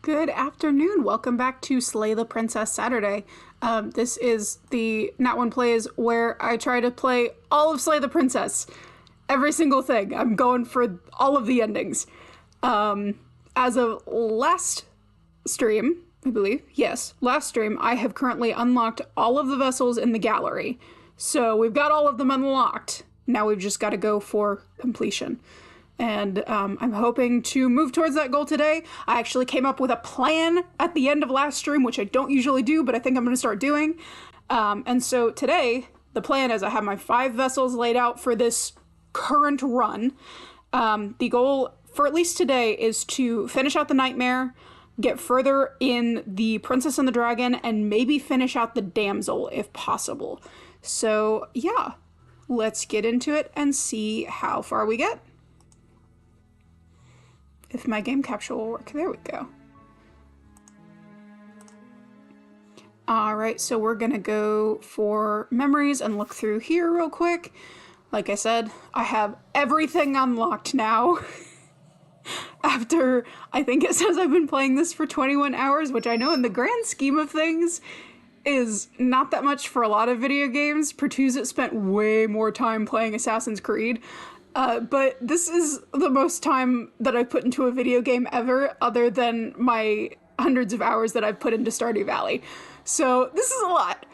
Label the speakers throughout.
Speaker 1: Good afternoon. Welcome back to Slay the Princess Saturday. This is the Nat One Plays where I try to play all of Slay the Princess. Every single thing. I'm going for all of the endings. As of last stream, I believe, yes, last stream, I have currently unlocked all of the vessels in the gallery. So we've got all of them unlocked. Now we've just got to go for completion. And I'm hoping to move towards that goal today. I actually came up with a plan at the end of last stream, which I don't usually do, but I think I'm going to start doing. And so today, the plan is I have my 5 vessels laid out for this current run. The goal for at least today is to finish out the Nightmare, get further in the Princess and the Dragon, and maybe finish out the Damsel if possible. So yeah, let's get into it and see how far we get. If my game capture will work. There we go. Alright, so we're gonna go for memories and look through here real quick. Like I said, I have everything unlocked now. After, I think it says I've been playing this for 21 hours, which I know in the grand scheme of things is not that much for a lot of video games. Pertuzit spent way more time playing Assassin's Creed. But this is the most time that I've put into a video game ever, other than my hundreds of hours that I've put into Stardew Valley. So this is a lot.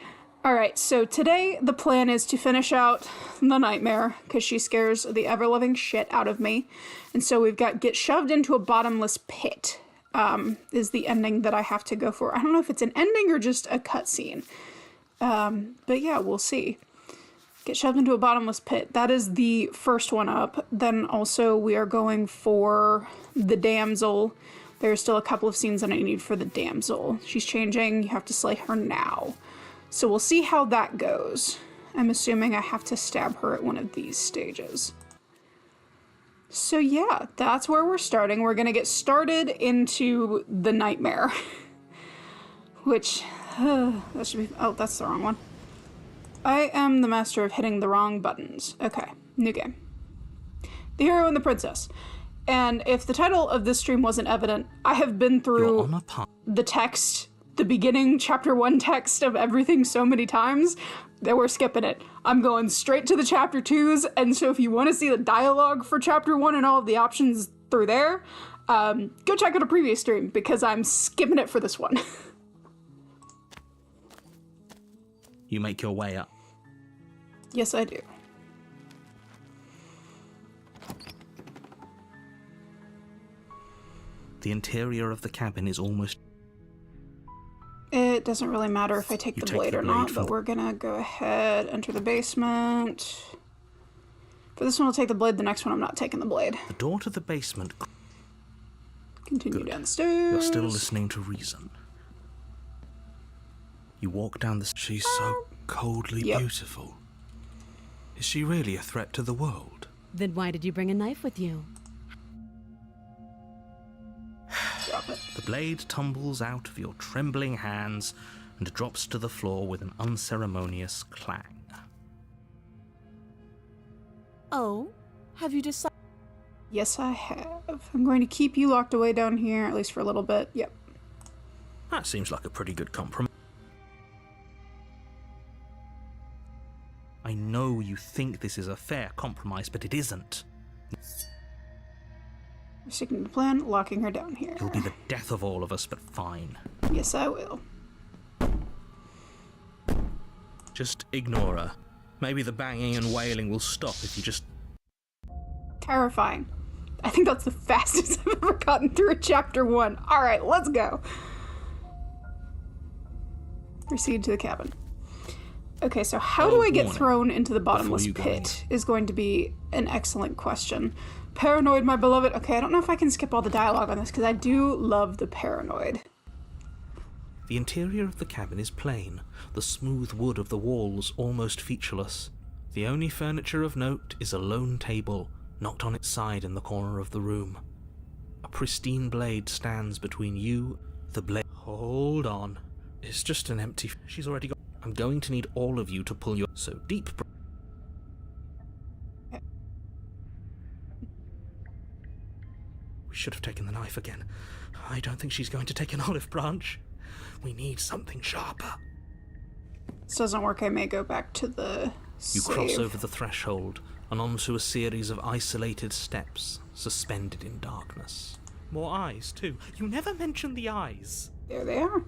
Speaker 1: Alright, so today the plan is to finish out the Nightmare, because she scares the ever-loving shit out of me. And so we've got Get Shoved into a Bottomless Pit, is the ending that I have to go for. I don't know if it's an ending or just a cutscene. But yeah, we'll see. Get Shoved into a Bottomless Pit. That is the first one up. Then also we are going for the Damsel. There's still a couple of scenes that I need for the Damsel. She's changing. You have to slay her now. So we'll see how that goes. I'm assuming I have to stab her at one of these stages. So yeah, that's where we're starting. We're gonna get started into the Nightmare. Which, that should be, oh, that's the wrong one. I am the master of hitting the wrong buttons. Okay, new game. The Hero and the Princess. And if the title of this stream wasn't evident, I have been through the text, the beginning chapter 1 text of everything so many times that we're skipping it. I'm going straight to the chapter 2s, and so if you want to see the dialogue for chapter 1 and all of the options through there, go check out a previous stream, because I'm skipping it for this one.
Speaker 2: You make your way up.
Speaker 1: Yes, I do.
Speaker 2: The interior of the cabin is almost...
Speaker 1: It doesn't really matter if I take the blade or not, but we're gonna go ahead, enter the basement. For this one, I'll take the blade. The next one, I'm not taking the blade.
Speaker 2: The door to the basement...
Speaker 1: Continue down the stairs.
Speaker 2: You're still listening to reason. You walk down the...
Speaker 3: She's so coldly beautiful. Is she really a threat to the world?
Speaker 4: Then why did you bring a knife with you?
Speaker 1: Drop it.
Speaker 2: The blade tumbles out of your trembling hands and drops to the floor with an unceremonious clang.
Speaker 4: Oh, have you decided?
Speaker 1: Yes, I have. I'm going to keep you locked away down here, at least for a little bit. Yep.
Speaker 2: That seems like a pretty good compromise. I know you think this is a fair compromise, but it isn't.
Speaker 1: Sticking to the plan, locking her down here.
Speaker 2: You'll be the death of all of us, but fine.
Speaker 1: Yes, I will.
Speaker 2: Just ignore her. Maybe the banging and wailing will stop if you just...
Speaker 1: Terrifying. I think that's the fastest I've ever gotten through a chapter 1. Alright, let's go. Proceed to the cabin. Okay, so how do I get thrown into the bottomless pit is going to be an excellent question. Paranoid, my beloved. Okay, I don't know if I can skip all the dialogue on this, because I do love the paranoid.
Speaker 2: The interior of the cabin is plain, the smooth wood of the walls almost featureless. The only furniture of note is a lone table, knocked on its side in the corner of the room. A pristine blade stands between you, the blade. Hold on. It's just an empty... She's already got... I'm going to need all of you to pull your... So deep... We should have taken the knife again. I don't think she's going to take an olive branch. We need something sharper.
Speaker 1: This doesn't work. I may go back to the
Speaker 2: You
Speaker 1: save.
Speaker 2: cross over the threshold and onto a series of isolated steps suspended in darkness. More eyes, too. You never mention the eyes.
Speaker 1: There they are.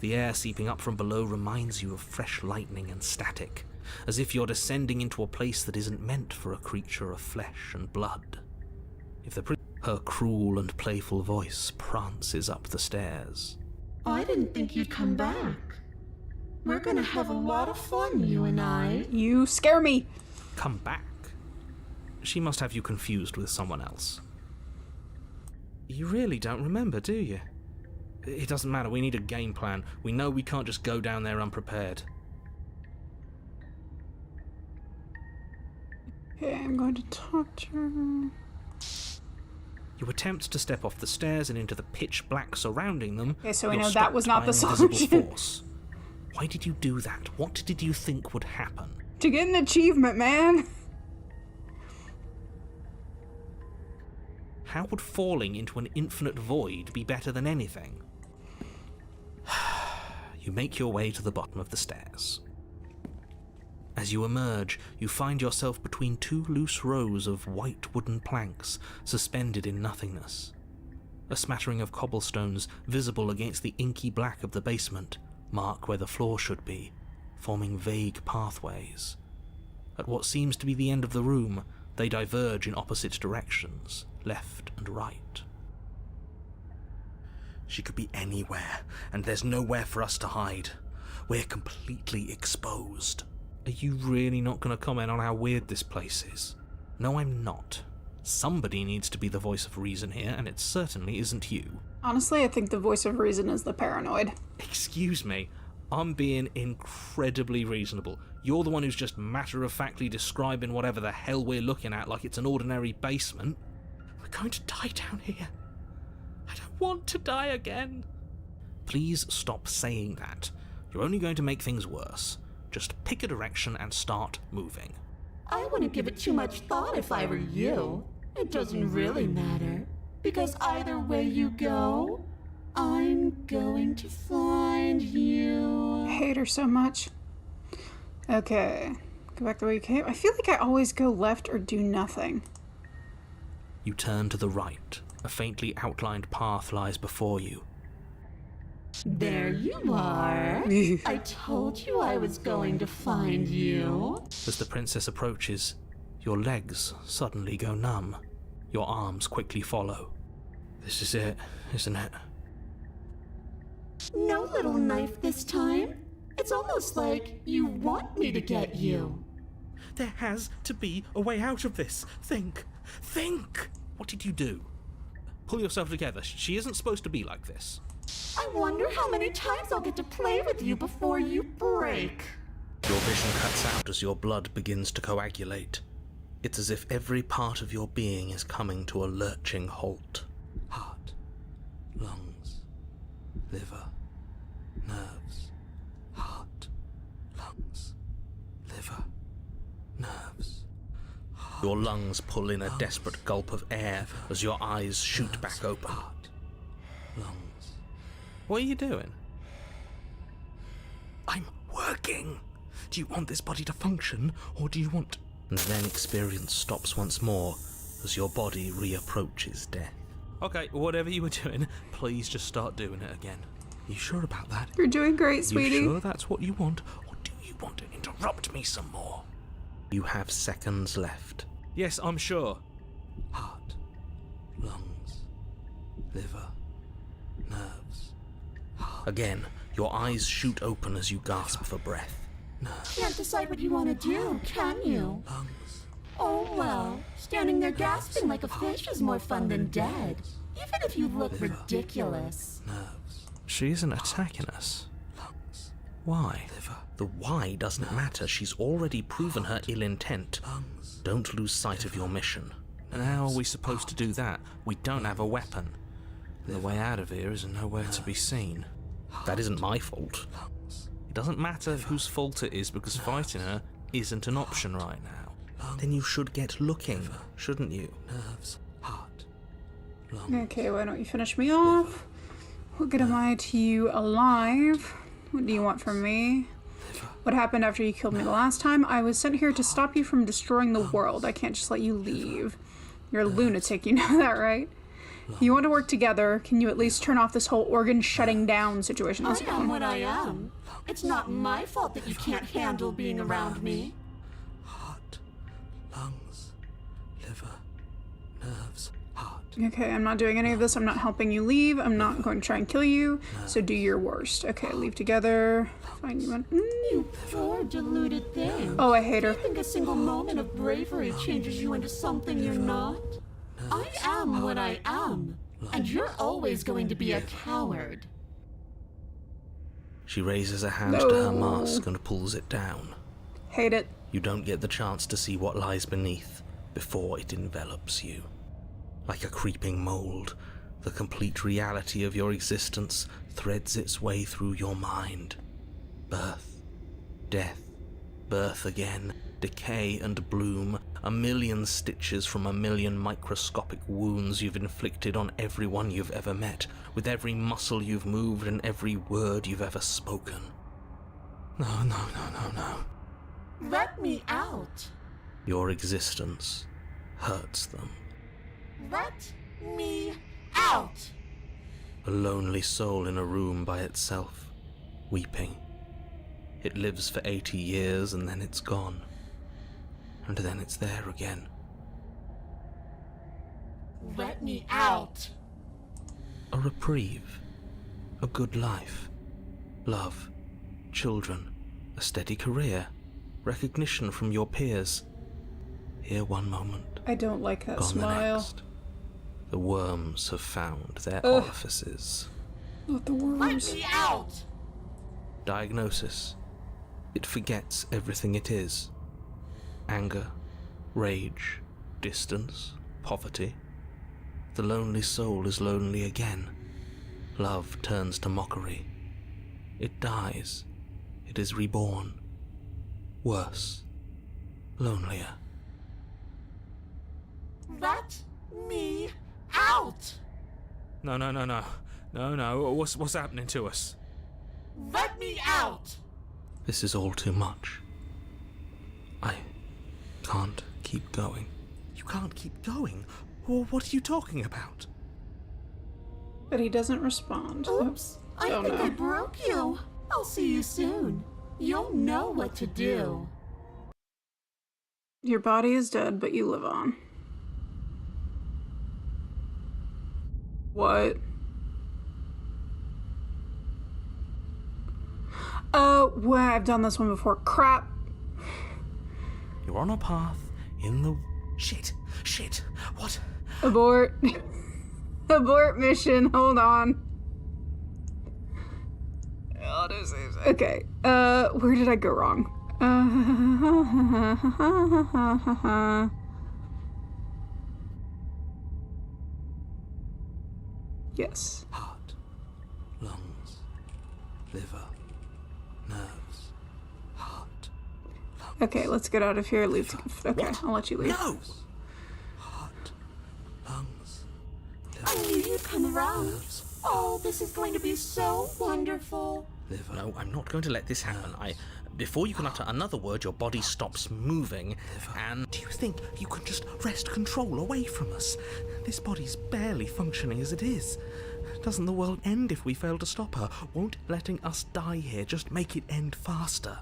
Speaker 2: The air seeping up from below reminds you of fresh lightning and static, as if you're descending into a place that isn't meant for a creature of flesh and blood. If the her cruel and playful voice prances up the stairs.
Speaker 5: I didn't think you'd come back. We're gonna have a lot of fun, you and I.
Speaker 1: You scare me.
Speaker 2: Come back? She must have you confused with someone else. You really don't remember, do you? It doesn't matter, we need a game plan. We know we can't just go down there unprepared.
Speaker 1: Okay, I'm going to talk to her.
Speaker 2: You attempt to step off the stairs and into the pitch black surrounding them.
Speaker 1: Okay, so we
Speaker 2: You're
Speaker 1: know that was
Speaker 2: stopped
Speaker 1: not the
Speaker 2: by an invisible
Speaker 1: solution.
Speaker 2: force. Why did you do that? What did you think would happen?
Speaker 1: To get an achievement, man.
Speaker 2: How would falling into an infinite void be better than anything? You make your way to the bottom of the stairs. As you emerge, you find yourself between two loose rows of white wooden planks suspended in nothingness. A smattering of cobblestones, visible against the inky black of the basement, mark where the floor should be, forming vague pathways. At what seems to be the end of the room, they diverge in opposite directions, left and right.
Speaker 3: She could be anywhere, and there's nowhere for us to hide. We're completely exposed.
Speaker 2: Are you really not going to comment on how weird this place is? No, I'm not. Somebody needs to be the voice of reason here, and it certainly isn't you.
Speaker 1: Honestly, I think the voice of reason is the paranoid.
Speaker 2: Excuse me, I'm being incredibly reasonable. You're the one who's just matter-of-factly describing whatever the hell we're looking at like it's an ordinary basement. We're going to die down here. I don't want to die again. Please stop saying that. You're only going to make things worse. Just pick a direction and start moving.
Speaker 5: I wouldn't give it too much thought if I were you. It doesn't really matter. Because either way you go, I'm going to find you.
Speaker 1: I hate her so much. Okay. Go back the way you came. I feel like I always go left or do nothing.
Speaker 2: You turn to the right. A faintly outlined path lies before you.
Speaker 5: There you are. I told you I was going to find you.
Speaker 2: As the princess approaches, your legs suddenly go numb. Your arms quickly follow. This is it, isn't it?
Speaker 5: No little knife this time. It's almost like you want me to get you.
Speaker 2: There has to be a way out of this. Think! Think! What did you do? Pull yourself together. She isn't supposed to be like this.
Speaker 5: I wonder how many times I'll get to play with you before you break.
Speaker 2: Your vision cuts out as your blood begins to coagulate. It's as if every part of your being is coming to a lurching halt. Heart, lungs, liver, nerves. Heart, lungs, liver, nerves. Your lungs pull in a desperate gulp of air as your eyes shoot back open. Heart, lungs. What are you doing?
Speaker 3: I'm working. Do you want this body to function, or do you want...
Speaker 2: And then experience stops once more as your body reapproaches death. Okay, whatever you were doing, please just start doing it again.
Speaker 3: You sure about that?
Speaker 1: You're doing great, sweetie.
Speaker 2: You sure that's what you want, or do you want to interrupt me some more? You have seconds left. Yes, I'm sure. Heart, lungs, liver, nerves. Again, your eyes shoot open as you gasp for breath.
Speaker 5: Can't decide what you want to do, can you?
Speaker 3: Lungs.
Speaker 5: Oh well, standing there gasping like a fish is more fun than dead. Even if you look ridiculous.
Speaker 3: Nerves.
Speaker 2: She isn't attacking us.
Speaker 3: Lungs.
Speaker 2: Why?
Speaker 3: Liver.
Speaker 2: The why doesn't matter. She's already proven her ill intent.
Speaker 3: Lungs.
Speaker 2: Don't lose sight of your mission. And how are we supposed to do that? We don't have a weapon. The way out of here is nowhere to be seen. That isn't my fault. It doesn't matter whose fault it is because fighting her isn't an option right now. Then you should get looking, shouldn't you?
Speaker 3: Nerves. Heart. Lungs.
Speaker 1: Okay, why don't you finish me off? What good am I to you alive? What do you want from me? What happened after you killed me the last time? I was sent here to stop you from destroying the world. I can't just let you leave. You're a lunatic, you know that, right? You want to work together. Can you at least turn off this whole organ shutting down situation?
Speaker 5: I am what I am. It's not my fault that you can't handle being around me.
Speaker 3: Heart, lungs, liver, nerves, heart.
Speaker 1: Okay, I'm not doing any of this. I'm not helping you leave. I'm not going to try and kill you. So do your worst. Okay, leave together. Find you one.
Speaker 5: You poor deluded thing.
Speaker 1: Oh, I hate her.
Speaker 5: Do you think a single moment of bravery changes you into something you're not? I am what I am, and you're always going to be a coward.
Speaker 2: She raises a hand to her mask and pulls it down.
Speaker 1: Hate it.
Speaker 2: You don't get the chance to see what lies beneath before it envelops you. Like a creeping mold, the complete reality of your existence threads its way through your mind. Birth, death, birth again, decay and bloom, a million stitches from a million microscopic wounds you've inflicted on everyone you've ever met, with every muscle you've moved and every word you've ever spoken. No.
Speaker 5: Let me out.
Speaker 2: Your existence hurts them.
Speaker 5: Let me out.
Speaker 2: A lonely soul in a room by itself, weeping. It lives for 80 years and then it's gone. And then it's there again.
Speaker 5: Let me out.
Speaker 2: A reprieve. A good life. Love. Children. A steady career. Recognition from your peers. Here one moment.
Speaker 1: I don't like that
Speaker 2: Gone
Speaker 1: smile.
Speaker 2: the next. The worms have found their orifices.
Speaker 1: Not the
Speaker 5: Let
Speaker 1: worms.
Speaker 5: me out.
Speaker 2: Diagnosis. It forgets everything it is. Anger, rage, distance, poverty. The lonely soul is lonely again. Love turns to mockery. It dies. It is reborn. Worse. Lonelier.
Speaker 5: Let me out.
Speaker 2: No. What's happening to us?
Speaker 5: Let me out.
Speaker 2: This is all too much. I can't keep going. You can't keep going? Well, what are you talking about?
Speaker 1: But he doesn't respond.
Speaker 5: Oops. I
Speaker 1: Oh,
Speaker 5: think
Speaker 1: no.
Speaker 5: I broke you. I'll see you soon. You'll know what to do.
Speaker 1: Your body is dead, but you live on. What? Well, I've done this one before. Crap.
Speaker 2: You're on a path in the... Shit! What?
Speaker 1: Abort. Abort mission. Hold on. Okay. Where did I go wrong? Yes.
Speaker 2: Heart, lungs, liver, nerves, heart, lungs.
Speaker 1: Okay, let's get out of here. Leave. Okay,
Speaker 2: What?
Speaker 1: I'll let you leave.
Speaker 2: No! Heart, lungs,
Speaker 5: I
Speaker 2: liver,
Speaker 5: knew you'd come around. Oh, this is going to be so wonderful.
Speaker 2: liver. No, I'm not going to let this happen. Before you can utter another word, your body stops moving. And do you think you can just wrest control away from us? This body's barely functioning as it is. Doesn't the world end if we fail to stop her? Won't letting us die here just make it end faster?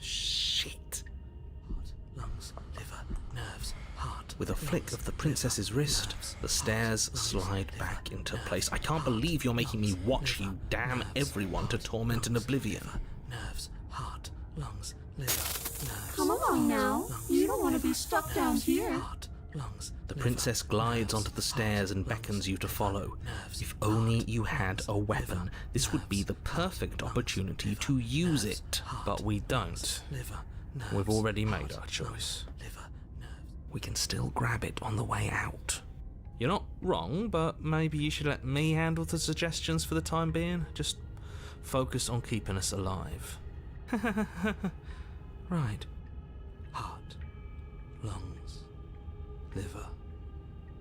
Speaker 2: Shit. Heart, lungs, liver, nerves, heart. With a flick of the princess's wrist, the stairs slide back into place. I can't believe you're making me watch you damn everyone to torment and oblivion. Nerves, heart, lungs, liver, nerves.
Speaker 5: Come along now. You don't want to be stuck down here.
Speaker 2: Heart, lungs. The princess glides onto the stairs and beckons you to follow. If only you had a weapon, this would be the perfect opportunity to use it. But we don't. We've already made our choice. We can still grab it on the way out. You're not wrong, but maybe you should let me handle the suggestions for the time being. Just focus on keeping us alive. Right. Heart, lungs, liver,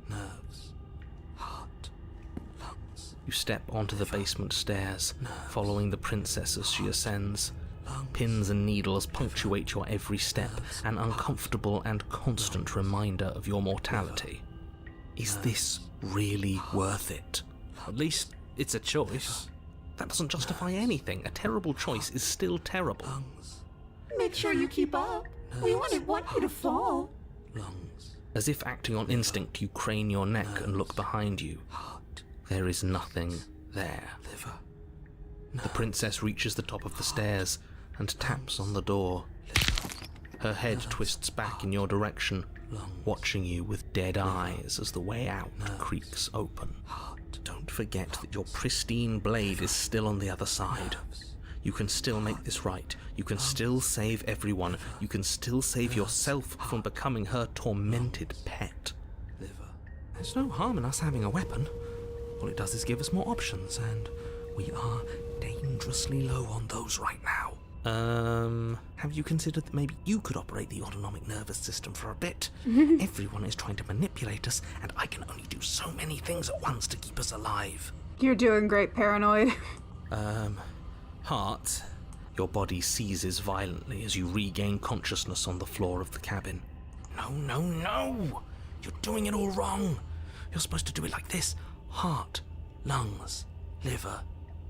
Speaker 2: nerves, heart, lungs, You step onto the basement stairs, following the princess as she ascends. Pins and needles punctuate your every step, an uncomfortable and constant reminder of your mortality. Is this really worth it? At least it's a choice. That doesn't justify anything. A terrible choice is still terrible.
Speaker 5: Make sure you keep up. We wouldn't want you to fall.
Speaker 2: As if acting on instinct, you crane your neck and look behind you. There is nothing there. The princess reaches the top of the stairs and taps on the door. Her head twists back in your direction, watching you with dead eyes as the way out creaks open. Don't forget that your pristine blade is still on the other side. You can still make this right. You can still save everyone. You can still save yourself from becoming her tormented pet. There's no harm in us having a weapon. All it does is give us more options, and we are dangerously low on those right now. Have you considered that maybe you could operate the autonomic nervous system for a bit? Everyone is trying to manipulate us, and I can only do so many things at once to keep us alive.
Speaker 1: You're doing great, Paranoid.
Speaker 2: Heart. Your body seizes violently as you regain consciousness on the floor of the cabin. No, no, no! You're doing it all wrong. You're supposed to do it like this. Heart, lungs, liver,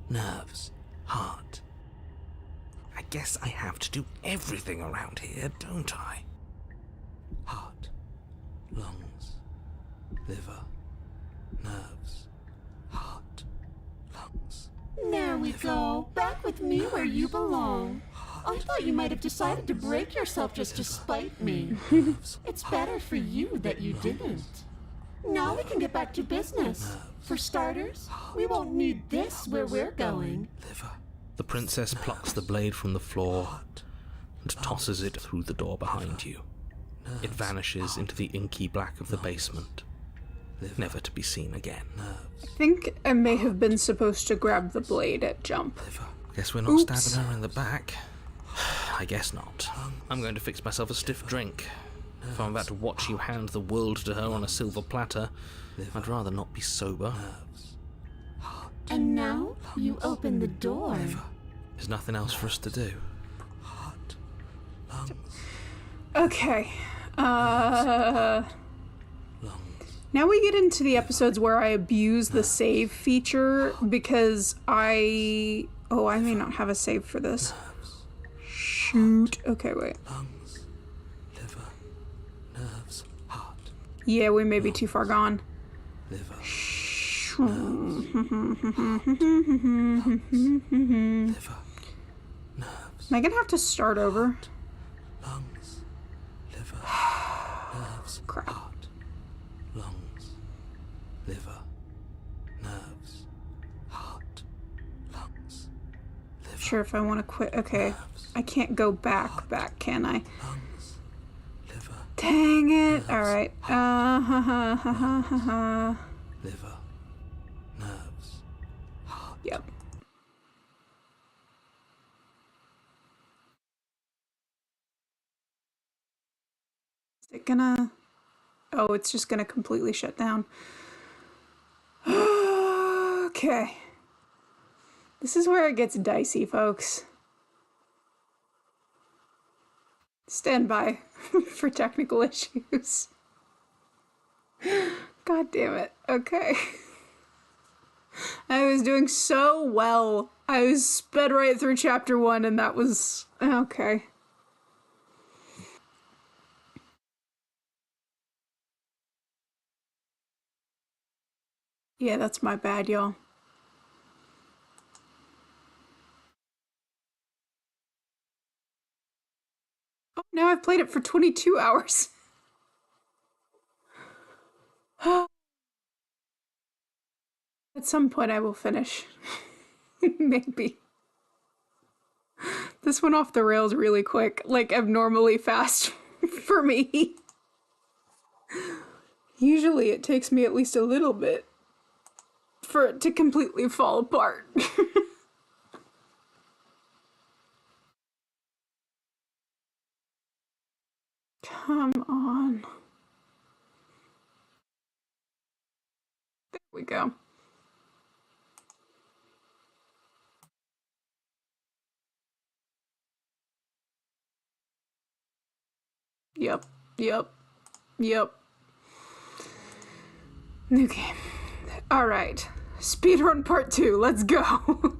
Speaker 2: nerves, heart. I guess I have to do everything around here, don't I? Heart, lungs, liver, nerves, heart, lungs.
Speaker 5: There we go. Back with me where you belong. I thought you might have decided to break yourself just to spite me. It's better for you that you didn't. Now we can get back to business. For starters, we won't need this where we're going.
Speaker 2: The princess plucks the blade from the floor and tosses it through the door behind you. It vanishes into the inky black of the basement, never to be seen again.
Speaker 1: I think I may have been supposed to grab the blade at jump.
Speaker 2: Guess we're not stabbing her in the back. I guess not. I'm going to fix myself a stiff drink. If I'm about to watch you hand the world to her on a silver platter, I'd rather not be sober.
Speaker 5: And now you open the door.
Speaker 2: There's nothing else for us to do.
Speaker 1: Okay. Now we get into the episodes where I abuse the save feature because I may not have a save for this. Shoot. Okay, wait. Yeah, we may be too far gone. Am I gonna have to start over?
Speaker 3: Lungs, liver, nerves,
Speaker 1: Crap.
Speaker 3: heart, lungs, liver, nerves, heart, lungs, liver.
Speaker 1: Sure, if I want to quit. Okay. I can't go back, can I?
Speaker 3: Lungs, liver,
Speaker 1: Dang it. Alright.
Speaker 3: liver, nerves, heart.
Speaker 1: Yep. Is it gonna... Oh, it's just gonna completely shut down. Okay. This is where it gets dicey, folks. Stand by for technical issues. God damn it. Okay. I was doing so well. I was sped right through chapter 1 and that was... Okay. Yeah, that's my bad, y'all. Oh, now I've played it for 22 hours. At some point I will finish. Maybe. This went off the rails really quick, like abnormally fast for me. Usually it takes me at least a little bit for it to completely fall apart. Come on. There we go. Yep. New game. Alright. Speedrun part 2, let's go.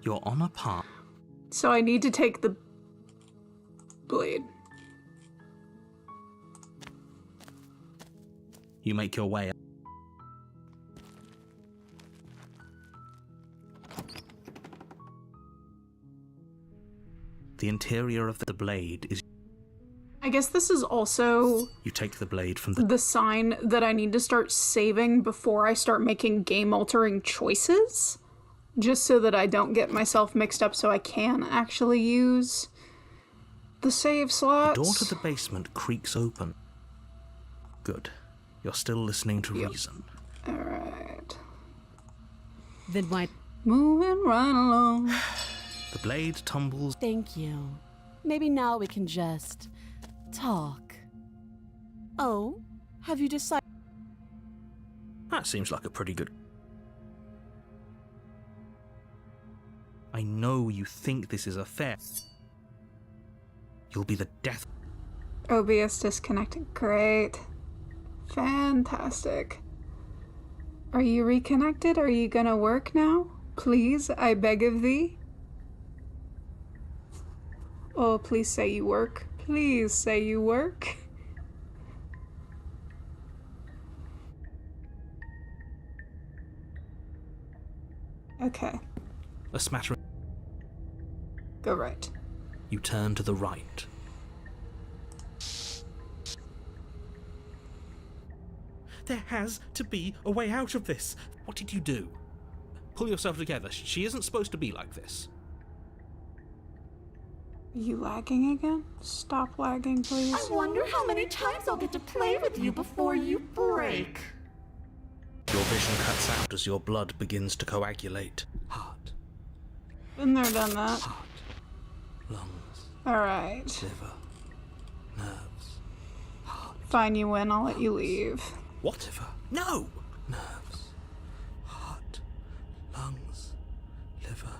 Speaker 2: You're on a path.
Speaker 1: So I need to take the blade.
Speaker 2: You make your way. The interior of the blade is...
Speaker 1: I guess this is also
Speaker 2: You take the blade from the...
Speaker 1: the sign that I need to start saving before I start making game-altering choices. Just so that I don't get myself mixed up so I can actually use the save slots.
Speaker 2: The door to the basement creaks open. Good. You're still listening to reason.
Speaker 1: Alright.
Speaker 4: Then why?
Speaker 1: Moving right along.
Speaker 2: The blade tumbles...
Speaker 4: Thank you. Maybe now we can just talk. Oh, have you decided?
Speaker 2: That seems like a pretty good... I know you think this is a fair... You'll be the death...
Speaker 1: OBS disconnected. Great. Fantastic. Are you reconnected? Are you gonna work now? Please, I beg of thee. Oh, please say you work. Please say you work. Okay,
Speaker 2: A smattering...
Speaker 1: go right.
Speaker 2: You turn to the right. There has to be a way out of this. What did you do? Pull yourself together. She isn't supposed to be like this.
Speaker 1: Are you lagging again? Stop lagging, please.
Speaker 5: I wonder how many times I'll get to play with you before you break.
Speaker 2: Your vision cuts out as your blood begins to coagulate. Heart,
Speaker 1: Been there, done that.
Speaker 2: heart, lungs,
Speaker 1: Alright.
Speaker 2: liver, nerves, heart.
Speaker 1: Fine, you win. I'll let you leave.
Speaker 2: Whatever. No! Nerves, heart, lungs, liver,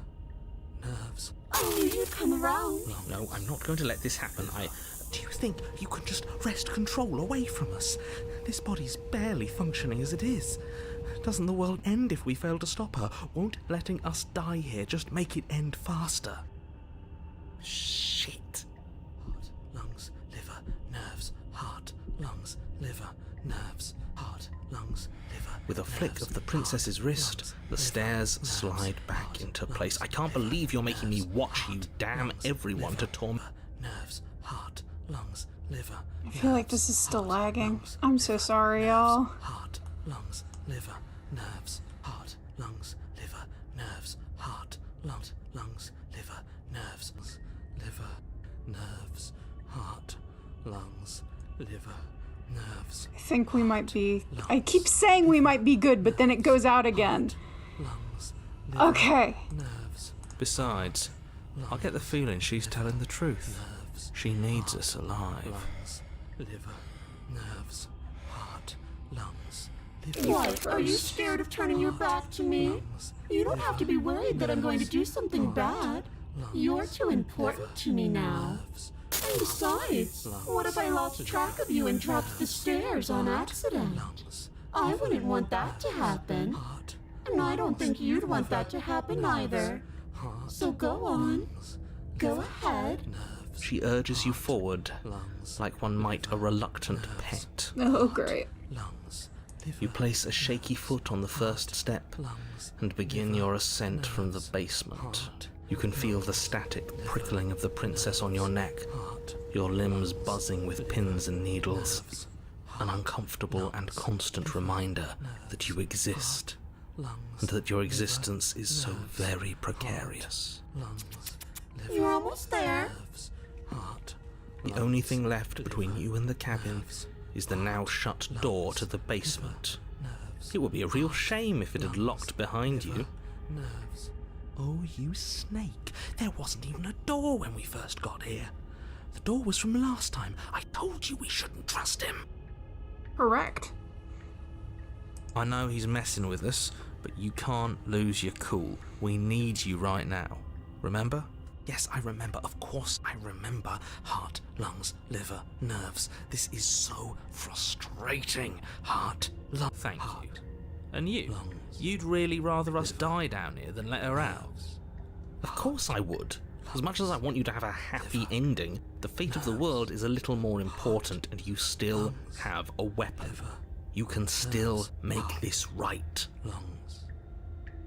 Speaker 2: nerves.
Speaker 5: I knew you'd come around.
Speaker 2: No, I'm not going to let this happen. Do you think you can just wrest control away from us? This body's barely functioning as it is. Doesn't the world end if we fail to stop her? Won't letting us die here just make it end faster? Shit. Heart, lungs, liver, nerves, heart, lungs, liver, nerves, heart, lungs, liver. With a flick of the princess's wrist, the stairs slide back into place. I can't believe you're making me watch you damn everyone to torment. Nerves, heart, lungs, liver.
Speaker 1: I feel like this is still lagging. I'm so sorry, y'all.
Speaker 2: Heart, lungs, liver, nerves, heart, lungs, liver, nerves, heart, lungs, liver, nerves, liver, nerves, heart, lungs, liver, nerves.
Speaker 1: I think we might be... I keep saying we might be good, but then it goes out again.
Speaker 2: Lungs, liver,
Speaker 1: Okay.
Speaker 2: nerves. Besides, I get the feeling she's telling the truth. She needs us alive. Lungs, liver, nerves, heart, lungs, liver.
Speaker 5: What? Are you scared of turning your back to me? You don't have to be worried that I'm going to do something bad. You're too important to me now. And besides, what if I lost track of you and dropped the stairs on accident? I wouldn't want that to happen. And I don't think you'd want that to happen either. So go on. Go ahead.
Speaker 2: She urges you forward, like one might a reluctant pet.
Speaker 1: Oh, great.
Speaker 2: You place a shaky foot on the first step and begin your ascent from the basement. You can feel the static prickling of the princess on your neck, your limbs buzzing with pins and needles. An uncomfortable and constant reminder that you exist, and that your existence is so very precarious.
Speaker 5: You're almost there.
Speaker 2: The only thing left between you and the cabin is the now shut door to the basement. It would be a real shame if it had locked behind you. Oh, you snake. There wasn't even a door when we first got here. The door was from last time. I told you we shouldn't trust him.
Speaker 1: Correct.
Speaker 2: I know he's messing with us, but you can't lose your cool. We need you right now. Remember? Yes, I remember. Of course I remember. Heart, lungs, liver, nerves. This is so frustrating. Heart, lungs.
Speaker 6: Thank you. And you? You'd really rather us die down here than let her out?
Speaker 2: Of course I would. As much as I want you to have a happy ending, the fate of the world is a little more important, and you still have a weapon. You can still make this right. Lungs,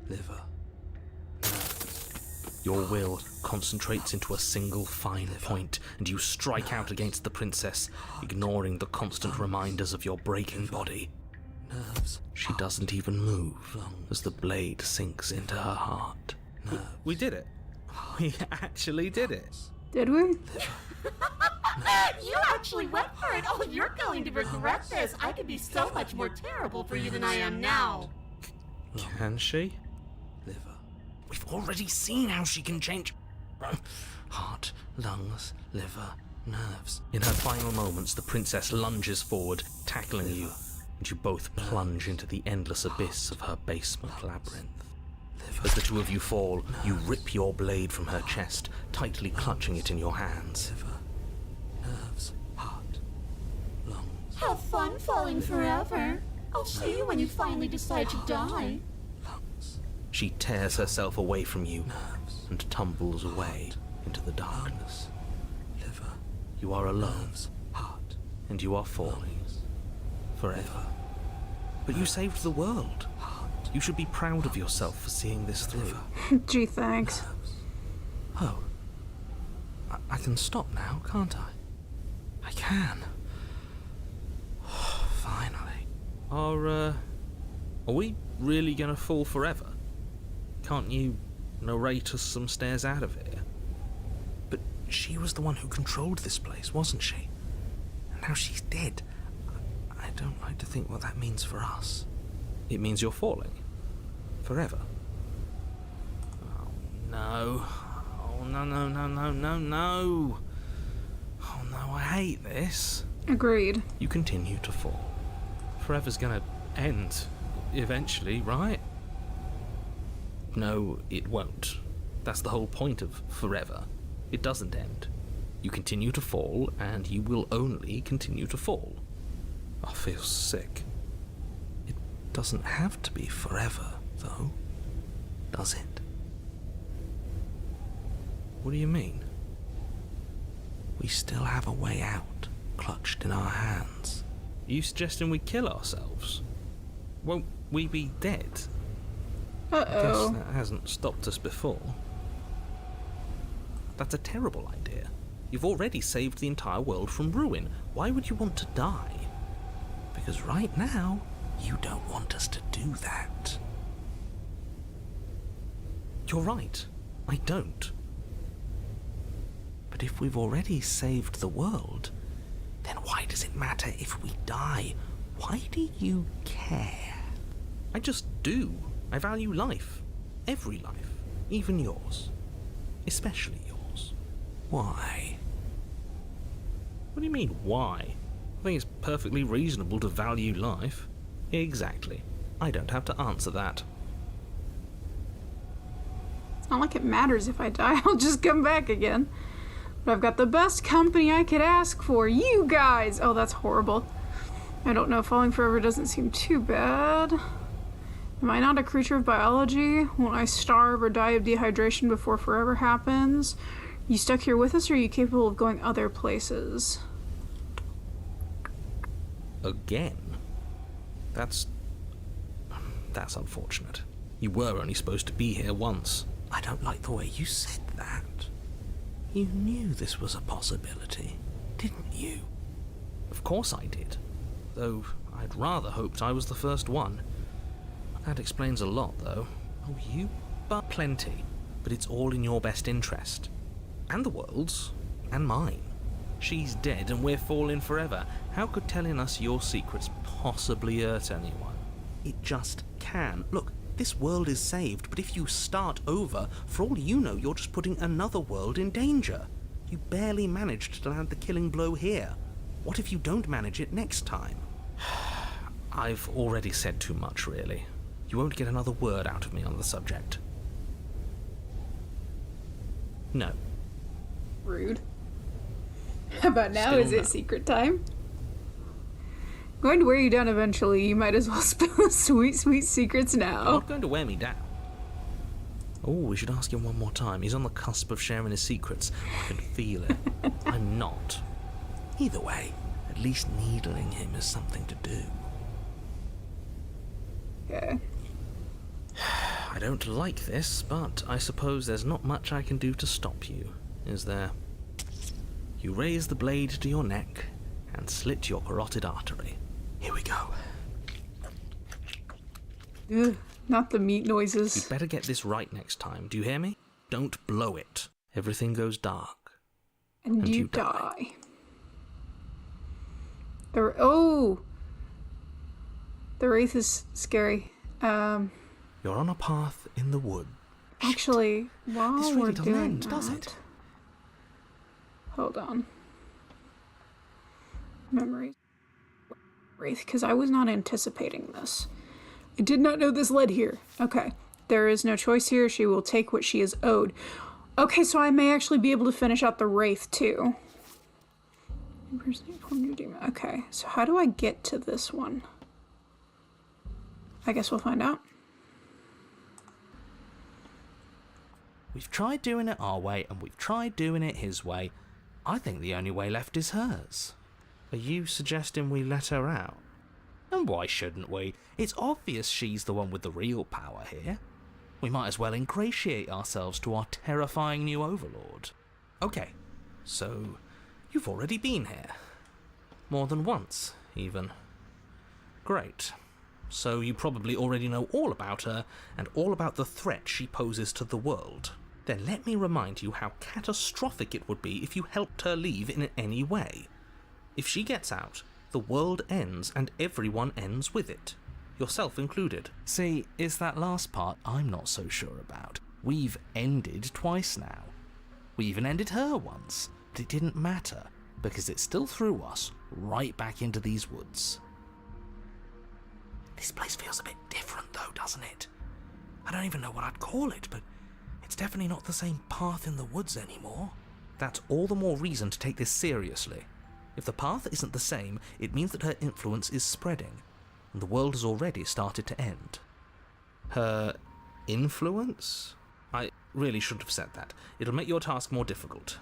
Speaker 2: liver. Your will concentrates into a single fine point, and you strike out against the princess, ignoring the constant reminders of your breaking body. She doesn't even move as the blade sinks into her heart.
Speaker 6: We did it. We actually did it.
Speaker 1: Did we?
Speaker 5: You actually went for it. Oh, you're going to regret this. I could be so much more terrible for you than I am now.
Speaker 6: Can she?
Speaker 2: Liver. We've already seen how she can change. Heart, lungs, liver, nerves. In her final moments, the princess lunges forward, tackling you, and you both plunge into the endless abyss of her basement labyrinth. As the two of you fall, you rip your blade from her chest, tightly clutching it in your hands. Liver, nerves, heart, lungs.
Speaker 5: Have fun falling forever. I'll see you when you finally decide to die.
Speaker 2: She tears herself away from you and tumbles away into the darkness. Liver, you are alone, heart, and you are falling forever. But you saved the world. You should be proud of yourself for seeing this through.
Speaker 1: Gee, thanks.
Speaker 2: Oh. I can stop now, can't I? I can. Finally.
Speaker 6: Are we really gonna fall forever? Can't you narrate us some stairs out of here?
Speaker 2: But she was the one who controlled this place, wasn't she? And now she's dead. I don't like to think what that means for us.
Speaker 6: It means you're falling? Forever?
Speaker 2: Oh, no. Oh, no, no, no, no, no, no. Oh, no, I hate this.
Speaker 1: Agreed.
Speaker 2: You continue to fall.
Speaker 6: Forever's gonna end eventually, right?
Speaker 2: No, it won't. That's the whole point of forever. It doesn't end. You continue to fall, and you will only continue to fall.
Speaker 6: I feel sick.
Speaker 2: It doesn't have to be forever, though, does it?
Speaker 6: What do you mean?
Speaker 2: We still have a way out, clutched in our hands.
Speaker 6: Are you suggesting we kill ourselves? Won't we be dead? Guess
Speaker 1: Uh-oh.
Speaker 6: that hasn't stopped us before.
Speaker 2: That's a terrible idea. You've already saved the entire world from ruin. Why would you want to die? Because right now, you don't want us to do that. You're right. I don't. But if we've already saved the world, then why does it matter if we die? Why do you care?
Speaker 6: I just do. I value life. Every life. Even yours. Especially yours.
Speaker 2: Why?
Speaker 6: What do you mean, why? I think it's perfectly reasonable to value life.
Speaker 2: Exactly. I don't have to answer that.
Speaker 1: It's not like it matters if I die. I'll just come back again. But I've got the best company I could ask for. You guys! Oh, that's horrible. I don't know. Falling forever doesn't seem too bad. Am I not a creature of biology? Won't I starve or die of dehydration before forever happens? You stuck here with us, or are you capable of going other places?
Speaker 2: Again? That's unfortunate. You were only supposed to be here once. I don't like the way you said that. You knew this was a possibility, didn't you?
Speaker 6: Of course I did. Though I'd rather hoped I was the first one. That explains a lot, though.
Speaker 2: Oh, you?
Speaker 6: But plenty. But it's all in your best interest. And the world's. And mine. She's dead and we're falling forever. How could telling us your secrets possibly hurt anyone?
Speaker 2: It just can. Look, this world is saved, but if you start over, for all you know, you're just putting another world in danger. You barely managed to land the killing blow here. What if you don't manage it next time?
Speaker 6: I've already said too much, really. You won't get another word out of me on the subject. No,
Speaker 1: Rude. How about now?
Speaker 2: Still
Speaker 1: Is
Speaker 2: no.
Speaker 1: it secret time? I'm going to wear you down eventually. You might as well spill the sweet, sweet secrets
Speaker 2: You're
Speaker 1: now.
Speaker 2: not going to wear me down. Oh, we should ask him one more time. He's on the cusp of sharing his secrets. I can feel it. I'm not. Either way, at least needling him is something to do.
Speaker 1: Okay.
Speaker 2: I don't like this, but I suppose there's not much I can do to stop you, is there? You raise the blade to your neck and slit your carotid artery. Here we go.
Speaker 1: Ugh, not the meat
Speaker 2: You'd
Speaker 1: noises.
Speaker 2: better get this right next time, do you hear me? Don't blow it. Everything goes dark.
Speaker 1: And
Speaker 2: you
Speaker 1: you
Speaker 2: die.
Speaker 1: die. Oh! The Wraith is scary.
Speaker 2: You're on a path in the wood.
Speaker 1: Actually, while
Speaker 2: This really
Speaker 1: we're
Speaker 2: doesn't
Speaker 1: doing
Speaker 2: end,
Speaker 1: that,
Speaker 2: does it?
Speaker 1: Hold on. Memories. Wraith, because I was not anticipating this. I did not know this led here. Okay. There is no choice here. She will take what she is owed. Okay, so I may actually be able to finish out the Wraith, too. Okay, so how do I get to this one? I guess we'll find out.
Speaker 2: We've tried doing it our way, and we've tried doing it his way. I think the only way left is hers. Are you suggesting we let her out? And why shouldn't we? It's obvious she's the one with the real power here. We might as well ingratiate ourselves to our terrifying new overlord. Okay, so you've already been here. More than once, even. Great. So you probably already know all about her, and all about the threat she poses to the world. Then let me remind you how catastrophic it would be if you helped her leave in any way. If she gets out, the world ends and everyone ends with it. Yourself included. See, it's that last part I'm not so sure about. We've ended twice now. We even ended her once, but it didn't matter, because it still threw us right back into these woods. This place feels a bit different though, doesn't it? I don't even know what I'd call it, but it's definitely not the same path in the woods anymore. That's all the more reason to take this seriously. If the path isn't the same, it means that her influence is spreading, and the world has already started to end. Her influence? I really shouldn't have said that. It'll make your task more difficult.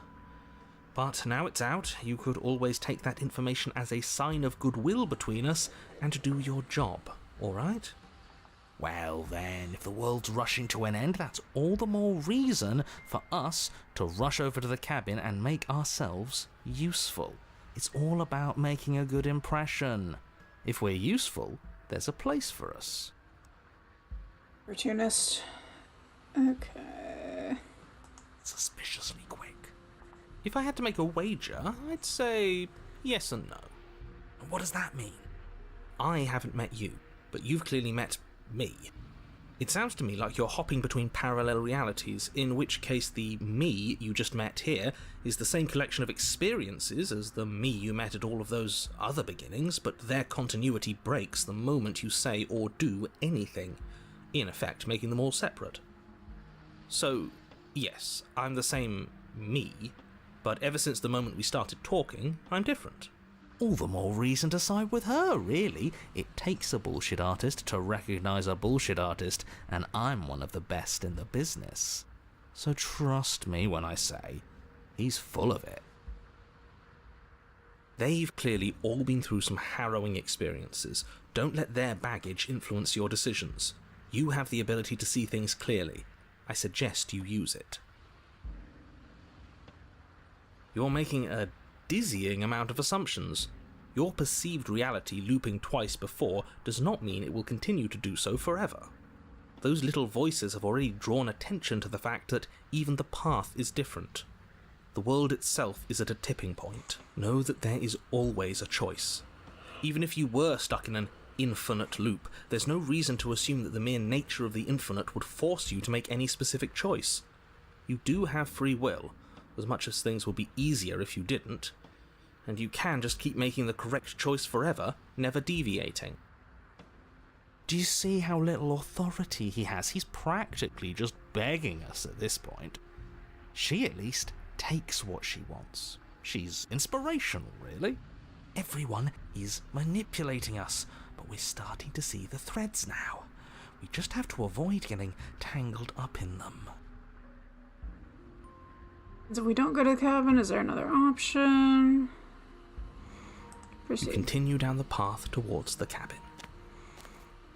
Speaker 2: But now it's out, you could always take that information as a sign of goodwill between us and do your job, alright? Well then, if the world's rushing to an end, that's all the more reason for us to rush over to the cabin and make ourselves useful. It's all about making a good impression. If we're useful, there's a place for us.
Speaker 1: Opportunist. Okay.
Speaker 2: Suspiciously quick. If I had to make a wager, I'd say yes and no. What does that mean? I haven't met you, but you've clearly met me. It sounds to me like you're hopping between parallel realities, in which case the me you just met here is the same collection of experiences as the me you met at all of those other beginnings, but their continuity breaks the moment you say or do anything, in effect making them all separate. So, yes, I'm the same me, but ever since the moment we started talking, I'm different. All the more reason to side with her, really. It takes a bullshit artist to recognise a bullshit artist, and I'm one of the best in the business. So trust me when I say, he's full of it. They've clearly all been through some harrowing experiences. Don't let their baggage influence your decisions. You have the ability to see things clearly. I suggest you use it. You're making a dizzying amount of assumptions. Your perceived reality looping twice before does not mean it will continue to do so forever. Those little voices have already drawn attention to the fact that even the path is different. The world itself is at a tipping point. Know that there is always a choice. Even if you were stuck in an infinite loop, there's no reason to assume that the mere nature of the infinite would force you to make any specific choice. You do have free will, as much as things would be easier if you didn't, and you can just keep making the correct choice forever, never deviating. Do you see how little authority he has? He's practically just begging us at this point. She, at least, takes what she wants. She's inspirational, really. Everyone is manipulating us, but we're starting to see the threads now. We just have to avoid getting tangled up in them.
Speaker 1: So if we don't go to the cabin, is there another option?
Speaker 2: You
Speaker 1: Proceed.
Speaker 2: continue down the path towards the cabin.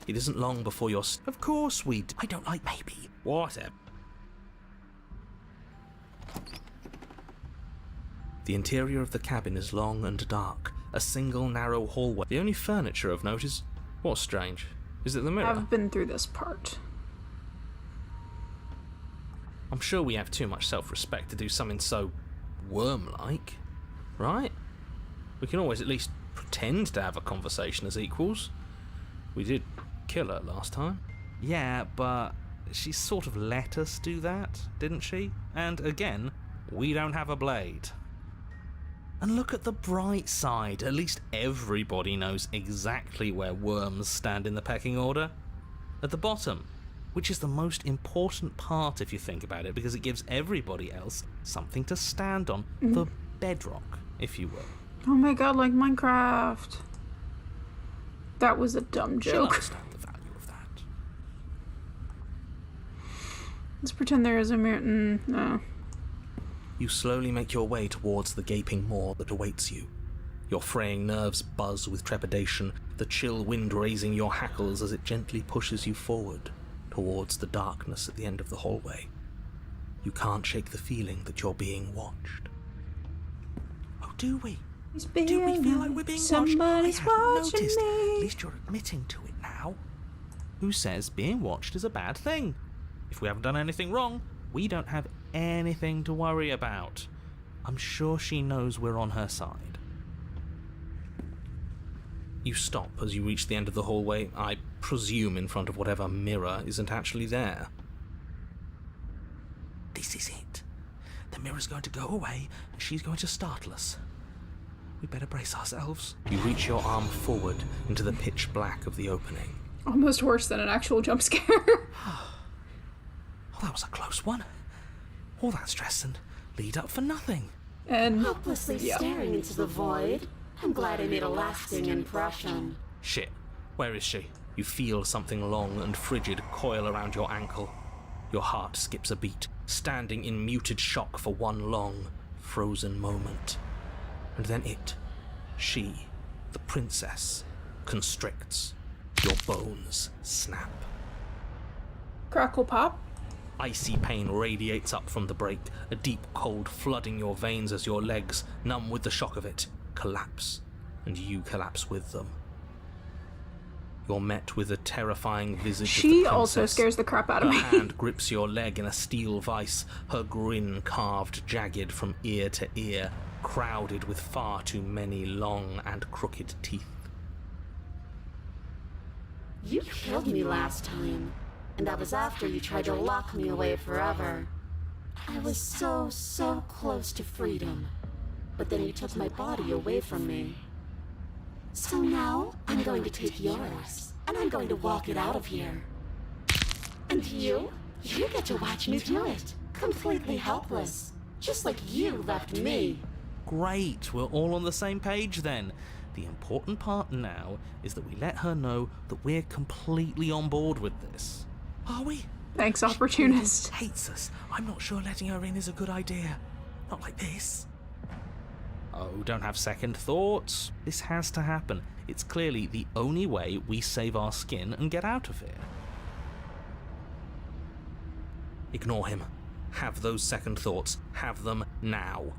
Speaker 2: It isn't long before you're... Of course I don't like maybe. Whatever. The interior of the cabin is long and dark. A single narrow hallway. The only furniture of note is... What's strange? Is it the mirror?
Speaker 1: I've been through this part.
Speaker 2: I'm sure we have too much self-respect to do something so worm-like, right? We can always at least pretend to have a conversation as equals. We did kill her last time. Yeah, but she sort of let us do that, didn't she? And again, we don't have a blade. And look at the bright side. At least everybody knows exactly where worms stand in the pecking order. At the bottom. Which is the most important part if you think about it, because it gives everybody else something to stand on. The bedrock, if you will.
Speaker 1: Oh my god, like Minecraft. That was a dumb
Speaker 2: She'll
Speaker 1: joke.
Speaker 2: understand the value of that.
Speaker 1: Let's pretend there is a mirror. No.
Speaker 2: You slowly make your way towards the gaping maw that awaits you. Your fraying nerves buzz with trepidation, the chill wind raising your hackles as it gently pushes you forward towards the darkness at the end of the hallway. You can't shake the feeling that you're being watched. Oh, do we? Do we feel like we're being
Speaker 1: Somebody's
Speaker 2: watched? I hadn't
Speaker 1: watching
Speaker 2: noticed.
Speaker 1: me.
Speaker 2: At least you're admitting to it now. Who says being watched is a bad thing? If we haven't done anything wrong, we don't have anything to worry about. I'm sure she knows we're on her side. You stop as you reach the end of the hallway, I presume in front of whatever mirror isn't actually there. This is it. The mirror's going to go away, and she's going to startle us. We better brace ourselves. You reach your arm forward into the pitch black of the opening.
Speaker 1: Almost worse than an actual jump scare.
Speaker 2: Oh, that was a close one. All that stress and lead up for nothing.
Speaker 1: And
Speaker 5: Hopelessly staring into the void. I'm glad I made a lasting impression.
Speaker 2: Shit. Where is she? You feel something long and frigid coil around your ankle. Your heart skips a beat, standing in muted shock for one long, frozen moment. And then she, the princess, constricts. Your bones snap.
Speaker 1: crackle pop.
Speaker 2: Icy pain radiates up from the break, a deep cold flooding your veins as your legs, numb with the shock of it, collapse, and you collapse with them. You're met with a terrifying visage of the
Speaker 1: She
Speaker 2: princess.
Speaker 1: also scares the crap out of
Speaker 2: Her
Speaker 1: me.
Speaker 2: hand grips your leg in a steel vice, her grin carved jagged from ear to ear, crowded with far too many long and crooked teeth.
Speaker 5: You killed me last time, and that was after you tried to lock me away forever. I was so close to freedom, but then you took my body away from me. So now, I'm going to take yours, and I'm going to walk it out of here. And you get to watch me do it, completely helpless, just like you left me.
Speaker 2: Great, we're all on the same page then. The important part now is that we let her know that we're completely on board with this. Are we?
Speaker 1: Thanks, opportunist.
Speaker 2: She hates us. I'm not sure letting her in is a good idea. Not like this. Oh, don't have second thoughts. This has to happen. It's clearly the only way we save our skin and get out of here. Ignore him. Have those second thoughts. Have them now.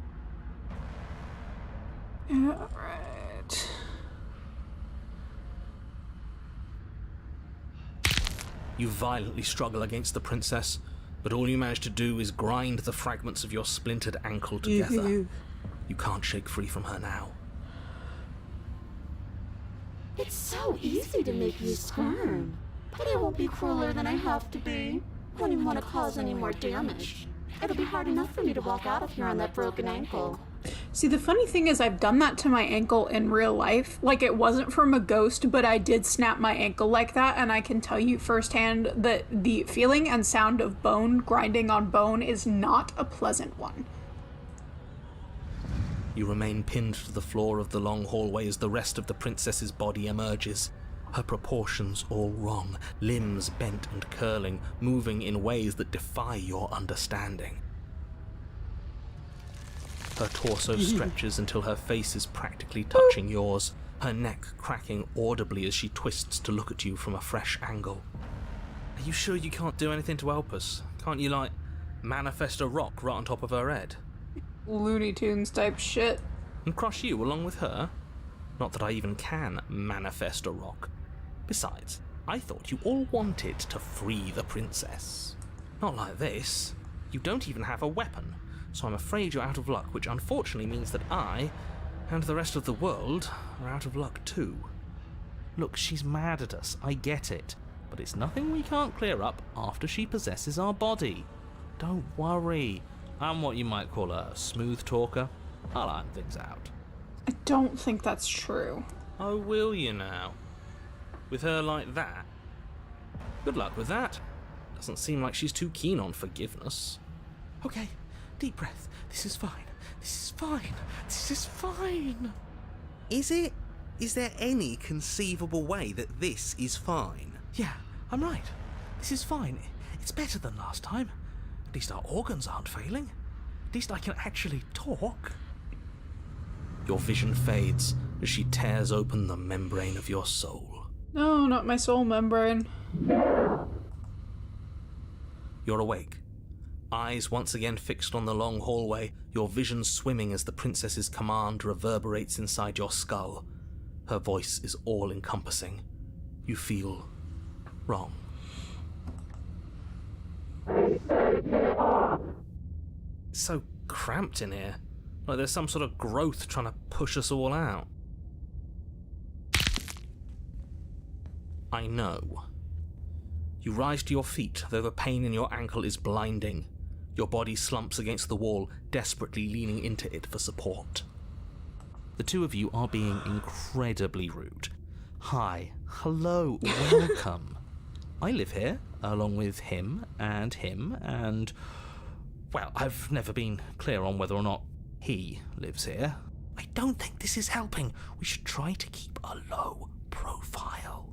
Speaker 1: Alright.
Speaker 2: You violently struggle against the princess, but all you manage to do is grind the fragments of your splintered ankle together. You can't shake free from her now.
Speaker 5: It's so easy to make you squirm, but I won't be crueler than I have to be. I don't even want to cause any more damage. It'll be hard enough for me to walk out of here on that broken ankle.
Speaker 1: See, the funny thing is I've done that to my ankle in real life. Like, it wasn't from a ghost, but I did snap my ankle like that, and I can tell you firsthand that the feeling and sound of bone grinding on bone is not a pleasant one.
Speaker 2: You remain pinned to the floor of the long hallway as the rest of the princess's body emerges. Her proportions all wrong, limbs bent and curling, moving in ways that defy your understanding. Her torso stretches until her face is practically touching yours, her neck cracking audibly as she twists to look at you from a fresh angle. Are you sure you can't do anything to help us? Can't you, like, manifest a rock right on top of her head?
Speaker 1: Looney Tunes type shit.
Speaker 2: And crush you along with her? Not that I even can manifest a rock. Besides, I thought you all wanted to free the princess. Not like this. You don't even have a weapon, so I'm afraid you're out of luck, which unfortunately means that I, and the rest of the world, are out of luck too. Look, she's mad at us, I get it, but it's nothing we can't clear up after she possesses our body. Don't worry. I'm what you might call a smooth talker. I'll iron things out.
Speaker 1: I don't think that's true.
Speaker 2: Oh, will you now? With her like that? Good luck with that. Doesn't seem like she's too keen on forgiveness.
Speaker 6: Okay, deep breath. This is fine. This is fine. This is fine.
Speaker 2: Is it? Is there any conceivable way that this is fine?
Speaker 6: Yeah, I'm right. This is fine. It's better than last time. At least our organs aren't failing. At least I can actually talk.
Speaker 2: Your vision fades as she tears open the membrane of your soul.
Speaker 1: No, not my soul membrane.
Speaker 2: You're awake. Eyes once again fixed on the long hallway, your vision swimming as the princess's command reverberates inside your skull. Her voice is all-encompassing. You feel wrong. It's so cramped in here. Like there's some sort of growth trying to push us all out. I know. You rise to your feet, though the pain in your ankle is blinding. Your body slumps against the wall, desperately leaning into it for support. The two of you are being incredibly rude. Hi, hello, welcome. I live here, along with him, and... Well, I've never been clear on whether or not he lives here. I don't think this is helping. We should try to keep a low profile.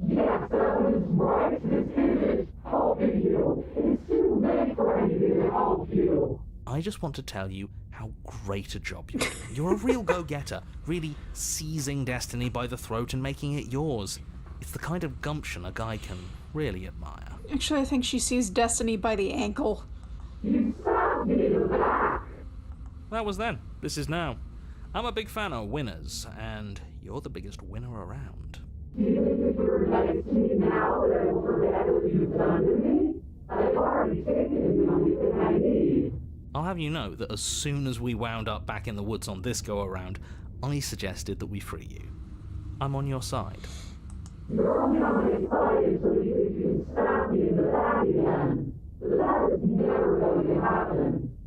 Speaker 5: Yes, that is right. It is helping you. It's too late for anything to help you.
Speaker 2: I just want to tell you how great a job you're doing. You're a real go-getter, really seizing destiny by the throat and making it yours. It's the kind of gumption a guy can really admire.
Speaker 1: Actually, I think she sees Destiny by the ankle.
Speaker 2: That was then. This is now. I'm a big fan of winners, and you're the biggest winner around.
Speaker 5: Even if you're nice to me now, that I will forget what you've done to me, I've already taken the only thing I need.
Speaker 2: I'll have you know that as soon as we wound up back in the woods on this go-around, I suggested that we free you. I'm on your side.
Speaker 5: You're only on my side so you can stab me in the back again. But that is never going to happen.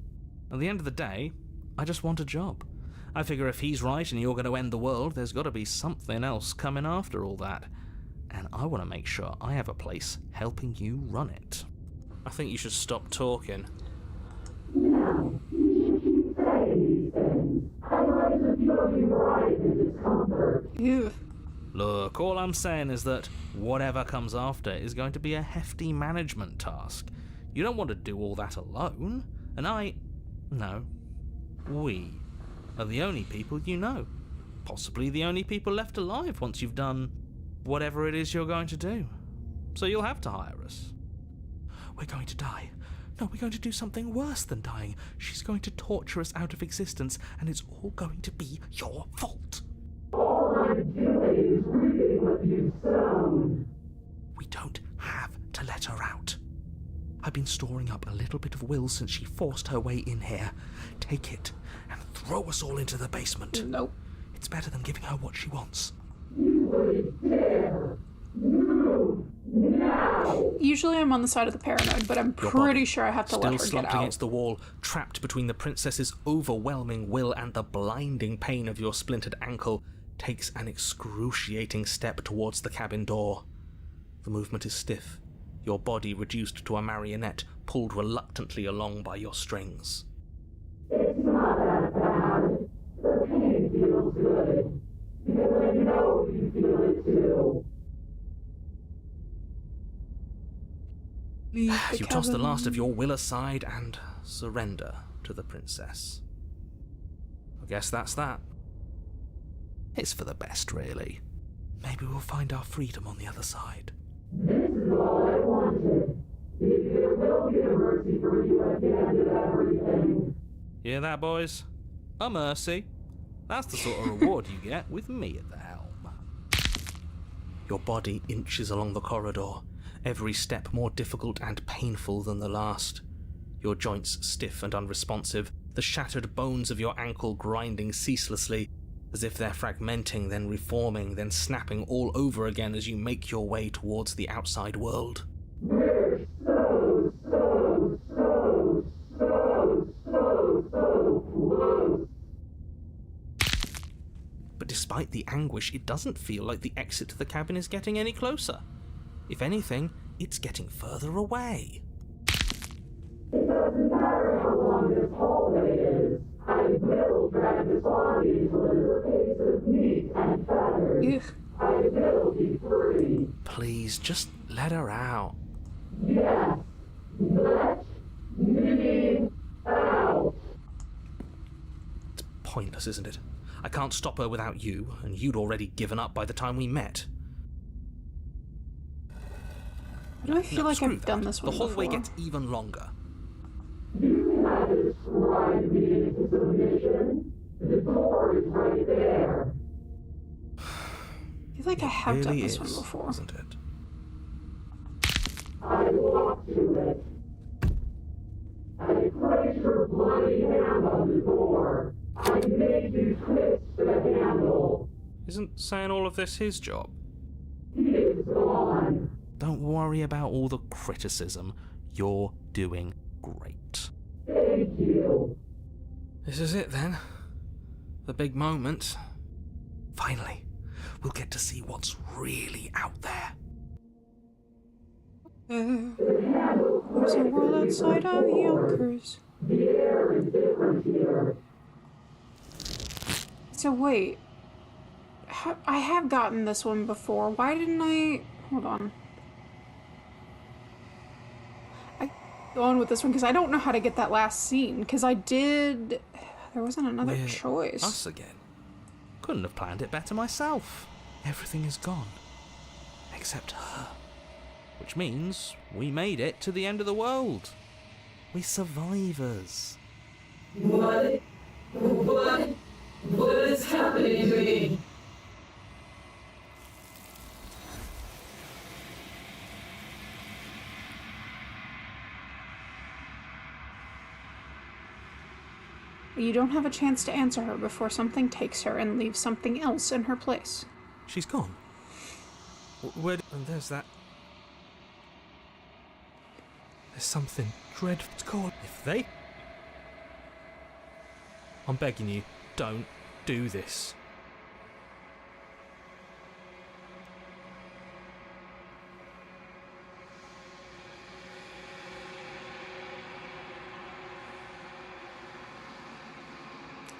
Speaker 2: At the end of the day, I just want a job. I figure if he's right and you're going to end the world, there's got to be something else coming after all that. And I want to make sure I have a place helping you run it. I think you should stop talking.
Speaker 5: No, you should keep saying these things. I like to feel you right in discomfort.
Speaker 1: Ew.
Speaker 2: Look, all I'm saying is that whatever comes after is going to be a hefty management task. You don't want to do all that alone. And we are the only people you know. Possibly the only people left alive once you've done whatever it is you're going to do. So you'll have to hire us.
Speaker 6: We're going to die. No, we're going to do something worse than dying. She's going to torture us out of existence, and it's all going to be your fault.
Speaker 5: All I'm doing is reading what you've sown.
Speaker 6: We don't have to let her out. I've been storing up a little bit of will since she forced her way in here. Take it and throw us all into the basement.
Speaker 1: Nope.
Speaker 6: It's better than giving her what she wants.
Speaker 5: You wouldn't dare. Move now.
Speaker 1: Usually I'm on the side of the paranoid, but I'm pretty sure I have to let her
Speaker 2: Still
Speaker 1: get
Speaker 2: slumped
Speaker 1: out.
Speaker 2: against the wall, trapped between the princess's overwhelming will and the blinding pain of your splintered ankle, takes an excruciating step towards the cabin door. The movement is stiff, your body reduced to a marionette, pulled reluctantly along by your strings.
Speaker 5: It's not that bad. The It feels good. Because I know you feel it too.
Speaker 1: Leave the
Speaker 2: You toss the
Speaker 1: cabin.
Speaker 2: last of your will aside and surrender to the princess. I guess that's that. It's for the best, really. Maybe we'll find our freedom on the other side.
Speaker 5: This is all I wanted. If there will be a mercy for you at the end of everything.
Speaker 2: Hear that, boys? A mercy. That's the sort of reward you get with me at the helm. Your body inches along the corridor, every step more difficult and painful than the last. Your joints stiff and unresponsive, the shattered bones of your ankle grinding ceaselessly, as if they're fragmenting, then reforming, then snapping all over again as you make your way towards the outside world.
Speaker 5: We're so close.
Speaker 2: But despite the anguish, it doesn't feel like the exit to the cabin is getting any closer. If anything, it's getting further away.
Speaker 5: It doesn't matter how long this hallway is. I will drag this body until it is a piece of meat and feathers.
Speaker 1: Ugh.
Speaker 5: I will be free.
Speaker 2: Please, just let her out.
Speaker 5: Yes. Let me out.
Speaker 2: It's pointless, isn't it? I can't stop her without you, and you'd already given up by the time we met.
Speaker 1: Do I feel like
Speaker 2: Screw
Speaker 1: I've done
Speaker 2: that.
Speaker 1: this one
Speaker 2: The hallway
Speaker 1: before?
Speaker 2: gets even longer.
Speaker 5: You have described me into submission. The door is right there.
Speaker 1: I feel like I have done
Speaker 2: Really
Speaker 1: this
Speaker 2: is,
Speaker 1: one before.
Speaker 2: isn't it?
Speaker 5: I walk to it. I place your bloody hand on the door. I made you twist the handle.
Speaker 2: Isn't saying all of this his job?
Speaker 5: He is gone.
Speaker 2: Don't worry about all the criticism. You're doing great.
Speaker 5: Thank you.
Speaker 2: This is it then. The big moment. Finally, we'll get to see what's really out there.
Speaker 1: There's a world outside of Yonkers.
Speaker 5: The air is different here.
Speaker 1: So wait, I have gotten this one before. Why didn't I? Hold on. I go on with this one because I don't know how to get that last scene. Because I did. There wasn't another
Speaker 2: We're
Speaker 1: choice.
Speaker 2: Us again. Couldn't have planned it better myself. Everything is gone. Except her. Which means we made it to the end of the world. We're survivors.
Speaker 5: What is happening to me?
Speaker 1: You don't have a chance to answer her before something takes her and leaves something else in her place.
Speaker 2: She's gone. Where? And there's that. There's something dreadful. It's called. If they. I'm begging you, don't do this.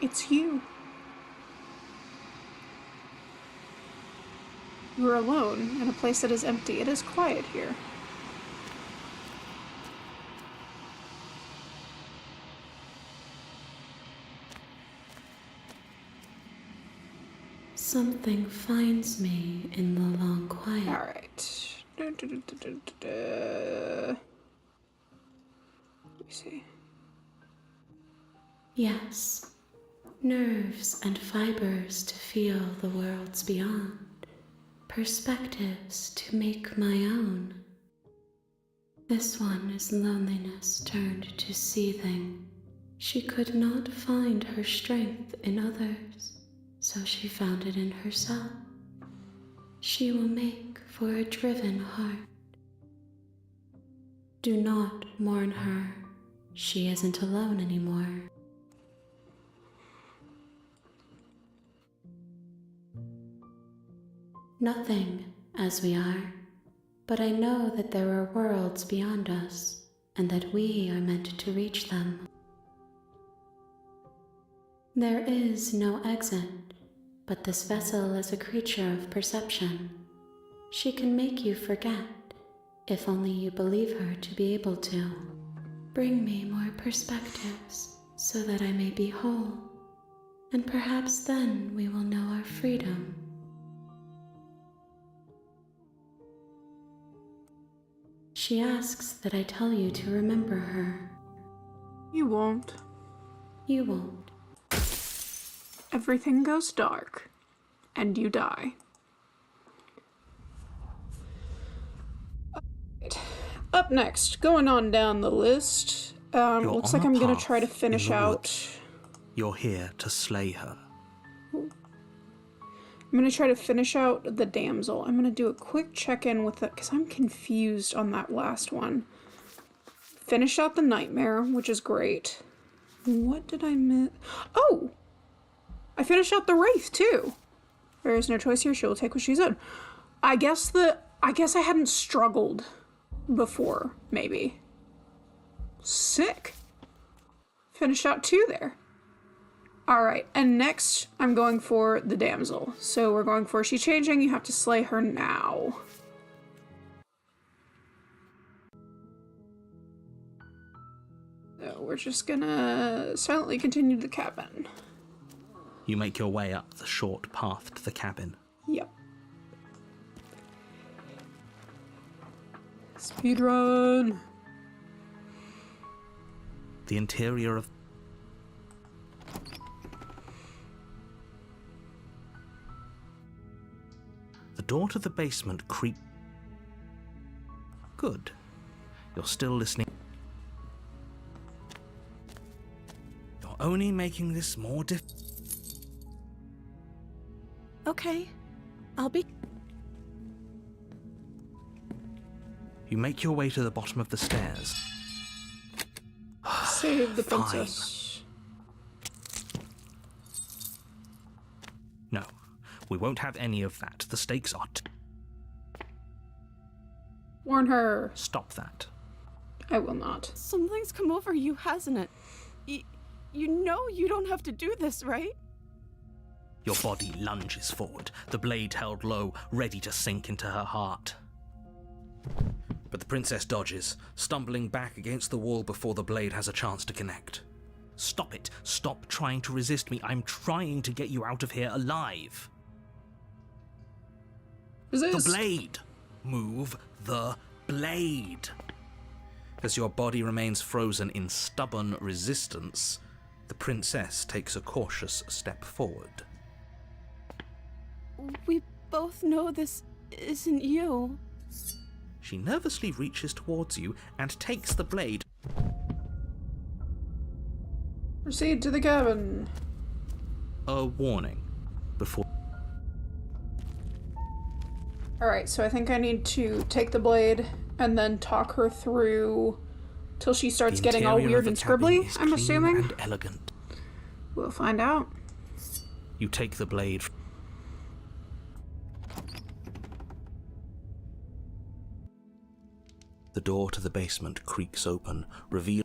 Speaker 1: It's you. You are alone in a place that is empty. It is quiet here.
Speaker 7: Something finds me in the long quiet.
Speaker 1: Alright. Let me see.
Speaker 7: Yes, nerves and fibers to feel the worlds beyond, perspectives to make my own. This one is loneliness turned to seething. She could not find her strength in others, so she found it in herself. She will make for a driven heart. Do not mourn her. She isn't alone anymore. Nothing as we are, but I know that there are worlds beyond us, and that we are meant to reach them. There is no exit, but this vessel is a creature of perception. She can make you forget, if only you believe her to be able to. Bring me more perspectives, so that I may be whole, and perhaps then we will know our freedom. She asks that I tell you to remember her.
Speaker 1: You won't.
Speaker 7: You won't.
Speaker 1: Everything goes dark, and you die. Up next, going on down the list, looks like I'm gonna try to finish out.
Speaker 3: You're here to slay her.
Speaker 1: I'm gonna try to finish out the damsel. I'm gonna do a quick check-in with it, because I'm confused on that last one. Finish out the nightmare, which is great. What did I miss? Oh! I finished out the wraith, too. There is no choice here. She will take what she's in. I guess I hadn't struggled before, maybe. Sick. Finished out 2 there. Alright, and next I'm going for the damsel. So we're going for She's Changing, you have to slay her now. So we're just gonna silently continue to the cabin.
Speaker 3: You make your way up the short path to the cabin.
Speaker 1: Yep. Speedrun!
Speaker 3: The interior of the door to the basement creak. Good. You're still listening. You're only making this more
Speaker 4: Okay, I'll be...
Speaker 3: You make your way to the bottom of the stairs.
Speaker 1: Save the
Speaker 3: Fine.
Speaker 1: princess.
Speaker 3: No, we won't have any of that. The stakes are
Speaker 1: Warn her.
Speaker 3: Stop that.
Speaker 1: I will not.
Speaker 4: Something's come over you, hasn't it? You know you don't have to do this, right?
Speaker 3: Your body lunges forward, the blade held low, ready to sink into her heart. But the princess dodges, stumbling back against the wall before the blade has a chance to connect. Stop it. Stop trying to resist me. I'm trying to get you out of here alive.
Speaker 1: Resist.
Speaker 3: The blade! Move the blade! As your body remains frozen in stubborn resistance, the princess takes a cautious step forward.
Speaker 4: We both know this isn't you.
Speaker 3: She nervously reaches towards you and takes the blade.
Speaker 1: Proceed to the cabin.
Speaker 3: A warning before.
Speaker 1: Alright, so I think I need to take the blade and then talk her through till she starts
Speaker 3: The
Speaker 1: getting all
Speaker 3: interior
Speaker 1: weird
Speaker 3: of
Speaker 1: and
Speaker 3: the cabin
Speaker 1: scribbly,
Speaker 3: is
Speaker 1: I'm
Speaker 3: clean
Speaker 1: assuming.
Speaker 3: and elegant.
Speaker 1: We'll find out.
Speaker 3: You take the blade. The door to the basement creaks open, revealing.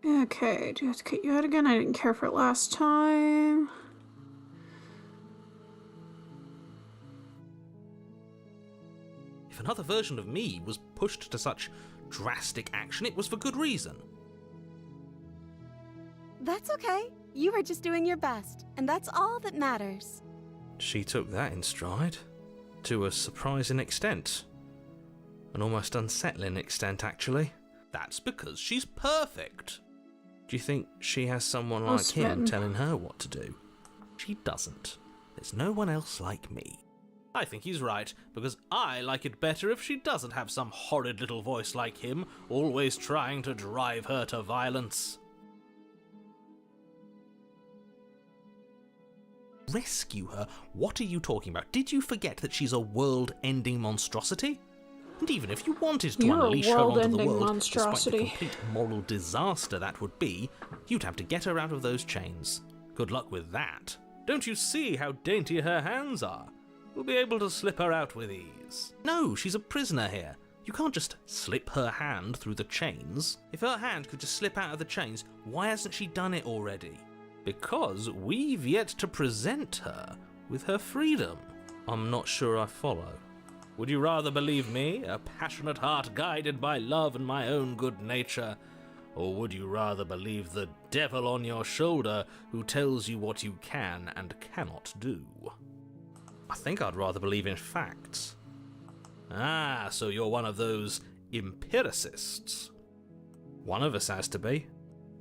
Speaker 1: Okay, do you have to cut you out again? I didn't care for it last time.
Speaker 6: If another version of me was pushed to such drastic action, it was for good reason.
Speaker 4: That's okay. You were just doing your best, and that's all that matters.
Speaker 6: She took that in stride, to a surprising extent. An almost unsettling extent, actually. That's because she's perfect. Do you think she has someone like him
Speaker 1: smitten.
Speaker 6: telling her what to do? She doesn't. There's no one else like me. I think he's right, because I like it better if she doesn't have some horrid little voice like him, always trying to drive her to violence. Rescue her? What are you talking about? Did you forget that she's a world-ending monstrosity? And even if you wanted to
Speaker 1: You're a
Speaker 6: unleash her onto the
Speaker 1: world-ending
Speaker 6: world,
Speaker 1: monstrosity.
Speaker 6: despite the complete moral disaster that would be, you'd have to get her out of those chains. Good luck with that. Don't you see how dainty her hands are? We'll be able to slip her out with ease. No, she's a prisoner here.
Speaker 2: You can't just slip her hand through the chains. If her hand could just slip out of the chains, why hasn't she done it already? Because we've yet to present her with her freedom. I'm not sure I follow. Would you rather believe me, a passionate heart guided by love and my own good nature? Or would you rather believe the devil on your shoulder who tells you what you can and cannot do? I think I'd rather believe in facts. Ah, so you're one of those empiricists. One of us has to be.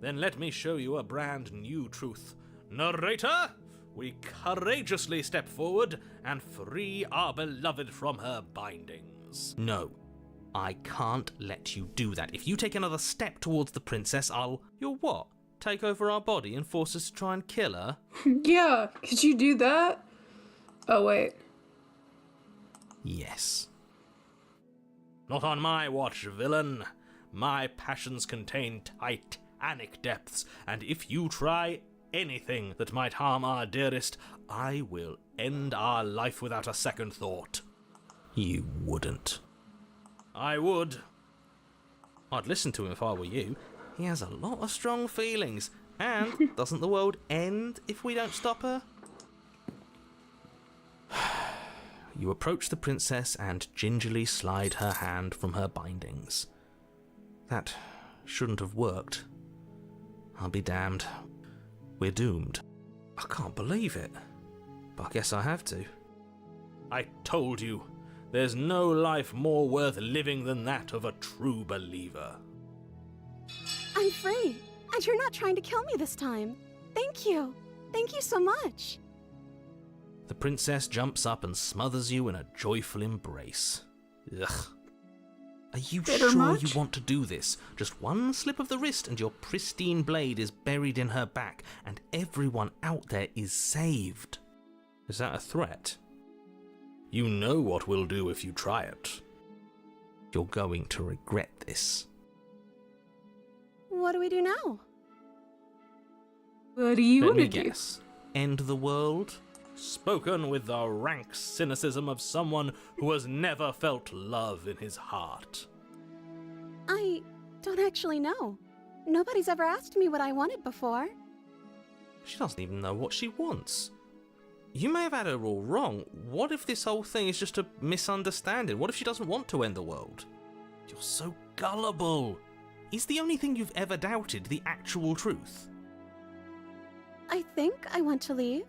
Speaker 2: Then let me show you a brand new truth. Narrator, we courageously step forward and free our beloved from her bindings. No, I can't let you do that. If you take another step towards the princess, You'll what? Take over our body and force us to try and kill her?
Speaker 1: Yeah, could you do that? Oh, wait.
Speaker 2: Yes. Not on my watch, villain. My passions contain titanic depths, and if you try anything that might harm our dearest, I will end our life without a second thought. You wouldn't. I would. I'd listen to him if I were you. He has a lot of strong feelings, and doesn't the world end if we don't stop her? You approach the princess and gingerly slide her hand from her bindings. That shouldn't have worked. I'll be damned. We're doomed. I can't believe it. But I guess I have to. I told you, there's no life more worth living than that of a true believer.
Speaker 4: I'm free, and you're not trying to kill me this time. Thank you. Thank you so much.
Speaker 2: The princess jumps up and smothers you in a joyful embrace. Ugh. Are you
Speaker 1: Bitter
Speaker 2: sure
Speaker 1: much?
Speaker 2: you want to do this? Just one slip of the wrist and your pristine blade is buried in her back, and everyone out there is saved. Is that a threat? You know what we'll do if you try it. You're going to regret this.
Speaker 4: What do we do now?
Speaker 1: What do you
Speaker 2: Let
Speaker 1: want
Speaker 2: me
Speaker 1: to do?
Speaker 2: guess. End the world? Spoken with the rank cynicism of someone who has never felt love in his heart.
Speaker 4: I don't actually know. Nobody's ever asked me what I wanted before.
Speaker 2: She doesn't even know what she wants. You may have had her all wrong. What if this whole thing is just a misunderstanding? What if she doesn't want to end the world? You're so gullible. Is the only thing you've ever doubted the actual truth?
Speaker 4: I think I want to leave.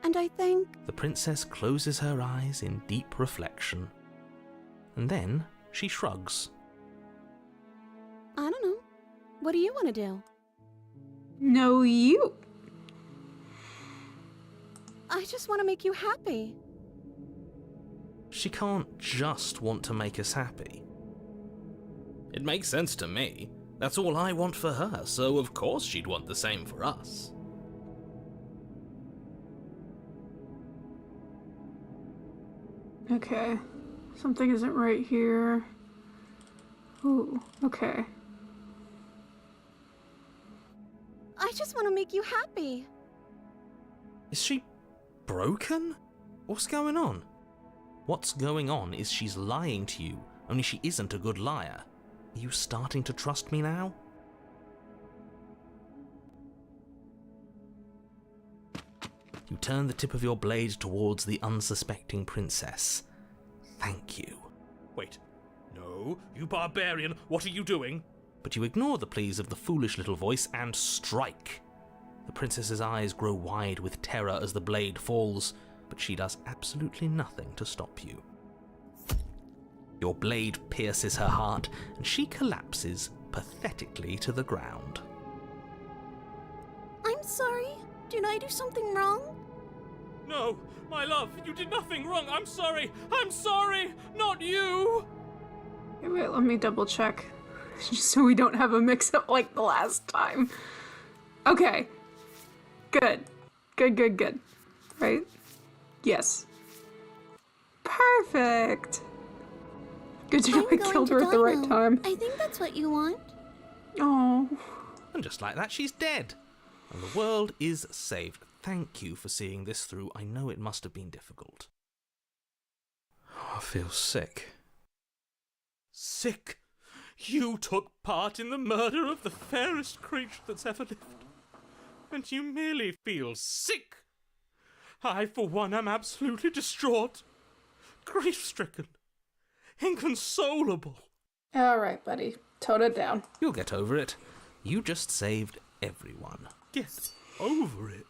Speaker 4: And I think...
Speaker 2: The princess closes her eyes in deep reflection. And then she shrugs.
Speaker 4: I don't know. What do you want to do?
Speaker 1: No, you.
Speaker 4: I just want to make you happy.
Speaker 2: She can't just want to make us happy. It makes sense to me. That's all I want for her, so of course she'd want the same for us.
Speaker 1: Okay. Something isn't right here. Ooh, okay.
Speaker 4: I just want to make you happy.
Speaker 2: Is she broken? What's going on? What's going on is she's lying to you, only she isn't a good liar. Are you starting to trust me now? You turn the tip of your blade towards the unsuspecting princess. Thank you. Wait. No, you barbarian, what are you doing? But you ignore the pleas of the foolish little voice and strike. The princess's eyes grow wide with terror as the blade falls, but she does absolutely nothing to stop you. Your blade pierces her heart, and she collapses pathetically to the ground.
Speaker 4: I'm sorry. Did I do something wrong?
Speaker 2: No, my love, you did nothing wrong. I'm sorry, not you.
Speaker 1: Okay, wait, let me double check. Just so we don't have a mix-up like the last time. Okay. Good. Good. Right? Yes. Perfect. Good to know I killed her at the right time.
Speaker 4: I think that's what you want.
Speaker 1: Oh.
Speaker 2: And just like that, she's dead. And the world is saved. Thank you for seeing this through. I know it must have been difficult. I feel sick. Sick. You took part in the murder of the fairest creature that's ever lived. And you merely feel sick. I, for one, am absolutely distraught. Grief-stricken. Inconsolable.
Speaker 1: All right, buddy. Tone it down.
Speaker 6: You'll get over it. You just saved everyone.
Speaker 2: Get over it.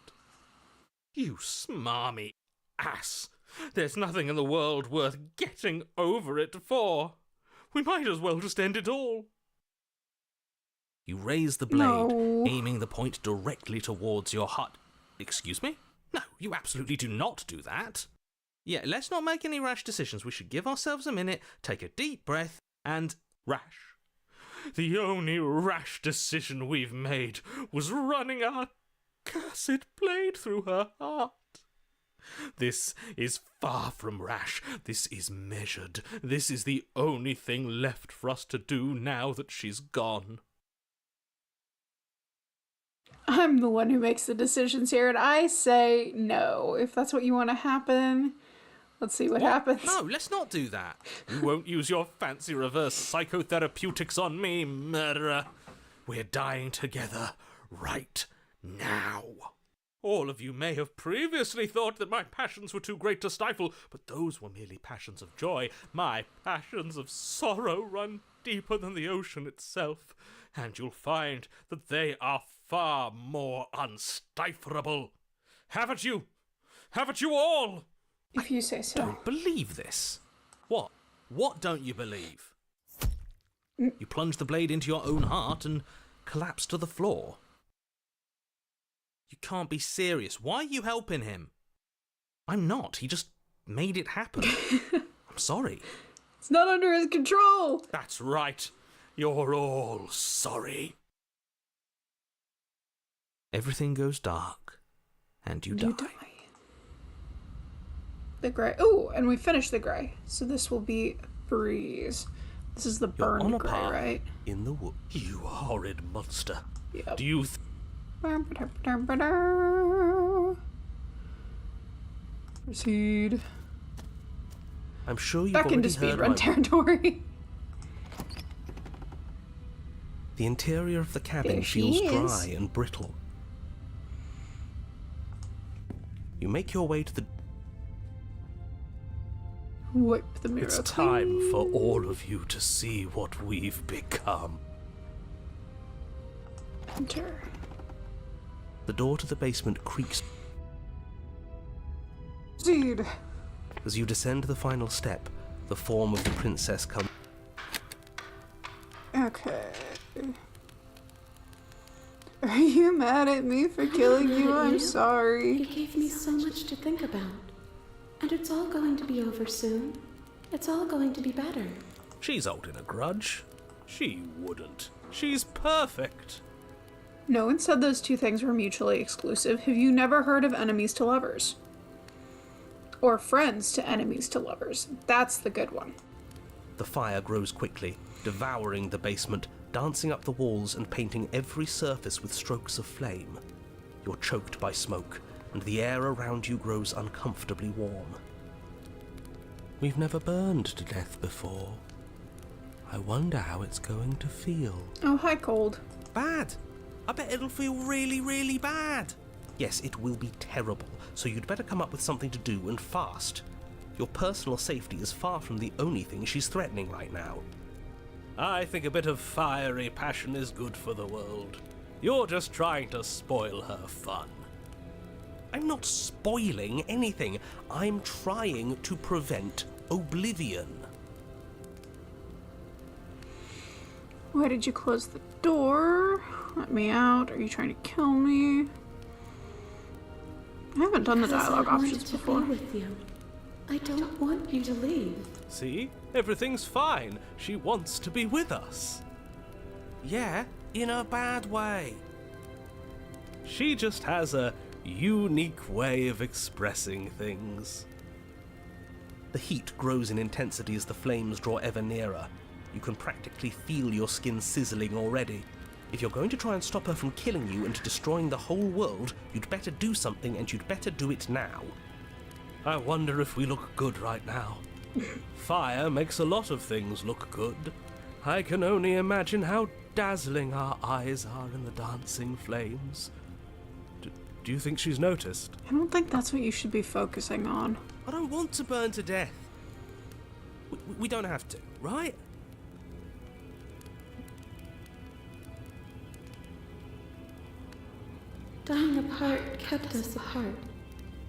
Speaker 2: You smarmy ass. There's nothing in the world worth getting over it for. We might as well just end it all.
Speaker 6: You raise the blade,
Speaker 1: No.
Speaker 6: aiming the point directly towards your heart. Excuse me? No, you absolutely do not do that. Yeah, let's not make any rash decisions. We should give ourselves a minute, take a deep breath, and...
Speaker 2: Rash. The only rash decision we've made was running our cursed blade through her heart. This is far from rash. This is measured. This is the only thing left for us to do now that she's gone.
Speaker 1: I'm the one who makes the decisions here, and I say no. If that's what you want to happen, let's see what happens.
Speaker 6: No, let's not do that.
Speaker 2: You won't use your fancy reverse psychotherapeutics on me, murderer. We're dying together right now. All of you may have previously thought that my passions were too great to stifle, but those were merely passions of joy. My passions of sorrow run deeper than the ocean itself, and you'll find that they are far more unstiflable. Haven't you? Haven't you all?
Speaker 1: If you say so.
Speaker 6: Don't believe this. What? What don't you believe? You plunge the blade into your own heart and collapse to the floor. You can't be serious. Why are you helping him? I'm not. He just made it happen. I'm sorry.
Speaker 1: It's not under his control.
Speaker 2: That's right. You're all sorry.
Speaker 6: Everything goes dark, and you die.
Speaker 1: The gray. Oh, and we finished the gray. So this will be a breeze. This is the
Speaker 6: You're on
Speaker 1: burned
Speaker 6: a
Speaker 1: gray,
Speaker 6: path
Speaker 1: right?
Speaker 6: in the wood.
Speaker 2: You horrid monster.
Speaker 1: Yep.
Speaker 2: Do you
Speaker 1: Proceed.
Speaker 6: I'm sure you've
Speaker 1: Back
Speaker 6: already
Speaker 1: into
Speaker 6: heard
Speaker 1: speedrun
Speaker 6: my...
Speaker 1: territory.
Speaker 6: The interior of the cabin
Speaker 1: There she
Speaker 6: feels
Speaker 1: is.
Speaker 6: dry and brittle. You make your way to the...
Speaker 1: Wipe the mirror
Speaker 2: It's
Speaker 1: clean.
Speaker 2: time for all of you to see what we've become.
Speaker 1: Enter.
Speaker 6: The door to the basement creaks
Speaker 1: Proceed.
Speaker 6: as you descend the final step. The form of the princess comes...
Speaker 1: Okay. Are you mad at me for killing you? I'm
Speaker 7: You
Speaker 1: sorry.
Speaker 7: gave me so much to think about. And it's all going to be over soon. It's all going to be better.
Speaker 2: She's holding a grudge. She wouldn't. She's perfect.
Speaker 1: No one said those two things were mutually exclusive. Have you never heard of enemies to lovers? Or friends to enemies to lovers? That's the good one.
Speaker 6: The fire grows quickly, devouring the basement, dancing up the walls and painting every surface with strokes of flame. You're choked by smoke, and the air around you grows uncomfortably warm. We've never burned to death before. I wonder how it's going to feel.
Speaker 1: Oh, hi, Cold.
Speaker 6: Bad! I bet it'll feel really, really bad! Yes, it will be terrible, so you'd better come up with something to do and fast. Your personal safety is far from the only thing she's threatening right now.
Speaker 2: I think a bit of fiery passion is good for the world. You're just trying to spoil her fun.
Speaker 6: I'm not spoiling anything. I'm trying to prevent oblivion.
Speaker 1: Why did you close the door? Let me out. Are you trying to kill me? I haven't done the
Speaker 7: Because
Speaker 1: dialogue
Speaker 7: I want
Speaker 1: options
Speaker 7: to
Speaker 1: before.
Speaker 7: be with you. I don't want you to leave.
Speaker 2: See? Everything's fine. She wants to be with us.
Speaker 6: Yeah, in a bad way.
Speaker 2: She just has a unique way of expressing things.
Speaker 6: The heat grows in intensity as the flames draw ever nearer. You can practically feel your skin sizzling already. If you're going to try and stop her from killing you and destroying the whole world, you'd better do something, and you'd better do it now.
Speaker 2: I wonder if we look good right now.
Speaker 8: Fire makes a lot of things look good. I can only imagine how dazzling our eyes are in the dancing flames. Do you think she's noticed?
Speaker 1: I don't think that's what you should be focusing on.
Speaker 8: I don't want to burn to death. We don't have to, right?
Speaker 7: Dying apart kept us apart.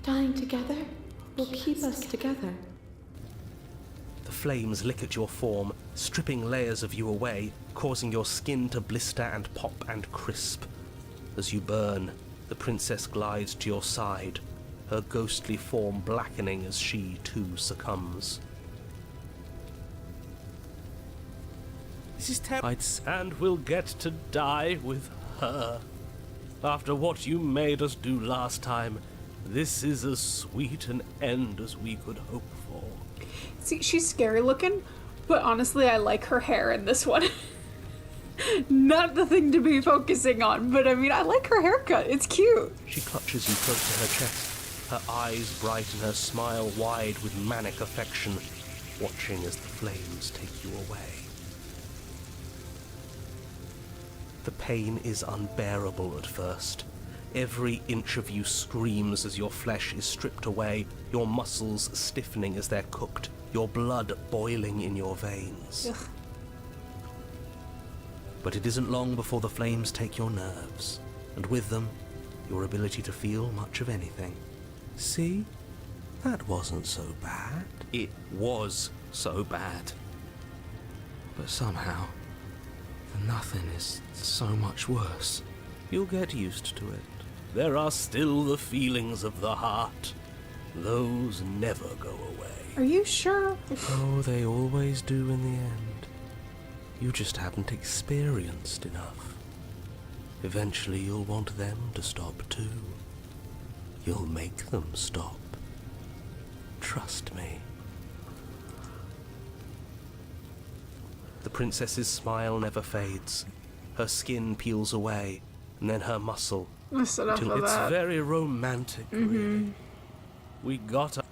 Speaker 7: Dying together will keep us together.
Speaker 8: The flames lick at your form, stripping layers of you away, causing your skin to blister and pop and crisp. As you burn, the princess glides to your side, her ghostly form blackening as she too succumbs. This is terrible. And we'll get to die with her. After what you made us do last time, this is as sweet an end as we could hope for.
Speaker 1: See, she's scary looking, but honestly, I like her hair in this one. Not the thing to be focusing on, but I mean, I like her haircut. It's cute.
Speaker 8: She clutches you close to her chest, her eyes bright and her smile wide with manic affection, watching as the flames take you away. The pain is unbearable at first. Every inch of you screams as your flesh is stripped away, your muscles stiffening as they're cooked, your blood boiling in your veins.
Speaker 1: Ugh.
Speaker 2: But it isn't long before the flames take your nerves, and with them, your ability to feel much of anything. See? That wasn't so bad.
Speaker 3: It was so bad.
Speaker 2: But somehow, the nothing is so much worse. You'll get used to it.
Speaker 8: There are still the feelings of the heart. Those never go away.
Speaker 1: Are you sure?
Speaker 2: Oh, they always do in the end. You just haven't experienced enough. Eventually you'll want them to stop too. You'll make them stop. Trust me.
Speaker 8: The princess's smile never fades. Her skin peels away, and then her muscle,
Speaker 1: That's enough
Speaker 8: till
Speaker 1: of
Speaker 8: it's
Speaker 1: that.
Speaker 8: very romantic, really. We got a...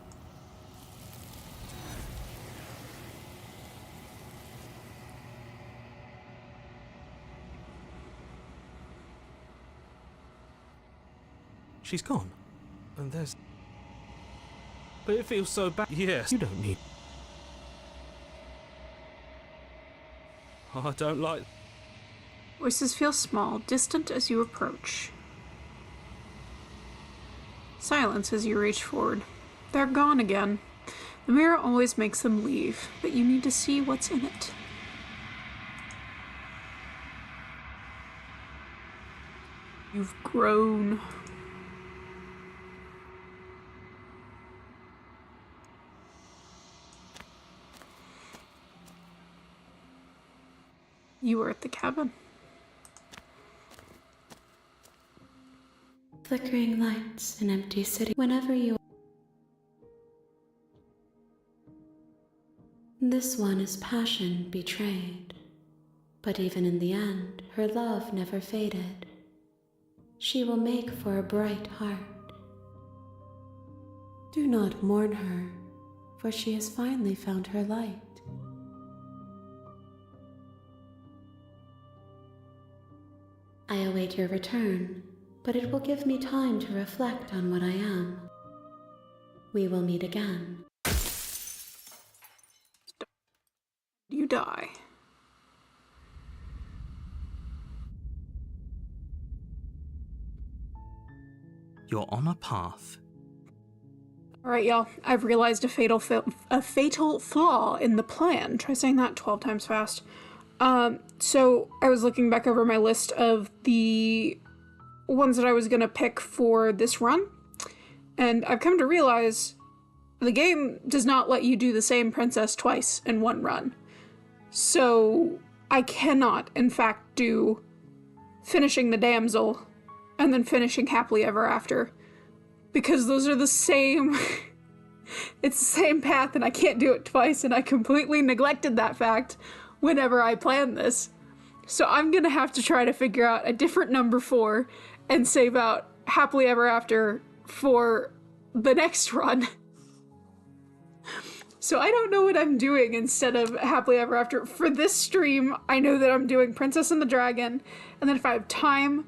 Speaker 2: She's gone. And there's...
Speaker 8: But it feels so bad. Yes.
Speaker 2: You don't need...
Speaker 8: Oh, I don't like...
Speaker 1: Voices feel small, distant as you approach. Silence as you reach forward. They're gone again. The mirror always makes them leave, but you need to see what's in it. You've grown. You were at the cabin.
Speaker 7: Flickering lights, an empty city. Whenever you... This one is passion betrayed. But even in the end, her love never faded. She will make for a bright heart. Do not mourn her, for she has finally found her light. I await your return, but it will give me time to reflect on what I am. We will meet again.
Speaker 1: You die.
Speaker 2: You're on a path.
Speaker 1: Alright, y'all. I've realized a fatal flaw in the plan. Try saying that 12 times fast. So I was looking back over my list of the ones that I was gonna pick for this run, and I've come to realize the game does not let you do the same princess twice in one run. So I cannot, in fact, do finishing the damsel and then finishing happily ever after, because those are the same it's the same path and I can't do it twice, and I completely neglected that fact whenever I planned this. So I'm gonna have to try to figure out a different number 4 and save out happily ever after for the next run. So I don't know what I'm doing instead of Happily Ever After. For this stream, I know that I'm doing Princess and the Dragon, and then if I have time,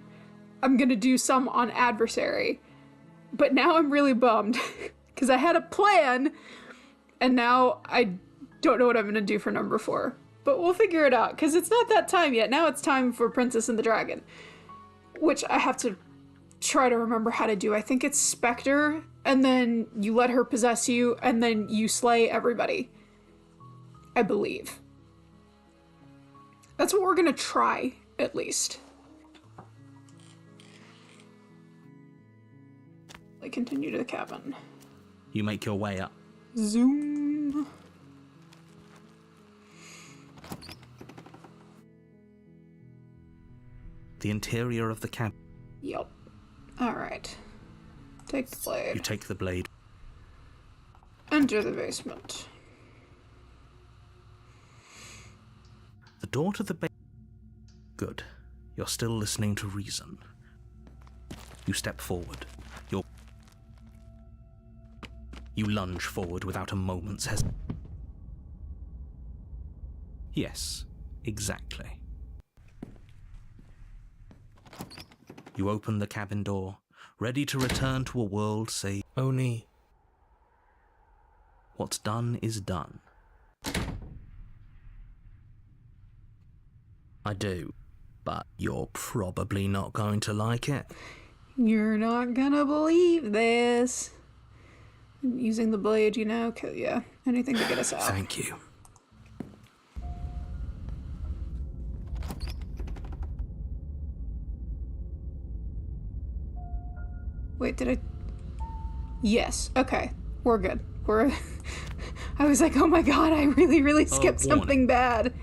Speaker 1: I'm gonna do some on Adversary. But now I'm really bummed, because I had a plan, and now I don't know what I'm gonna do for number 4. But we'll figure it out, because it's not that time yet. Now it's time for Princess and the Dragon, which I have to try to remember how to do. I think it's Spectre, and then you let her possess you, and then you slay everybody. I believe. That's what we're gonna try, at least. I continue to the cabin.
Speaker 3: You make your way up.
Speaker 1: Zoom.
Speaker 3: The interior of the cabin.
Speaker 1: Yep. Alright. Take the blade.
Speaker 3: You take the blade.
Speaker 1: Enter the basement.
Speaker 3: The door to the Good. You're still listening to reason. You step forward. You lunge forward without a moment's hesitation. Yes, exactly. You open the cabin door, ready to return to a world saved. Only, what's done is done. I do, but you're probably not going to like it.
Speaker 1: You're not gonna believe this. I'm using the blade, you know? Yeah, anything to get us out.
Speaker 3: Thank you.
Speaker 1: Wait, did I... Yes, okay. We're good. We're... I was like, oh my god, I really skipped something bad.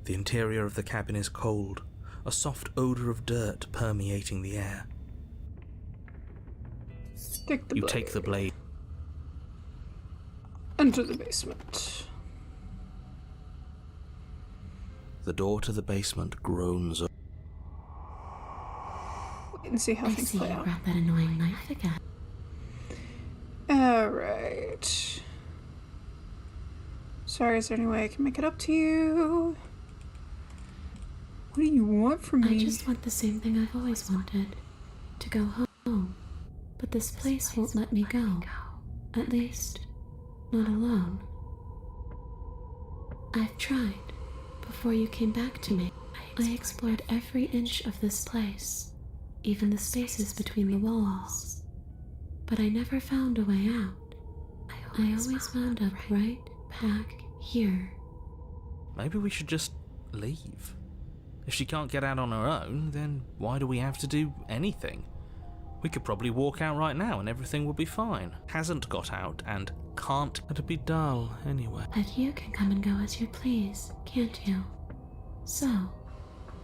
Speaker 3: The interior of the cabin is cold, a soft odor of dirt permeating the air.
Speaker 1: Take the blade.
Speaker 3: You take the blade.
Speaker 1: Enter the basement.
Speaker 3: The door to the basement groans.
Speaker 1: Wait and see how
Speaker 7: I
Speaker 1: things
Speaker 7: see
Speaker 1: play
Speaker 7: you
Speaker 1: out.
Speaker 7: brought that annoying knife again.
Speaker 1: Alright. Sorry, is there any way I can make it up to you? What do you want from me?
Speaker 7: I just want the same thing I've always wanted. To go home. But this place won't let me go. At least, not alone. I've tried. Before you came back to me, I explored every inch of this place, even the spaces between the walls. But I never found a way out. I always wound up right back here.
Speaker 3: Maybe we should just leave. If she can't get out on her own, then why do we have to do anything? We could probably walk out right now and everything will be fine. Hasn't got out and can't. It'd be dull anyway.
Speaker 7: But you can come and go as you please, can't you? So,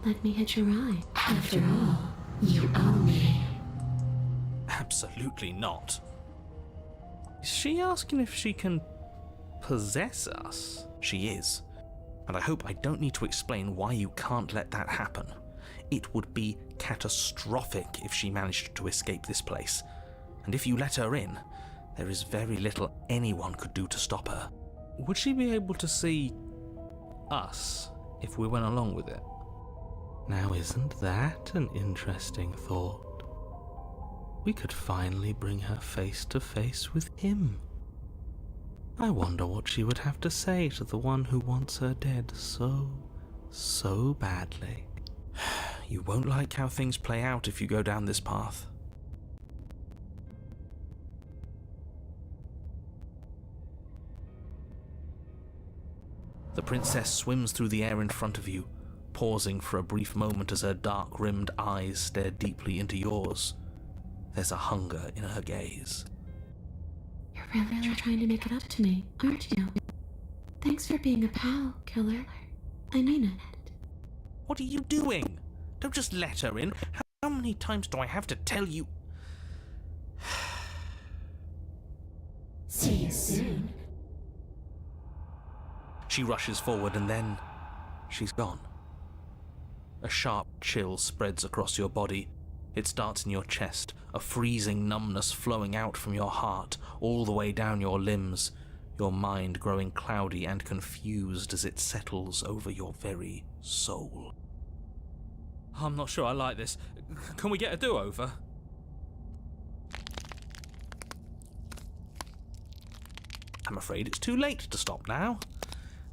Speaker 7: let me hitch a ride.
Speaker 5: After all, you own me.
Speaker 3: Absolutely not. Is she asking if she can possess us? She is. And I hope I don't need to explain why you can't let that happen. It would be catastrophic if she managed to escape this place. And if you let her in, there is very little anyone could do to stop her. Would she be able to see us if we went along with it?
Speaker 2: Now isn't that an interesting thought? We could finally bring her face to face with him. I wonder what she would have to say to the one who wants her dead so badly.
Speaker 3: You won't like how things play out if you go down this path. The princess swims through the air in front of you, pausing for a brief moment as her dark-rimmed eyes stare deeply into yours. There's a hunger in her gaze.
Speaker 7: You're really trying to make it up to me, aren't you? Thanks for being a pal, killer. I mean it.
Speaker 3: What are you doing? Don't just let her in. How many times do I have to tell you?
Speaker 5: See you soon.
Speaker 3: She rushes forward and then she's gone. A sharp chill spreads across your body,
Speaker 2: It starts in your chest, a freezing numbness flowing out from your heart, all the way down your limbs, your mind growing cloudy and confused as it settles over your very soul. I'm not sure I like this. Can we get a do-over? I'm afraid it's too late to stop now.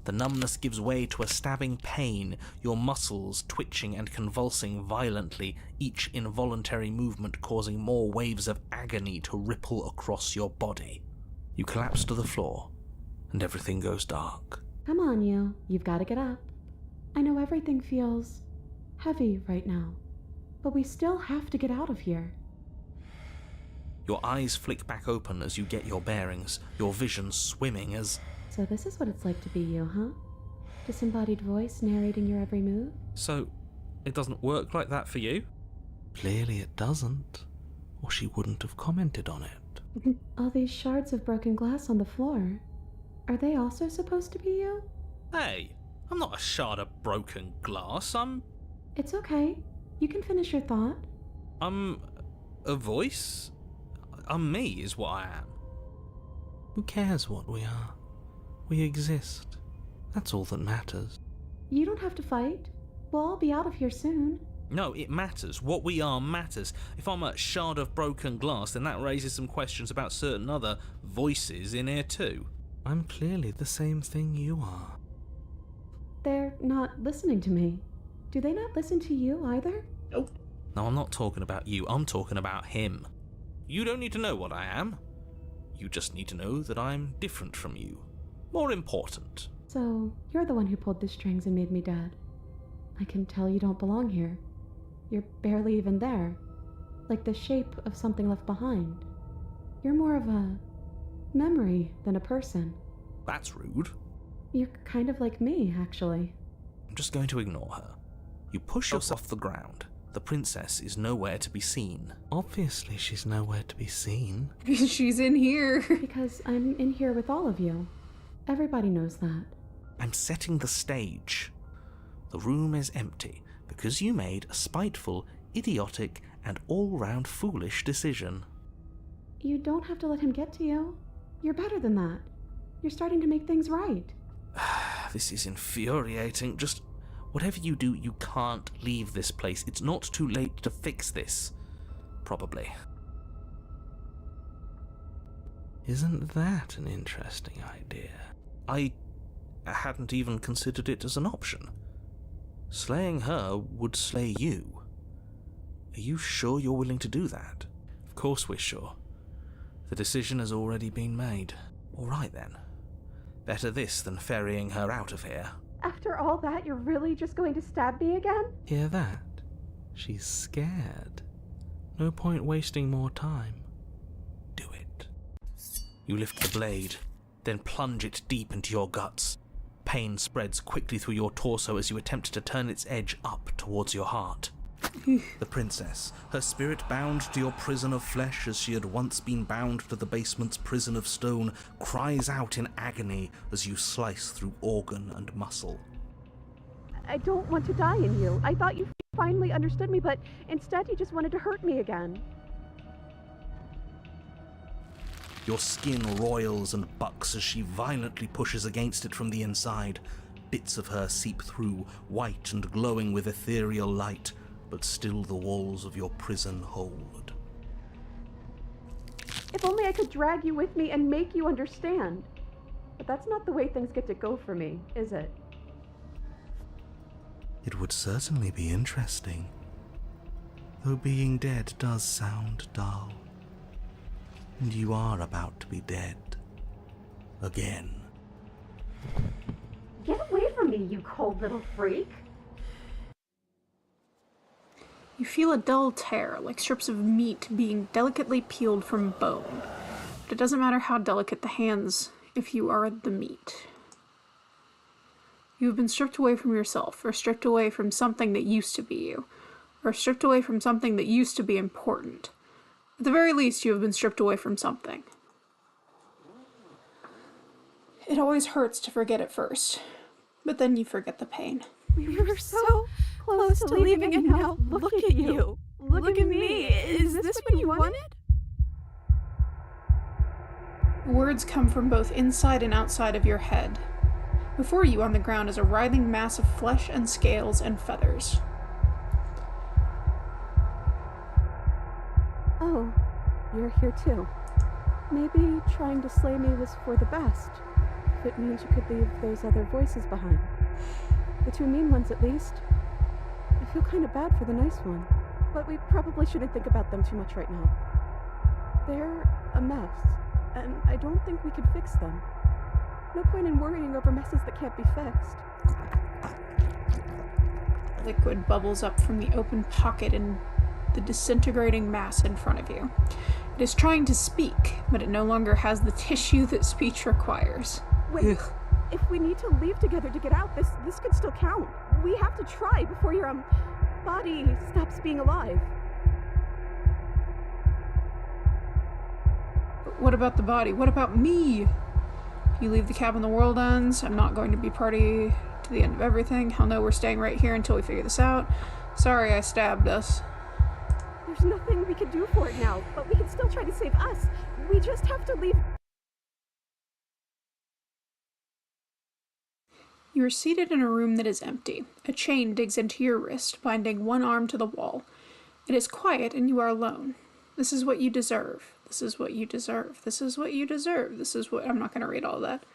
Speaker 2: The numbness gives way to a stabbing pain, your muscles twitching and convulsing violently, each involuntary movement causing more waves of agony to ripple across your body. You collapse to the floor, and everything goes dark.
Speaker 7: Come on, you've got to get up. I know everything feels heavy right now, but we still have to get out of here.
Speaker 2: Your eyes flick back open as you get your bearings, your vision swimming as...
Speaker 7: So this is what it's like to be you, huh? Disembodied voice narrating your every move?
Speaker 2: So, it doesn't work like that for you? Clearly it doesn't, or she wouldn't have commented on it.
Speaker 7: All these shards of broken glass on the floor, are they also supposed to be you?
Speaker 2: Hey, I'm not a shard of broken glass,
Speaker 7: It's okay. You can finish your thought.
Speaker 2: I'm a voice? I'm me, is what I am. Who cares what we are? We exist. That's all that matters.
Speaker 7: You don't have to fight. We'll all be out of here soon.
Speaker 2: No, it matters. What we are matters. If I'm a shard of broken glass, then that raises some questions about certain other voices in here too. I'm clearly the same thing you are.
Speaker 7: They're not listening to me. Do they not listen to you either?
Speaker 2: Nope. No, I'm not talking about you. I'm talking about him. You don't need to know what I am. You just need to know that I'm different from you. More important.
Speaker 7: So, you're the one who pulled the strings and made me dead. I can tell you don't belong here. You're barely even there. Like the shape of something left behind. You're more of a memory than a person.
Speaker 2: That's rude.
Speaker 7: You're kind of like me, actually.
Speaker 2: I'm just going to ignore her. You push yourself off the ground. The princess is nowhere to be seen. Obviously she's nowhere to be seen.
Speaker 1: She's in here.
Speaker 7: Because I'm in here with all of you. Everybody knows that.
Speaker 2: I'm setting the stage. The room is empty because you made a spiteful, idiotic, and all-round foolish decision.
Speaker 7: You don't have to let him get to you. You're better than that. You're starting to make things right.
Speaker 2: This is infuriating. Just whatever you do, you can't leave this place. It's not too late to fix this. Probably. Isn't that an interesting idea? I hadn't even considered it as an option. Slaying her would slay you. Are you sure you're willing to do that? Of course we're sure. The decision has already been made. All right then. Better this than ferrying her out of here.
Speaker 7: After all that, you're really just going to stab me again?
Speaker 2: Hear that? She's scared. No point wasting more time. Do it. You lift the blade, then plunge it deep into your guts. Pain spreads quickly through your torso as you attempt to turn its edge up towards your heart. The princess, her spirit bound to your prison of flesh as she had once been bound to the basement's prison of stone, cries out in agony as you slice through organ and muscle.
Speaker 7: I don't want to die in you. I thought you finally understood me, but instead you just wanted to hurt me again.
Speaker 2: Your skin roils and bucks as she violently pushes against it from the inside. Bits of her seep through, white and glowing with ethereal light, but still the walls of your prison hold.
Speaker 7: If only I could drag you with me and make you understand. But that's not the way things get to go for me, is it?
Speaker 2: It would certainly be interesting, though being dead does sound dull. And you are about to be dead. Again.
Speaker 5: Get away from me, you cold little freak.
Speaker 1: You feel a dull tear, like strips of meat being delicately peeled from bone. But it doesn't matter how delicate the hands if you are the meat. You have been stripped away from yourself, or stripped away from something that used to be you, or stripped away from something that used to be important. At the very least, you have been stripped away from something. It always hurts to forget at first, but then you forget the pain.
Speaker 7: We were so close to leaving, and now look at you.
Speaker 4: Look at me. Is this what you wanted?
Speaker 1: Words come from both inside and outside of your head. Before you on the ground is a writhing mass of flesh and scales and feathers.
Speaker 9: Oh, you're here too. Maybe trying to slay me was for the best, if it means you could leave those other voices behind. The two mean ones, at least. I feel kind of bad for the nice one, but we probably shouldn't think about them too much right now. They're a mess, and I don't think we could fix them. No point in worrying over messes that can't be fixed.
Speaker 1: Liquid bubbles up from the open pocket in the disintegrating mass in front of you. It is trying to speak, but it no longer has the tissue that speech requires.
Speaker 9: Wait, if we need to leave together to get out, this could still count. We have to try before your, body stops being alive.
Speaker 1: But what about the body? What about me? If you leave the cabin, the world ends. I'm not going to be party to the end of everything. Hell no, we're staying right here until we figure this out. Sorry I stabbed us.
Speaker 9: There's nothing we can do for it now, but we can still try to save us. We just have to leave.
Speaker 1: You are seated in a room that is empty. A chain digs into your wrist, binding one arm to the wall. It is quiet and you are alone. This is what you deserve. This is what you deserve. This is what you deserve. This is what... I'm not going to read all that.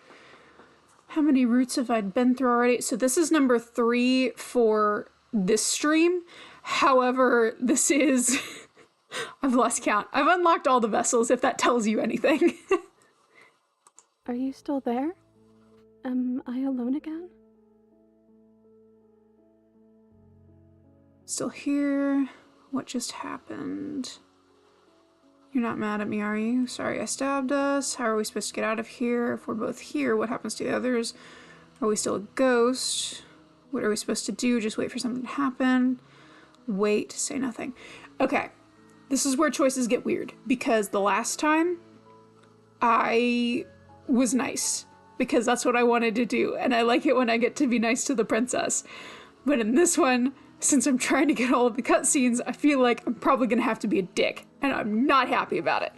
Speaker 1: How many routes have I been through already? So this is number 3 for this stream. However, this is... I've lost count. I've unlocked all the vessels, if that tells you anything.
Speaker 9: Are you still there? Am I alone again?
Speaker 1: Still here. What just happened? You're not mad at me, are you? Sorry I stabbed us. How are we supposed to get out of here? If we're both here, what happens to the others? Are we still a ghost? What are we supposed to do? Just wait for something to happen? Wait, say nothing. Okay, this is where choices get weird, because the last time I was nice, because that's what I wanted to do, and I like it when I get to be nice to the princess. But in this one, since I'm trying to get all of the cutscenes, I feel like I'm probably gonna have to be a dick, and I'm not happy about it.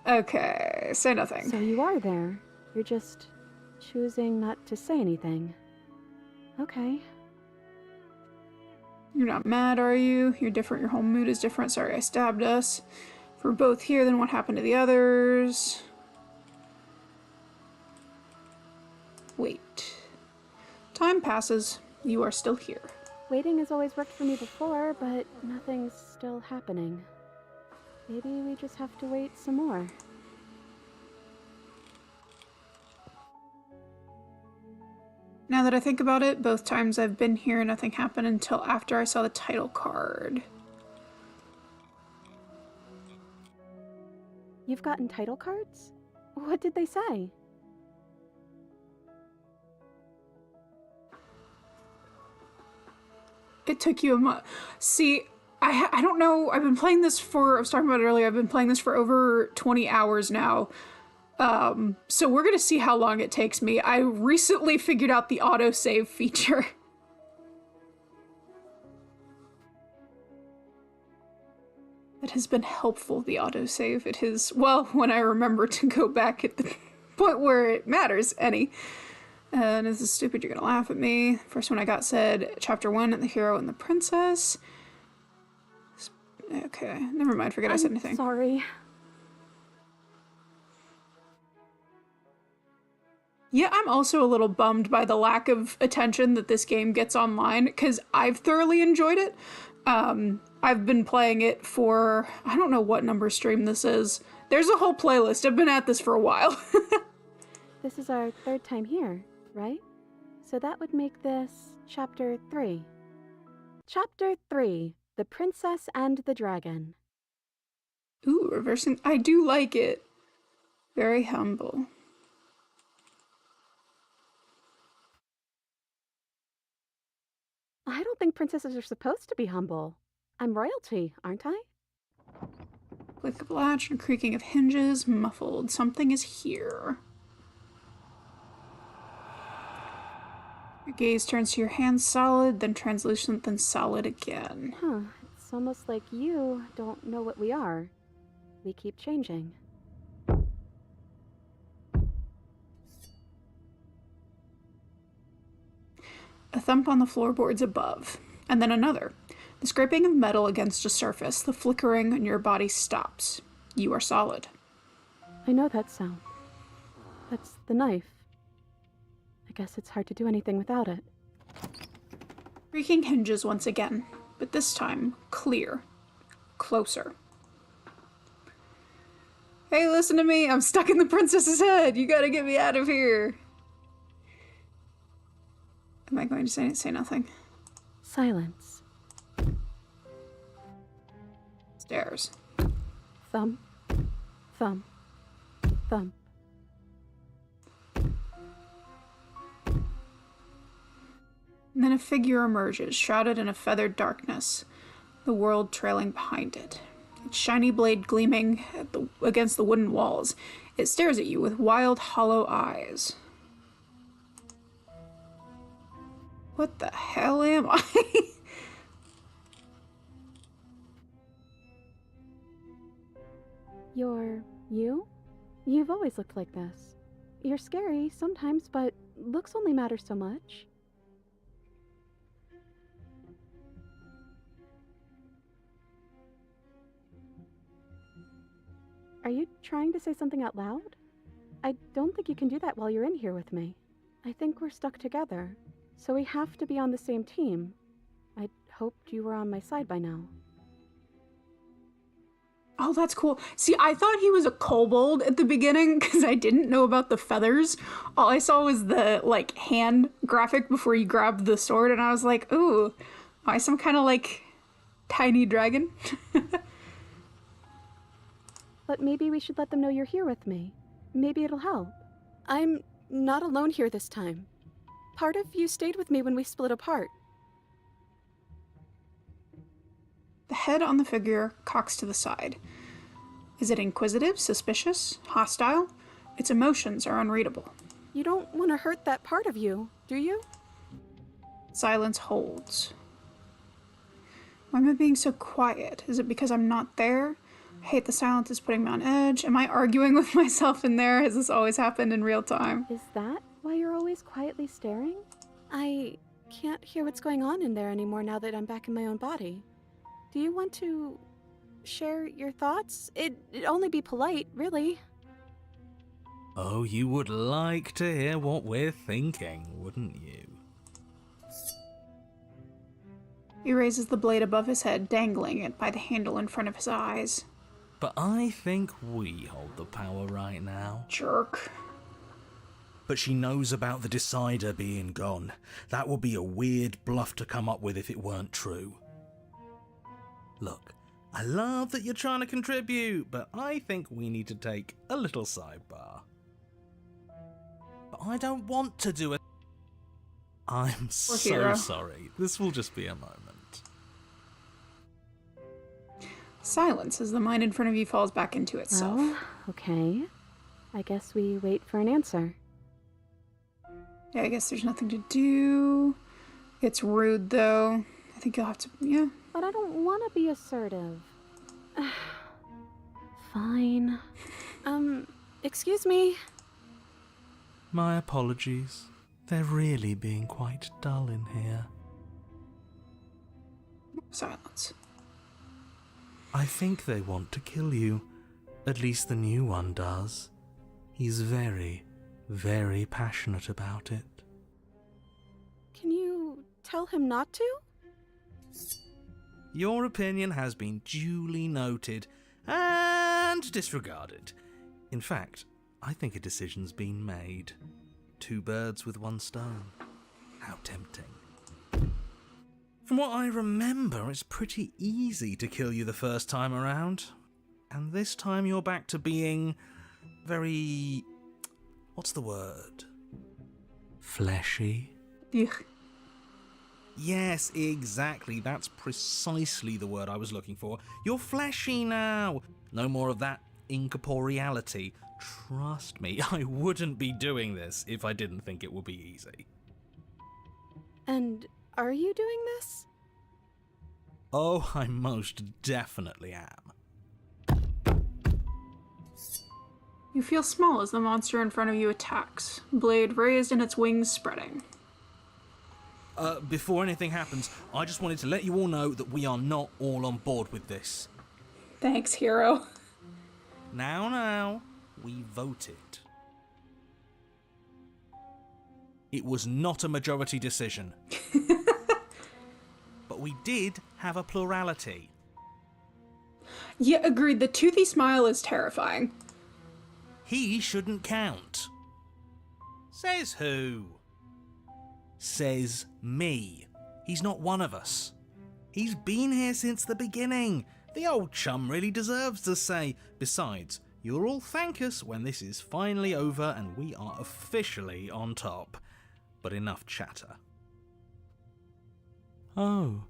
Speaker 1: Okay, say nothing.
Speaker 9: So you are there. You're just choosing not to say anything. Okay.
Speaker 1: You're not mad, are you? You're different, your whole mood is different. Sorry I stabbed us. If we're both here, then what happened to the others? Wait. Time passes. You are still here.
Speaker 9: Waiting has always worked for me before, but nothing's still happening. Maybe we just have to wait some more.
Speaker 1: Now that I think about it, both times I've been here, nothing happened until after I saw the title card.
Speaker 9: You've gotten title cards? What did they say?
Speaker 1: It took you a month. See, I don't know. I've been playing this for, I was talking about it earlier, I've been playing this for over 20 hours now. So we're gonna see how long it takes me. I recently figured out the autosave feature. It has been helpful, the autosave. It has, well, when I remember to go back at the point where it matters any. And this is stupid, you're gonna laugh at me. First one I got said, Chapter 1, The Hero and the Princess. Okay, never mind, forget I said anything.
Speaker 9: Sorry.
Speaker 1: Yeah, I'm also a little bummed by the lack of attention that this game gets online, because I've thoroughly enjoyed it. I've been playing it for, I don't know what number stream this is. There's a whole playlist. I've been at this for a while.
Speaker 9: This is our 3rd time here, right? So that would make this Chapter 3. Chapter 3, The Princess and the Dragon.
Speaker 1: Ooh, reversing. I do like it. Very humble.
Speaker 9: I don't think princesses are supposed to be humble. I'm royalty, aren't I?
Speaker 1: Click of latch and creaking of hinges, muffled. Something is here. Your gaze turns to your hand, solid, then translucent, then solid again.
Speaker 9: Huh, it's It's almost like you don't know what we are. We keep changing.
Speaker 1: A thump on the floorboards above, and then another. The scraping of metal against a surface, the flickering on your body stops. You are solid.
Speaker 9: I know that sound. That's the knife. I guess it's hard to do anything without it.
Speaker 1: Creaking hinges once again, but this time clear. Closer. Hey, listen to me! I'm stuck in the princess's head! You gotta get me out of here! Am I going to say nothing?
Speaker 9: Silence.
Speaker 1: Stairs.
Speaker 9: Thump. Thump. Thump.
Speaker 1: And then a figure emerges, shrouded in a feathered darkness, the world trailing behind it. Its shiny blade gleaming against the wooden walls. It stares at you with wild, hollow eyes. What the hell am I?
Speaker 9: You're you? You've always looked like this. You're scary sometimes, but looks only matter so much. Are you trying to say something out loud? I don't think you can do that while you're in here with me. I think we're stuck together, so we have to be on the same team. I'd hoped you were on my side by now.
Speaker 1: Oh, that's cool. See, I thought he was a kobold at the beginning because I didn't know about the feathers. All I saw was the, like, hand graphic before you grabbed the sword, and I was like, ooh, am I some kind of, like, tiny dragon?
Speaker 9: But maybe we should let them know you're here with me. Maybe it'll help. I'm not alone here this time. Part of you stayed with me when we split apart.
Speaker 1: The head on the figure cocks to the side. Is it inquisitive, suspicious, hostile? Its emotions are unreadable.
Speaker 9: You don't want to hurt that part of you, do you?
Speaker 1: Silence holds. Why am I being so quiet? Is it because I'm not there? I hate the silence, it's putting me on edge. Am I arguing with myself in there? Has this always happened in real time?
Speaker 9: Is that why you're always quietly staring? I can't hear what's going on in there anymore now that I'm back in my own body. Do you want to share your thoughts? It'd only be polite, really.
Speaker 6: Oh, you would like to hear what we're thinking, wouldn't you?
Speaker 1: He raises the blade above his head, dangling it by the handle in front of his eyes.
Speaker 6: But I think we hold the power right now.
Speaker 1: Jerk.
Speaker 3: But she knows about the Decider being gone. That would be a weird bluff to come up with if it weren't true.
Speaker 6: Look, I love that you're trying to contribute, but I think we need to take a little sidebar. But I don't want to do it. I'm so
Speaker 1: hero.
Speaker 6: sorry. This will just be a moment.
Speaker 1: Silence as the mind in front of you falls back into itself.
Speaker 9: Well, okay. I guess we wait for an answer.
Speaker 1: Yeah, I guess there's nothing to do. It's rude, though. I think you'll have to, yeah.
Speaker 9: But I don't want to be assertive. Fine. Excuse me.
Speaker 6: My apologies. They're really being quite dull in here.
Speaker 1: Silence.
Speaker 6: I think they want to kill you. At least the new one does. He's very, very passionate about it.
Speaker 9: Can you tell him not to?
Speaker 6: Your opinion has been duly noted and disregarded. In fact, I think a decision's been made. 2 birds with 1 stone. How tempting. From what I remember, it's pretty easy to kill you the first time around. And this time you're back to being very... what's the word? Fleshy?
Speaker 1: Yuck.
Speaker 6: Yes, exactly. That's precisely the word I was looking for. You're fleshy now. No more of that incorporeality. Trust me, I wouldn't be doing this if I didn't think it would be easy.
Speaker 9: And are you doing this?
Speaker 2: Oh, I most definitely am.
Speaker 1: You feel small as the monster in front of you attacks, blade raised and its wings spreading.
Speaker 2: Before anything happens, I just wanted to let you all know that we are not all on board with this.
Speaker 1: Thanks, hero.
Speaker 2: Now, we voted. It was not a majority decision. But we did have a plurality.
Speaker 1: Yeah, agreed. The toothy smile is terrifying.
Speaker 2: He shouldn't count. Says who? Says me. He's not one of us. He's been here since the beginning. The old chum really deserves to say. Besides, you'll all thank us when this is finally over and we are officially on top. But enough chatter.
Speaker 6: Oh,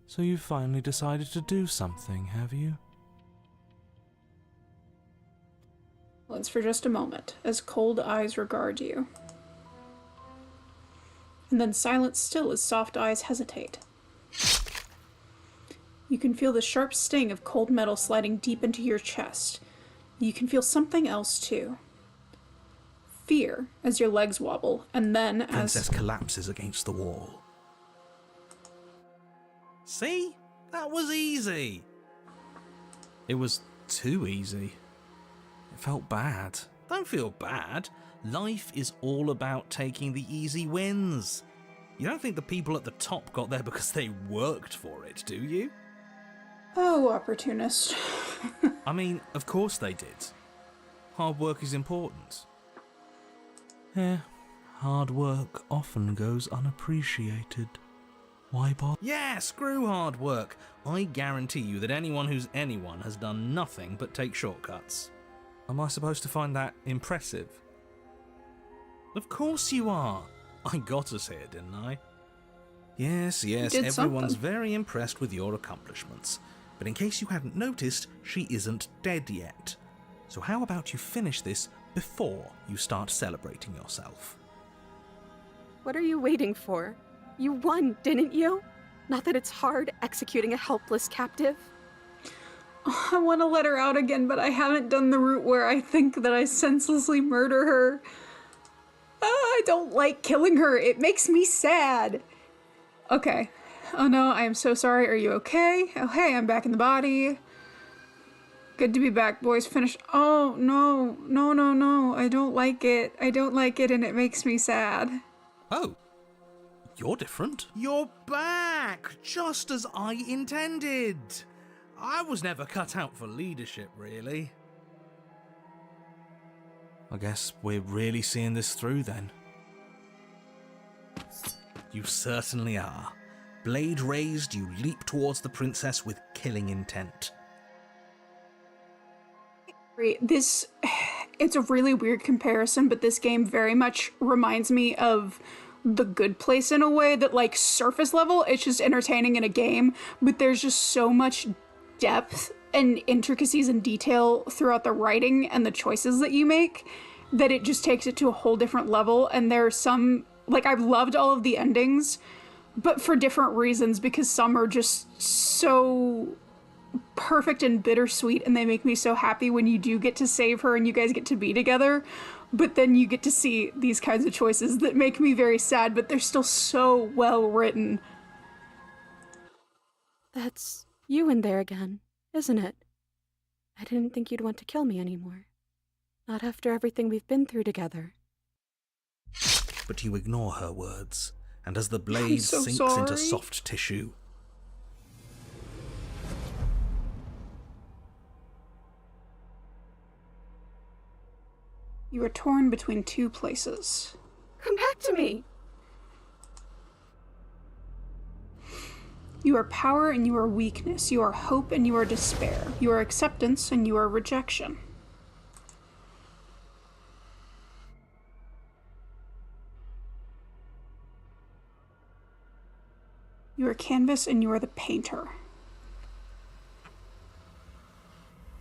Speaker 6: so you finally decided to do something, have you?
Speaker 1: Silence for just a moment, as cold eyes regard you. And then silence still as soft eyes hesitate. You can feel the sharp sting of cold metal sliding deep into your chest. You can feel something else too. Fear as your legs wobble, and then
Speaker 2: Princess collapses against the wall. See? That was easy.
Speaker 6: It was too easy. It felt bad.
Speaker 2: Don't feel bad. Life is all about taking the easy wins. You don't think the people at the top got there because they worked for it, do you?
Speaker 1: Oh, opportunist.
Speaker 2: I mean, of course they did. Hard work is important.
Speaker 6: Yeah, hard work often goes unappreciated. Why bother?
Speaker 2: Yeah, screw hard work. I guarantee you that anyone who's anyone has done nothing but take shortcuts.
Speaker 6: Am I supposed to find that impressive?
Speaker 2: Of course you are. I got us here, didn't I? Yes,
Speaker 1: Did
Speaker 2: everyone's
Speaker 1: something.
Speaker 2: very impressed with your accomplishments. But in case you hadn't noticed, she isn't dead yet. So how about you finish this before you start celebrating yourself?
Speaker 9: What are you waiting for? You won, didn't you? Not that it's hard executing a helpless captive.
Speaker 1: I want to let her out again, but I haven't done the route where I think that I senselessly murder her. I don't like killing her. It makes me sad. Okay. Oh no, I am so sorry. Are you okay? Oh hey, I'm back in the body. Good to be back, boys. Finish. Oh no, no. I don't like it. I don't like it and it makes me sad.
Speaker 2: Oh, you're different. You're back, just as I intended. I was never cut out for leadership, really.
Speaker 6: I guess we're really seeing this through then.
Speaker 2: You certainly are. Blade raised, you leap towards the princess with killing intent.
Speaker 1: It's a really weird comparison, but this game very much reminds me of The Good Place in a way that, like, surface level, it's just entertaining in a game, but there's just so much depth and intricacies and detail throughout the writing and the choices that you make that it just takes it to a whole different level. And there are some, like, I've loved all of the endings, but for different reasons, because some are just so perfect and bittersweet, and they make me so happy when you do get to save her and you guys get to be together. But then you get to see these kinds of choices that make me very sad, but they're still so well written.
Speaker 9: That's you in there again, isn't it? I didn't think you'd want to kill me anymore. Not after everything we've been through together.
Speaker 2: But you ignore her words, and as the blade
Speaker 1: so
Speaker 2: sinks
Speaker 1: sorry.
Speaker 2: into soft tissue,
Speaker 1: You are torn between two places.
Speaker 9: Come back to me!
Speaker 1: You are power and you are weakness. You are hope and you are despair. You are acceptance and you are rejection. You are canvas and you are the painter.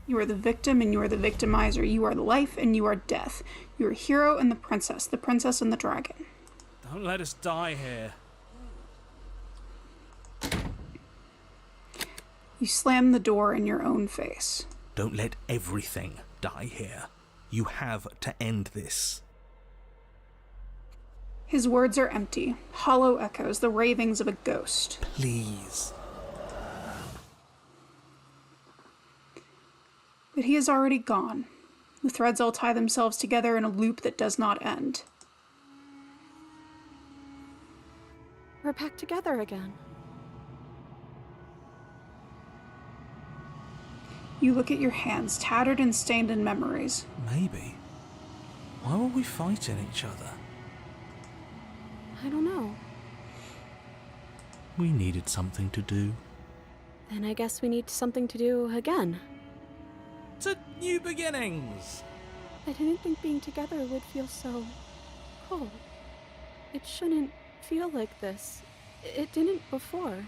Speaker 1: You are the victim and you are the victimizer. You are life and you are death. You are hero and the princess and the dragon.
Speaker 6: Don't let us die here.
Speaker 1: You slam the door in your own face.
Speaker 3: Don't let everything die here. You have to end this.
Speaker 1: His words are empty, hollow echoes, the ravings of a ghost.
Speaker 3: Please.
Speaker 1: But he is already gone. The threads all tie themselves together in a loop that does not end.
Speaker 9: We're back together again.
Speaker 1: You look at your hands, tattered and stained in memories.
Speaker 3: Maybe. Why were we fighting each other?
Speaker 9: I don't know.
Speaker 3: We needed something to do.
Speaker 9: Then I guess we need something to do again.
Speaker 3: To new beginnings!
Speaker 9: I didn't think being together would feel so cold. It shouldn't feel like this. It didn't before.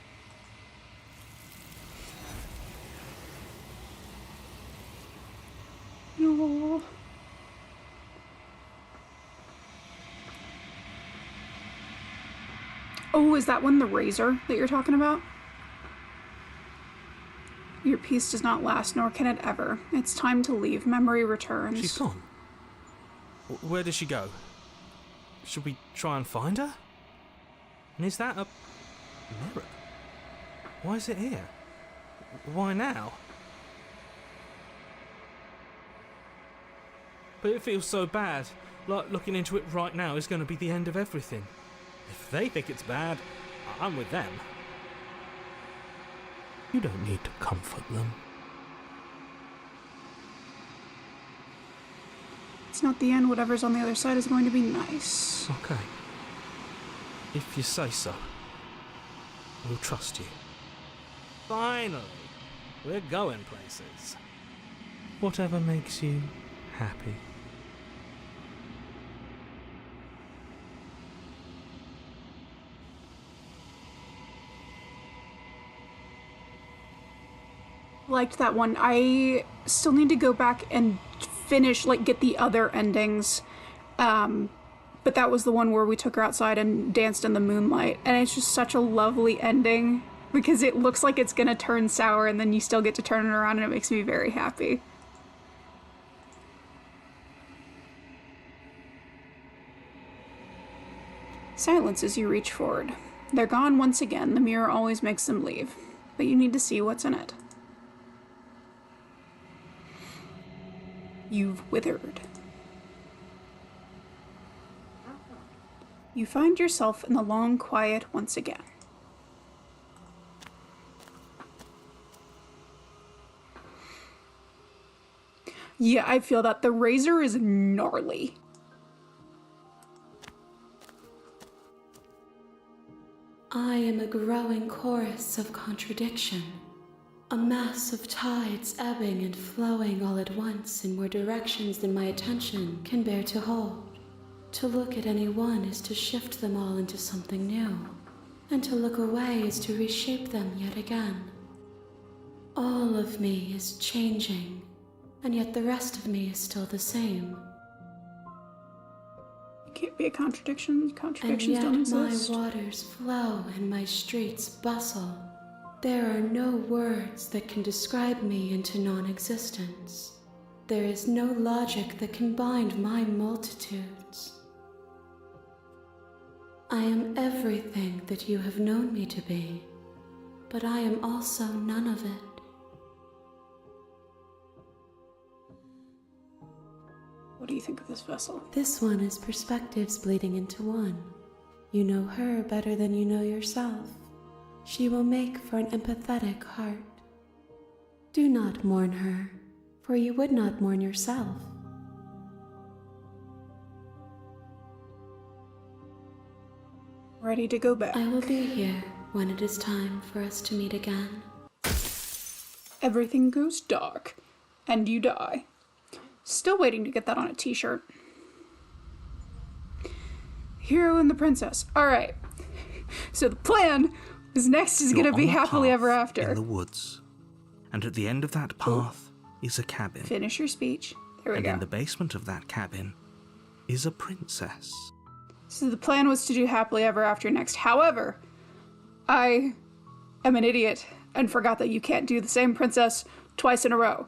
Speaker 1: No. Oh, is that one the razor that you're talking about? Your peace does not last, nor can it ever. It's time to leave. Memory returns.
Speaker 3: She's gone. Where did she go? Should we try and find her? And is that a mirror? Why is it here? Why now? But it feels so bad. Like looking into it right now is going to be the end of everything. If they think it's bad, I'm with them. You don't need to comfort them.
Speaker 1: It's not the end. Whatever's on the other side is going to be nice.
Speaker 3: Okay. If you say so. We'll trust you. Finally! We're going places. Whatever makes you happy.
Speaker 1: Liked that one. I still need to go back and finish, like, get the other endings. But that was the one where we took her outside and danced in the moonlight. And it's just such a lovely ending because it looks like it's gonna turn sour and then you still get to turn it around, and it makes me very happy. Silence as you reach forward. They're gone once again. The mirror always makes them leave, but you need to see what's in it. You've withered. You find yourself in the long quiet once again. Yeah, I feel that. The razor is gnarly.
Speaker 7: I am a growing chorus of contradiction. A mass of tides ebbing and flowing all at once in more directions than my attention can bear to hold. To look at any one is to shift them all into something new, and to look away is to reshape them yet again. All of me is changing, and yet the rest of me is still the same.
Speaker 1: It can't be a contradiction. Contradictions don't exist.
Speaker 7: My waters flow and my streets bustle. There are no words that can describe me into non-existence. There is no logic that can bind my multitudes. I am everything that you have known me to be, but I am also none of it.
Speaker 1: What do you think of this vessel?
Speaker 7: This one is perspectives bleeding into one. You know her better than you know yourself. She will make for an empathetic heart. Do not mourn her, for you would not mourn yourself.
Speaker 1: Ready to go back.
Speaker 7: I will be here when it is time for us to meet again.
Speaker 1: Everything goes dark, and you die. Still waiting to get that on a t-shirt. Hero and the Princess. Alright. So the plan is next is going to be happily ever after.
Speaker 3: In the woods. And at the end of that path is a cabin.
Speaker 1: Finish your speech. There we
Speaker 3: and
Speaker 1: go.
Speaker 3: in the basement of that cabin is a princess.
Speaker 1: So the plan was to do happily ever after next. However, I am an idiot. and forgot that you can't do the same princess twice in a row.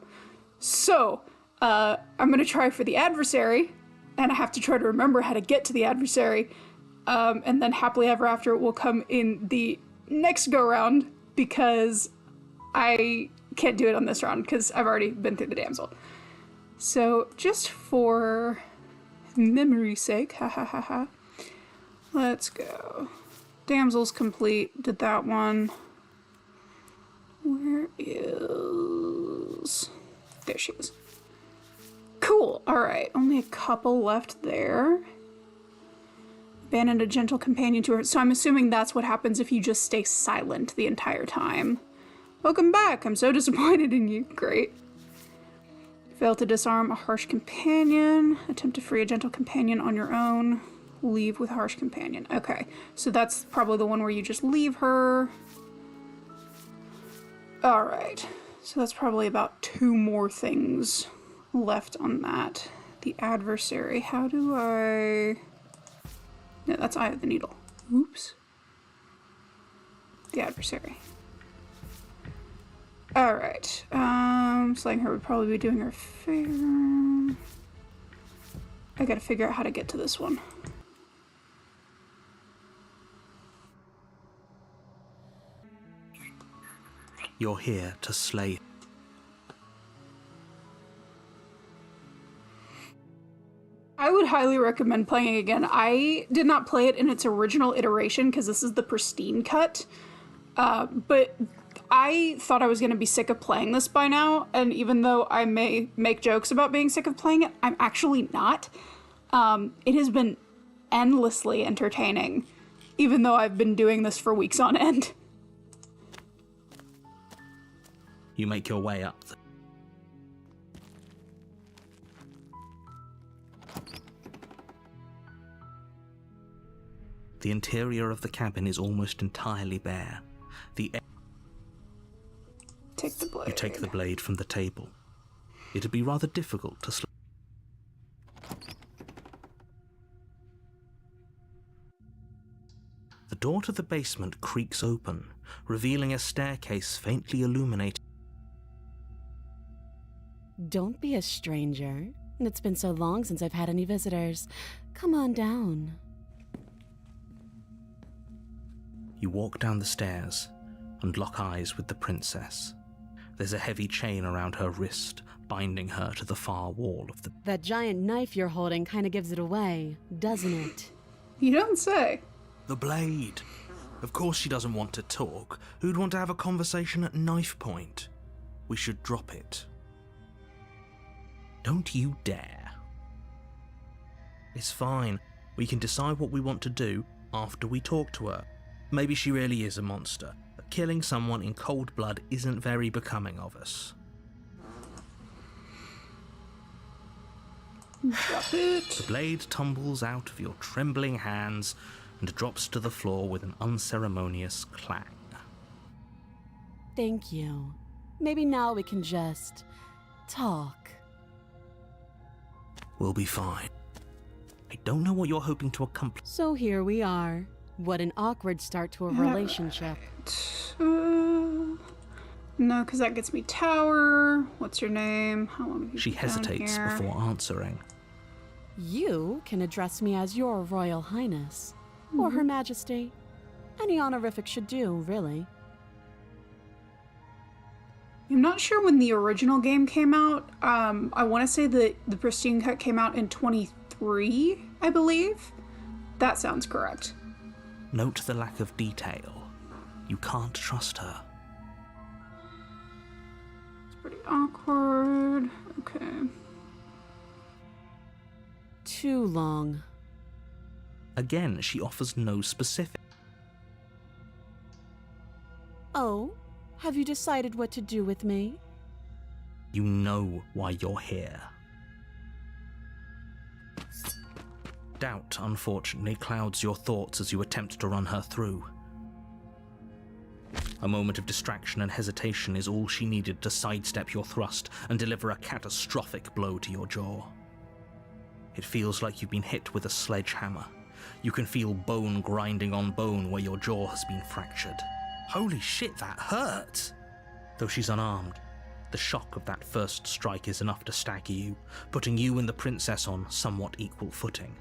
Speaker 1: So, I'm going to try for the adversary, and I have to try to remember how to get to the adversary, and then happily ever after will come in the next go-round, because I can't do it on this round, because I've already been through the damsel. So, just for memory's sake, let's go. Damsel's complete, did that one. Where is... There she is. Cool, alright, only a couple left there. Abandoned a gentle companion to her, so I'm assuming that's what happens if you just stay silent the entire time. Welcome back, I'm so disappointed in you. Great. Fail to disarm a harsh companion. Attempt to free a gentle companion on your own. Leave with harsh companion. Okay, so that's probably the one where you just leave her. Alright, so that's probably about 2 more things left on that. The adversary, how do I... No, that's Eye of the Needle. Oops. The adversary. Alright, slaying her would probably be doing her fair. I gotta figure out how to get to this one.
Speaker 3: You're here to slay.
Speaker 1: I would highly recommend playing it again. I did not play it in its original iteration because this is the pristine cut, but I thought I was going to be sick of playing this by now, and even though I may make jokes about being sick of playing it, I'm actually not. It has been endlessly entertaining, even though I've been doing this for weeks on end.
Speaker 3: You make your way up. The interior of the cabin is almost entirely bare.
Speaker 1: Take the blade.
Speaker 3: You take the blade from the table. It'd be rather difficult to The door to the basement creaks open, revealing a staircase faintly illuminated.
Speaker 4: Don't be a stranger. It's been so long since I've had any visitors. Come on down.
Speaker 3: You walk down the stairs and lock eyes with the princess. There's a heavy chain around her wrist, binding her to the far wall of the...
Speaker 4: That giant knife you're holding kind of gives it away, doesn't it?
Speaker 1: You don't say.
Speaker 3: The blade. Of course she doesn't want to talk. Who'd want to have a conversation at knife point? We should drop it. Don't you dare. It's fine. We can decide what we want to do after we talk to her. Maybe she really is a monster, but killing someone in cold blood isn't very becoming of us.
Speaker 1: Drop it.
Speaker 3: The blade tumbles out of your trembling hands and drops to the floor with an unceremonious clang.
Speaker 4: Thank you. Maybe now we can just talk.
Speaker 3: We'll be fine. I don't know what you're hoping to accomplish.
Speaker 4: So here we are. What an awkward start to a relationship.
Speaker 1: No, because that gets me tower. What's your name? How long have you
Speaker 3: She
Speaker 1: been down
Speaker 3: hesitates
Speaker 1: here?
Speaker 3: before answering.
Speaker 4: You can address me as your Royal Highness. Or Her Majesty. Any honorific should do, really.
Speaker 1: I'm not sure when the original game came out. I want to say that the Pristine Cut came out in 23, I believe. That sounds correct.
Speaker 3: Note the lack of detail. You can't trust her.
Speaker 1: It's pretty awkward. Okay.
Speaker 4: Too long.
Speaker 3: Again, she offers no specific.
Speaker 4: Oh? Have you decided what to do with me?
Speaker 3: You know why you're here. Doubt, unfortunately, clouds your thoughts as you attempt to run her through. A moment of distraction and hesitation is all she needed to sidestep your thrust and deliver a catastrophic blow to your jaw. It feels like you've been hit with a sledgehammer. You can feel bone grinding on bone where your jaw has been fractured. Holy shit, that hurt! Though she's unarmed, the shock of that first strike is enough to stagger you, putting you and the princess on somewhat equal footing.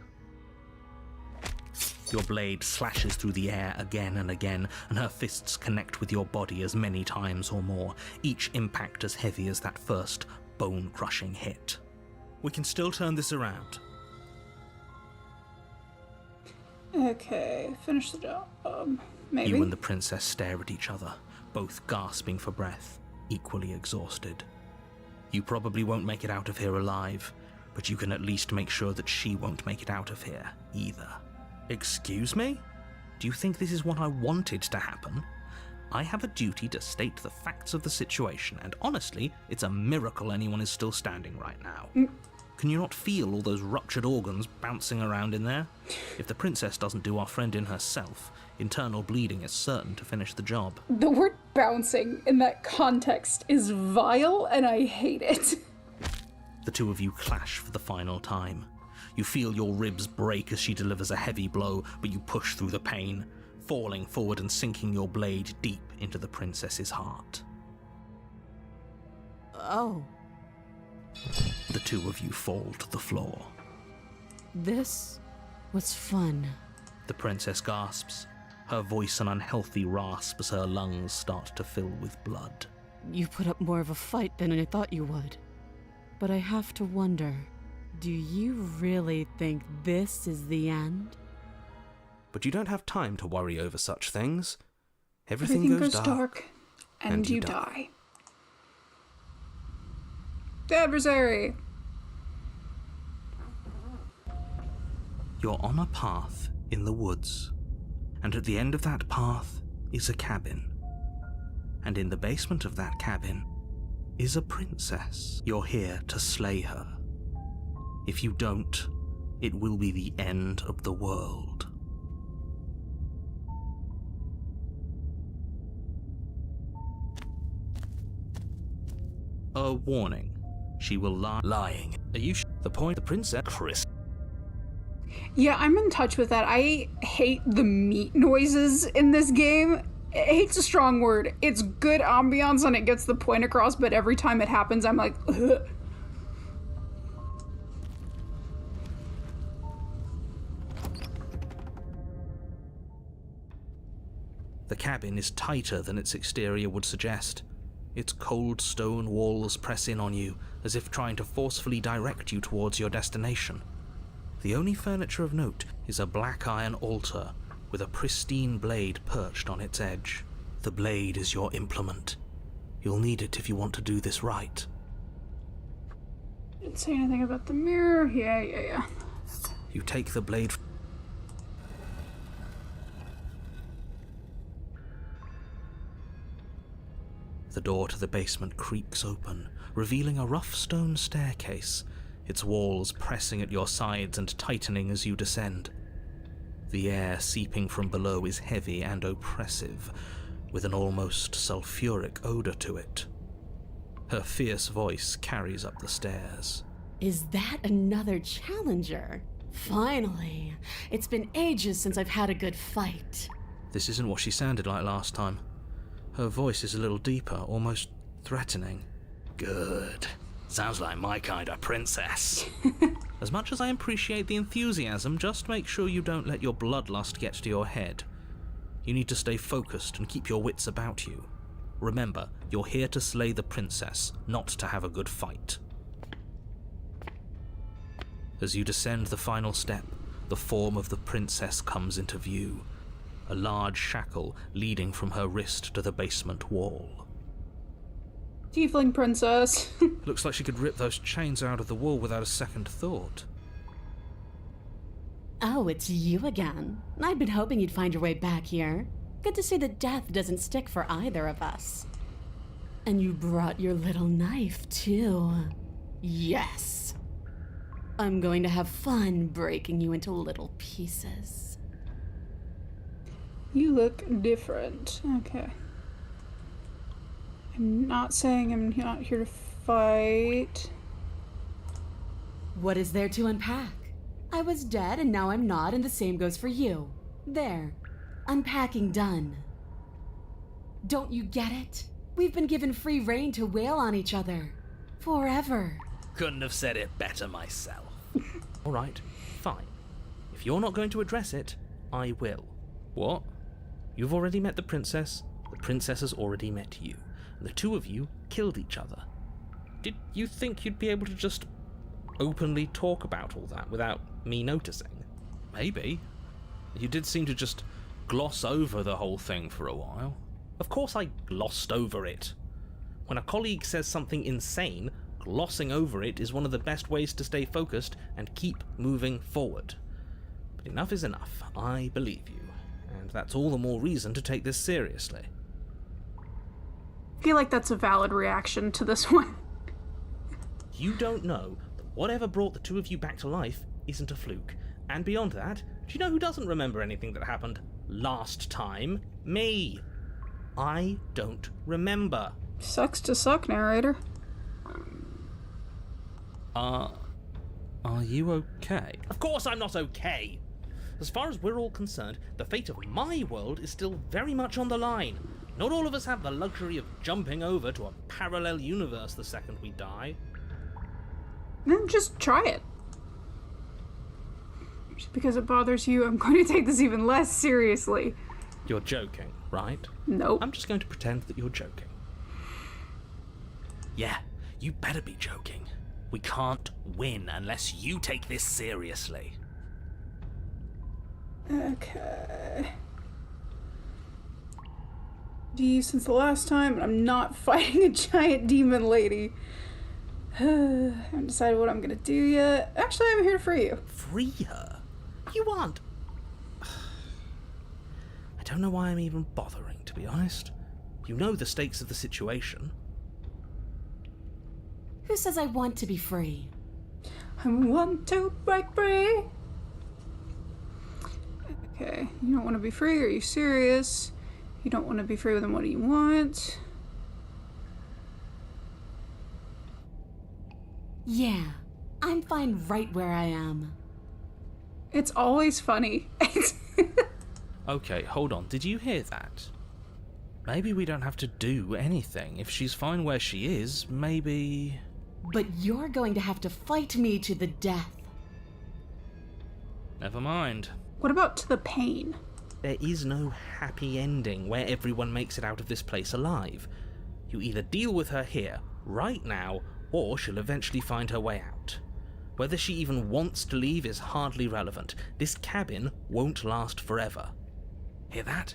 Speaker 3: Your blade slashes through the air again and again, and her fists connect with your body as many times or more, each impact as heavy as that first bone-crushing hit. We can still turn this around.
Speaker 1: Okay, finish the job. Maybe.
Speaker 3: You and the princess stare at each other, both gasping for breath, equally exhausted. You probably won't make it out of here alive, but you can at least make sure that she won't make it out of here either. Excuse me? Do you think this is what I wanted to happen? I have a duty to state the facts of the situation, and honestly, it's a miracle anyone is still standing right now. Can you not feel all those ruptured organs bouncing around in there? If the princess doesn't do our friend in herself, internal bleeding is certain to finish the job.
Speaker 1: The word bouncing in that context is vile, and I hate it.
Speaker 3: The two of you clash for the final time. You feel your ribs break as she delivers a heavy blow, but you push through the pain, falling forward and sinking your blade deep into the princess's heart.
Speaker 4: Oh.
Speaker 3: The two of you fall to the floor.
Speaker 4: This was fun.
Speaker 3: The princess gasps, her voice an unhealthy rasp as her lungs start to fill with blood.
Speaker 4: You put up more of a fight than I thought you would. But I have to wonder, do you really think this is the end?
Speaker 2: But you don't have time to worry over such things. Everything goes dark,
Speaker 1: and you die. The adversary!
Speaker 2: You're on a path in the woods, and at the end of that path is a cabin. And in the basement of that cabin is a princess. You're here to slay her. If you don't, it will be the end of the world. A warning. She will lie. Lying. Are you the point? The princess? Chris.
Speaker 1: Yeah, I'm in touch with that. I hate the meat noises in this game. Hate's a strong word. It's good ambiance and it gets the point across, but every time it happens, I'm like, ugh.
Speaker 2: The cabin is tighter than its exterior would suggest. Its cold stone walls press in on you, as if trying to forcefully direct you towards your destination. The only furniture of note is a black iron altar with a pristine blade perched on its edge. The blade is your implement. You'll need it if you want to do this right.
Speaker 1: Didn't say anything about the mirror. Yeah.
Speaker 2: You take the blade. The door to the basement creaks open, revealing a rough stone staircase, its walls pressing at your sides and tightening as you descend. The air seeping from below is heavy and oppressive, with an almost sulfuric odor to it. Her fierce voice carries up the stairs.
Speaker 4: Is that another challenger? Finally! It's been ages since I've had a good fight.
Speaker 2: This isn't what she sounded like last time. Her voice is a little deeper, almost threatening.
Speaker 3: Good. Sounds like my kind of princess.
Speaker 2: As much as I appreciate the enthusiasm, just make sure you don't let your bloodlust get to your head. You need to stay focused and keep your wits about you. Remember, you're here to slay the princess, not to have a good fight. As you descend the final step, the form of the princess comes into view. A large shackle leading from her wrist to the basement wall.
Speaker 1: Tiefling princess.
Speaker 2: Looks like she could rip those chains out of the wall without a second thought.
Speaker 4: Oh, it's you again. I've been hoping you'd find your way back here. Good to see that death doesn't stick for either of us. And you brought your little knife, too. Yes! I'm going to have fun breaking you into little pieces.
Speaker 1: You look different. Okay. I'm not saying I'm not here to fight.
Speaker 4: What is there to unpack? I was dead and now I'm not, and the same goes for you. There. Unpacking done. Don't you get it? We've been given free rein to wail on each other. Forever.
Speaker 3: Couldn't have said it better myself.
Speaker 2: Alright, fine. If you're not going to address it, I will. What? You've already met the princess has already met you, and the two of you killed each other. Did you think you'd be able to just openly talk about all that without me noticing?
Speaker 3: Maybe. You did seem to just gloss over the whole thing for a while.
Speaker 2: Of course I glossed over it. When a colleague says something insane, glossing over it is one of the best ways to stay focused and keep moving forward. But enough is enough. I believe you, and that's all the more reason to take this seriously.
Speaker 1: I feel like that's a valid reaction to this one.
Speaker 2: You don't know that whatever brought the two of you back to life isn't a fluke. And beyond that, do you know who doesn't remember anything that happened last time? Me. I don't remember.
Speaker 1: Sucks to suck, narrator.
Speaker 2: Are you okay? Of course I'm not okay. As far as we're all concerned, the fate of my world is still very much on the line. Not all of us have the luxury of jumping over to a parallel universe the second we die.
Speaker 1: Then just try it. Just because it bothers you, I'm going to take this even less seriously.
Speaker 2: You're joking, right?
Speaker 1: Nope.
Speaker 2: I'm just going to pretend that you're joking.
Speaker 3: Yeah, you better be joking. We can't win unless you take this seriously.
Speaker 1: Okay. Since the last time, I'm not fighting a giant demon lady. I haven't decided what I'm gonna do yet. Actually, I'm here to free you.
Speaker 3: Free her? You aren't.
Speaker 2: I don't know why I'm even bothering, to be honest. You know the stakes of the situation.
Speaker 4: Who says I want to be free?
Speaker 1: I want to break free. Okay, you don't want to be free? Are you serious? You don't want to be free, then what do you want?
Speaker 4: Yeah, I'm fine right where I am.
Speaker 1: It's always funny.
Speaker 2: Okay, hold on. Did you hear that? Maybe we don't have to do anything. If she's fine where she is, maybe...
Speaker 4: But you're going to have to fight me to the death.
Speaker 2: Never mind.
Speaker 1: What about to the pain?
Speaker 2: There is no happy ending where everyone makes it out of this place alive. You either deal with her here, right now, or she'll eventually find her way out. Whether she even wants to leave is hardly relevant. This cabin won't last forever.
Speaker 3: Hear that?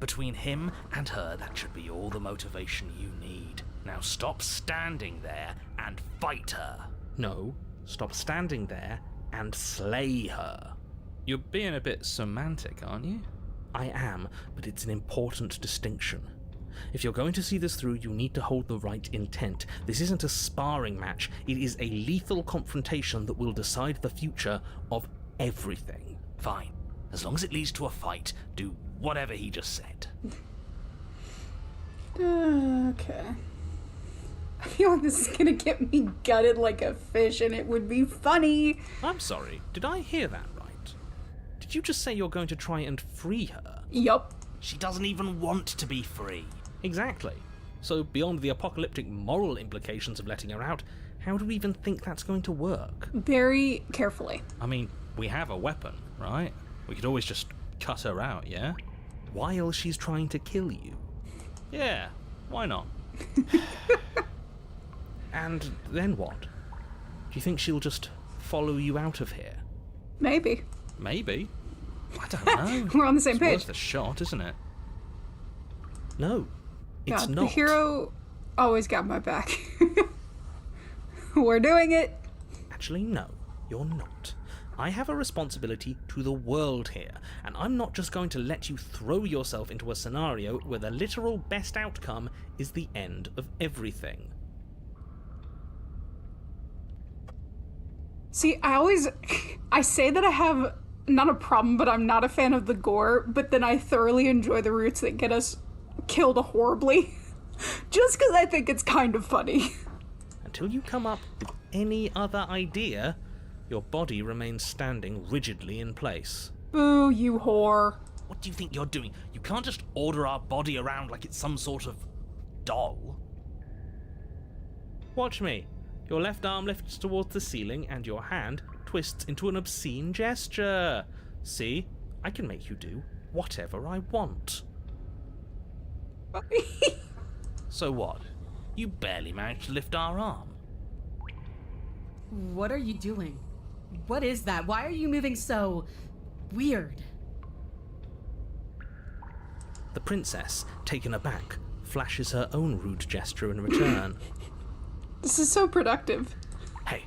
Speaker 3: Between him and her, that should be all the motivation you need. Now stop standing there and fight her.
Speaker 2: No, stop standing there and slay her. You're being a bit semantic, aren't you? I am, but it's an important distinction. If you're going to see this through, you need to hold the right intent. This isn't a sparring match. It is a lethal confrontation that will decide the future of everything.
Speaker 3: Fine. As long as it leads to a fight, do whatever he just said.
Speaker 1: Okay. I feel like this is gonna get me gutted like a fish, and it would be funny.
Speaker 2: I'm sorry, did I hear that right? Did you just say you're going to try and free her?
Speaker 1: Yup.
Speaker 3: She doesn't even want to be free.
Speaker 2: Exactly. So beyond the apocalyptic moral implications of letting her out, how do we even think that's going to work?
Speaker 1: Very carefully.
Speaker 2: I mean, we have a weapon, right? We could always just cut her out, yeah? While she's trying to kill you. Yeah, why not? And then what? Do you think she'll just follow you out of here?
Speaker 1: Maybe.
Speaker 2: Maybe. I don't know.
Speaker 1: We're on the same
Speaker 2: it's
Speaker 1: page.
Speaker 2: Worth a shot, isn't it? No, it's
Speaker 1: God,
Speaker 2: not.
Speaker 1: The hero always got my back. We're doing it.
Speaker 2: Actually, no, you're not. I have a responsibility to the world here, and I'm not just going to let you throw yourself into a scenario where the literal best outcome is the end of everything.
Speaker 1: See, I say that I have not a problem, but I'm not a fan of the gore, but then I thoroughly enjoy the routes that get us killed horribly. Just because I think it's kind of funny.
Speaker 2: Until you come up with any other idea, your body remains standing rigidly in place.
Speaker 1: Boo, you whore.
Speaker 3: What do you think you're doing? You can't just order our body around like it's some sort of doll.
Speaker 2: Watch me. Your left arm lifts towards the ceiling and your hand twists into an obscene gesture. See? I can make you do whatever I want.
Speaker 3: So what? You barely managed to lift our arm.
Speaker 4: What are you doing? What is that? Why are you moving so weird?
Speaker 2: The princess, taken aback, flashes her own rude gesture in return.
Speaker 1: This is so productive.
Speaker 3: Hey,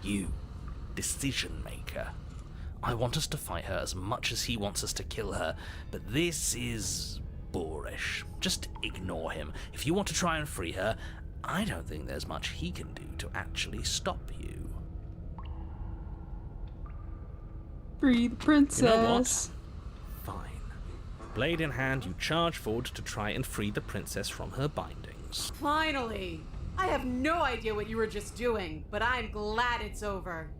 Speaker 3: you, decision maker. I want us to fight her as much as he wants us to kill her, but this is boorish. Just ignore him. If you want to try and free her, I don't think there's much he can do to actually stop you.
Speaker 1: Free the princess.
Speaker 2: You know what? Fine. Blade in hand, you charge forward to try and free the princess from her bindings.
Speaker 4: Finally! I have no idea what you were just doing, but I'm glad it's over.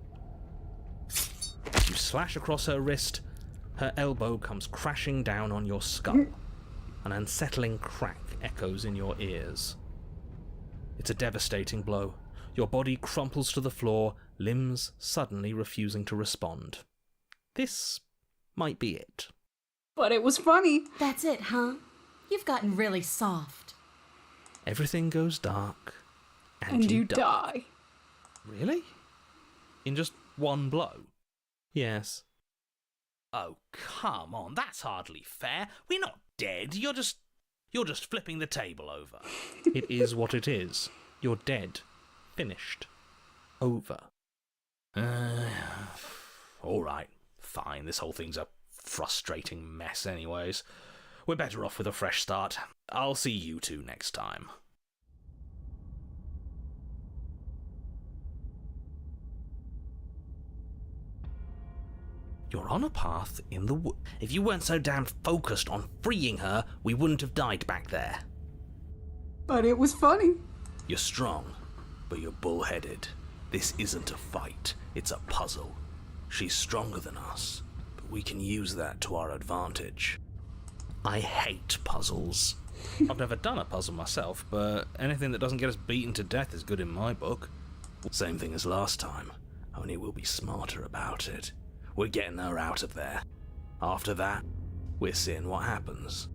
Speaker 2: You slash across her wrist, her elbow comes crashing down on your skull. An unsettling crack echoes in your ears. It's a devastating blow. Your body crumples to the floor, limbs suddenly refusing to respond. This might be it.
Speaker 1: But it was funny.
Speaker 4: That's it, huh? You've gotten really soft.
Speaker 2: Everything goes dark,
Speaker 1: And you die.
Speaker 2: Really? In just one blow? Yes.
Speaker 3: Oh, come on, that's hardly fair. We're not dead. You're just flipping the table over.
Speaker 2: It is what it is. You're dead. Finished. Over.
Speaker 3: All right, fine. This whole thing's a frustrating mess anyways. We're better off with a fresh start. I'll see you two next time. You're on a path in the wood. If you weren't so damn focused on freeing her, we wouldn't have died back there.
Speaker 1: But it was funny.
Speaker 3: You're strong, but you're bullheaded. This isn't a fight, it's a puzzle. She's stronger than us, but we can use that to our advantage. I hate puzzles.
Speaker 2: I've never done a puzzle myself, but anything that doesn't get us beaten to death is good in my book.
Speaker 3: Same thing as last time, only we'll be smarter about it. We're getting her out of there. After that, we're seeing what happens.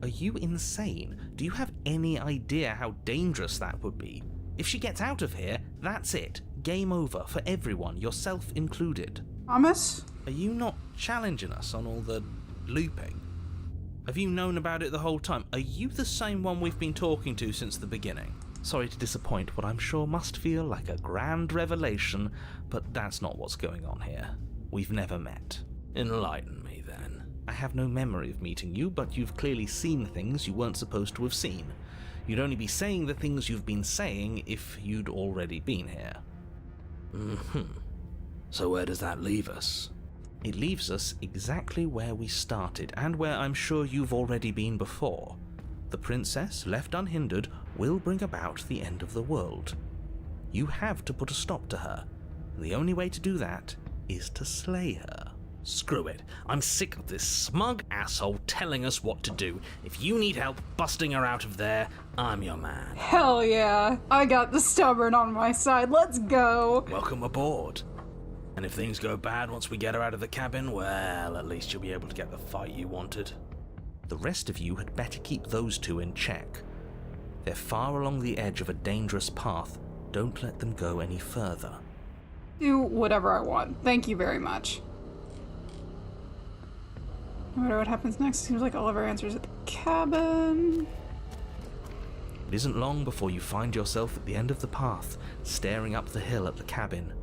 Speaker 2: Are you insane? Do you have any idea how dangerous that would be? If she gets out of here, that's it. Game over for everyone, yourself included.
Speaker 1: Thomas?
Speaker 2: Are you not challenging us on all the looping? Have you known about it the whole time? Are you the same one we've been talking to since the beginning? Sorry to disappoint what I'm sure must feel like a grand revelation, but that's not what's going on here. We've never met.
Speaker 3: Enlighten me then.
Speaker 2: I have no memory of meeting you, but you've clearly seen things you weren't supposed to have seen. You'd only be saying the things you've been saying if you'd already been here.
Speaker 3: So where does that leave us?
Speaker 2: It leaves us exactly where we started, and where I'm sure you've already been before. The princess, left unhindered, will bring about the end of the world. You have to put a stop to her. The only way to do that is to slay her.
Speaker 3: Screw it. I'm sick of this smug asshole telling us what to do. If you need help busting her out of there, I'm your man.
Speaker 1: Hell yeah. I got the stubborn on my side. Let's go.
Speaker 3: Welcome aboard. And if things go bad once we get her out of the cabin, well, at least you'll be able to get the fight you wanted.
Speaker 2: The rest of you had better keep those two in check. They're far along the edge of a dangerous path. Don't let them go any further.
Speaker 1: Do whatever I want. Thank you very much. No matter what happens next, seems like all of our answers at the cabin.
Speaker 2: It isn't long before you find yourself at the end of the path, staring up the hill at the cabin.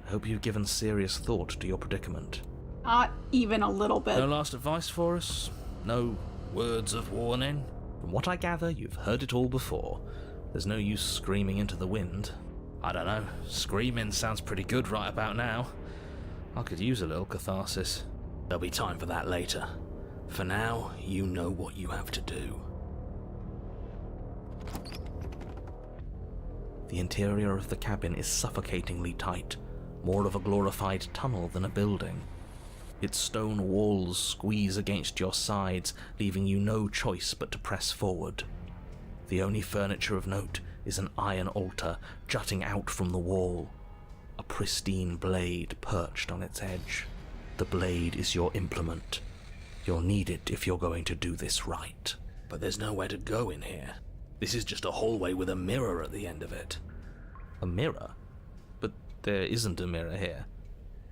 Speaker 2: I hope you've given serious thought to your predicament.
Speaker 1: Not even a little bit.
Speaker 2: No last advice for us? No words of warning? From what I gather, you've heard it all before. There's no use screaming into the wind.
Speaker 3: I don't know. Screaming sounds pretty good right about now.
Speaker 2: I could use a little catharsis.
Speaker 3: There'll be time for that later. For now, you know what you have to do.
Speaker 2: The interior of the cabin is suffocatingly tight, more of a glorified tunnel than a building. Its stone walls squeeze against your sides, leaving you no choice but to press forward. The only furniture of note is an iron altar jutting out from the wall, a pristine blade perched on its edge. The blade is your implement. You'll need it if you're going to do this right.
Speaker 3: But there's nowhere to go in here. This is just a hallway with a mirror at the end of it.
Speaker 2: A mirror? But there isn't a mirror here.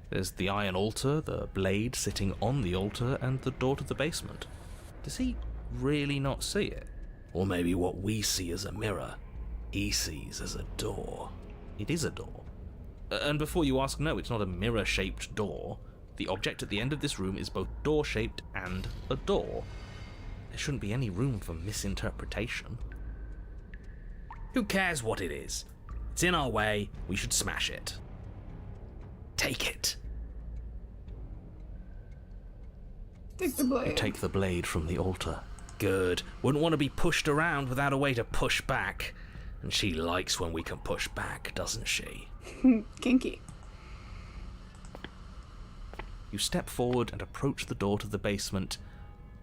Speaker 2: There's the iron altar, the blade sitting on the altar, and the door to the basement. Does he really not see it?
Speaker 3: Or maybe what we see as a mirror, he sees as a door.
Speaker 2: It is a door. And before you ask, no, it's not a mirror-shaped door. The object at the end of this room is both door-shaped and a door. There shouldn't be any room for misinterpretation.
Speaker 3: Who cares what it is? It's in our way, we should smash it. Take it.
Speaker 1: Take the blade.
Speaker 2: You take the blade from the altar.
Speaker 3: Good. Wouldn't want to be pushed around without a way to push back. And she likes when we can push back, doesn't she?
Speaker 1: Kinky.
Speaker 2: You step forward and approach the door to the basement,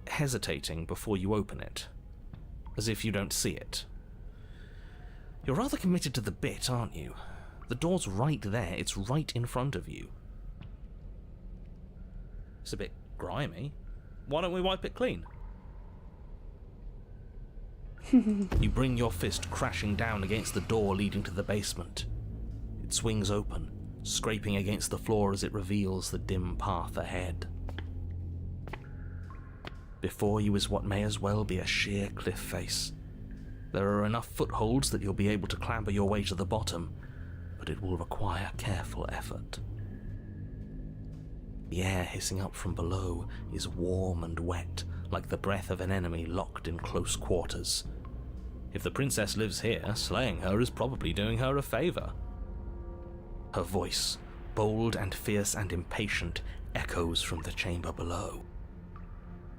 Speaker 2: hesitating before you open it, as if you don't see it. You're rather committed to the bit, aren't you? The door's right there, it's right in front of you. It's a bit grimy. Why don't we wipe it clean? You bring your fist crashing down against the door leading to the basement. It swings open, scraping against the floor as it reveals the dim path ahead. Before you is what may as well be a sheer cliff face. There are enough footholds that you'll be able to clamber your way to the bottom, but it will require careful effort. The air hissing up from below is warm and wet, like the breath of an enemy locked in close quarters. If the princess lives here, slaying her is probably doing her a favor. Her voice, bold and fierce and impatient, echoes from the chamber below.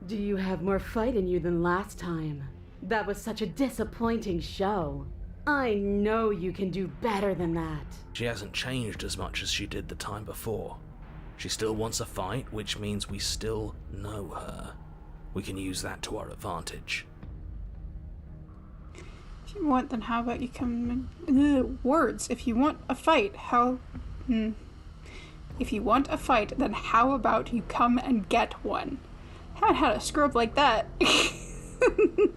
Speaker 4: Do you have more fight in you than last time? That was such a disappointing show. I know you can do better than that.
Speaker 3: She hasn't changed as much as she did the time before. She still wants a fight, which means we still know her. We can use that to our advantage.
Speaker 1: If you want, then how about you come in... words. If you want a fight, If you want a fight, then how about you come and get one? Haven't had a screw up like that the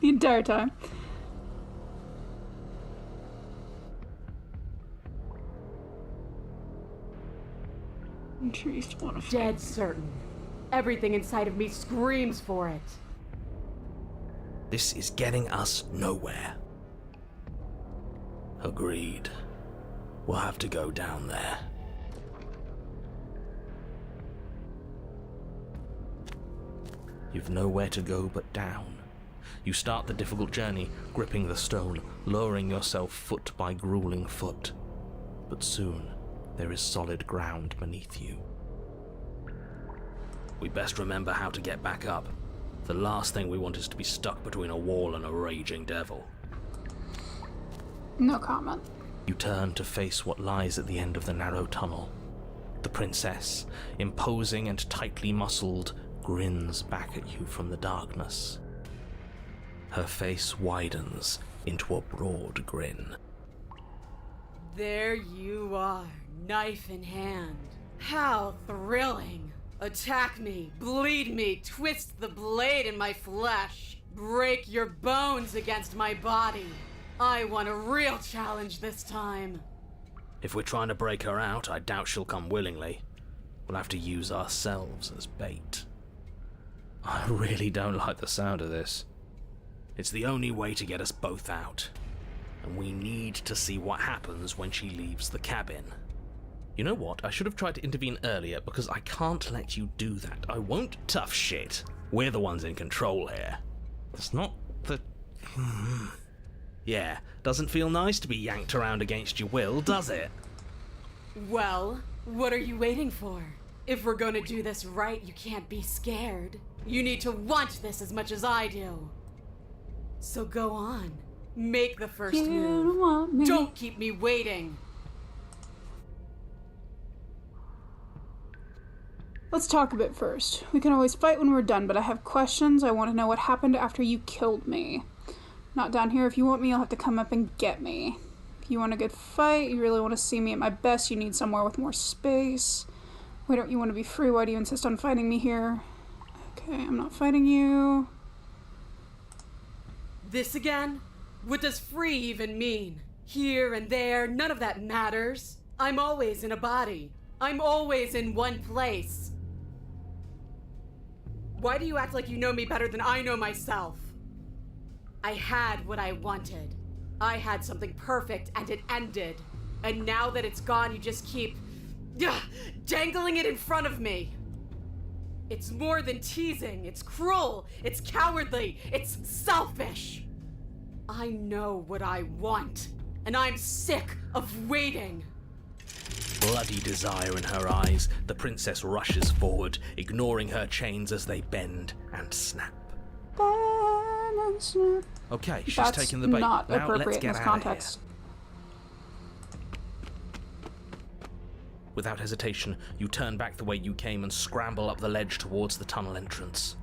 Speaker 1: entire time. I'm sure you still want to fight.
Speaker 4: Dead certain. Everything inside of me screams for it.
Speaker 3: This is getting us nowhere. Agreed. We'll have to go down there.
Speaker 2: You've nowhere to go but down. You start the difficult journey, gripping the stone, lowering yourself foot by grueling foot. But soon, there is solid ground beneath you.
Speaker 3: We best remember how to get back up. The last thing we want is to be stuck between a wall and a raging devil.
Speaker 1: No comment.
Speaker 2: You turn to face what lies at the end of the narrow tunnel. The princess, imposing and tightly muscled, grins back at you from the darkness. Her face widens into a broad grin.
Speaker 4: There you are, knife in hand. How thrilling! Attack me, bleed me, twist the blade in my flesh, break your bones against my body. I want a real challenge this time.
Speaker 3: If we're trying to break her out, I doubt she'll come willingly. We'll have to use ourselves as bait.
Speaker 2: I really don't like the sound of this.
Speaker 3: It's the only way to get us both out. And we need to see what happens when she leaves the cabin.
Speaker 2: You know what? I should have tried to intervene earlier because I can't let you do that. I won't.
Speaker 3: Tough shit. We're the ones in control here.
Speaker 2: It's not the...
Speaker 3: Yeah, doesn't feel nice to be yanked around against your will, does it?
Speaker 4: Well, what are you waiting for? If we're gonna do this right, you can't be scared. You need to want this as much as I do. So go on. Make the first move. Don't keep me waiting.
Speaker 1: Let's talk a bit first. We can always fight when we're done, but I have questions. I want to know what happened after you killed me. Not down here. If you want me, you'll have to come up and get me. If you want a good fight, you really want to see me at my best, you need somewhere with more space. Why don't you want to be free? Why do you insist on fighting me here? Okay, I'm not fighting you.
Speaker 4: This again? What does free even mean? Here and there, none of that matters. I'm always in a body. I'm always in one place. Why do you act like you know me better than I know myself? I had what I wanted. I had something perfect and it ended. And now that it's gone, you just keep dangling it in front of me. It's more than teasing. It's cruel. It's cowardly. It's selfish. I know what I want, and I'm sick of waiting.
Speaker 3: Bloody desire in her eyes, the princess rushes forward, ignoring her chains as they bend and snap. Okay, she's
Speaker 1: That's
Speaker 3: taking the bait.
Speaker 1: not
Speaker 3: Now let's
Speaker 1: appropriate in
Speaker 3: get
Speaker 1: this
Speaker 3: out
Speaker 1: context.
Speaker 3: of here. Without hesitation, you turn back the way you came and scramble up the ledge towards the tunnel entrance.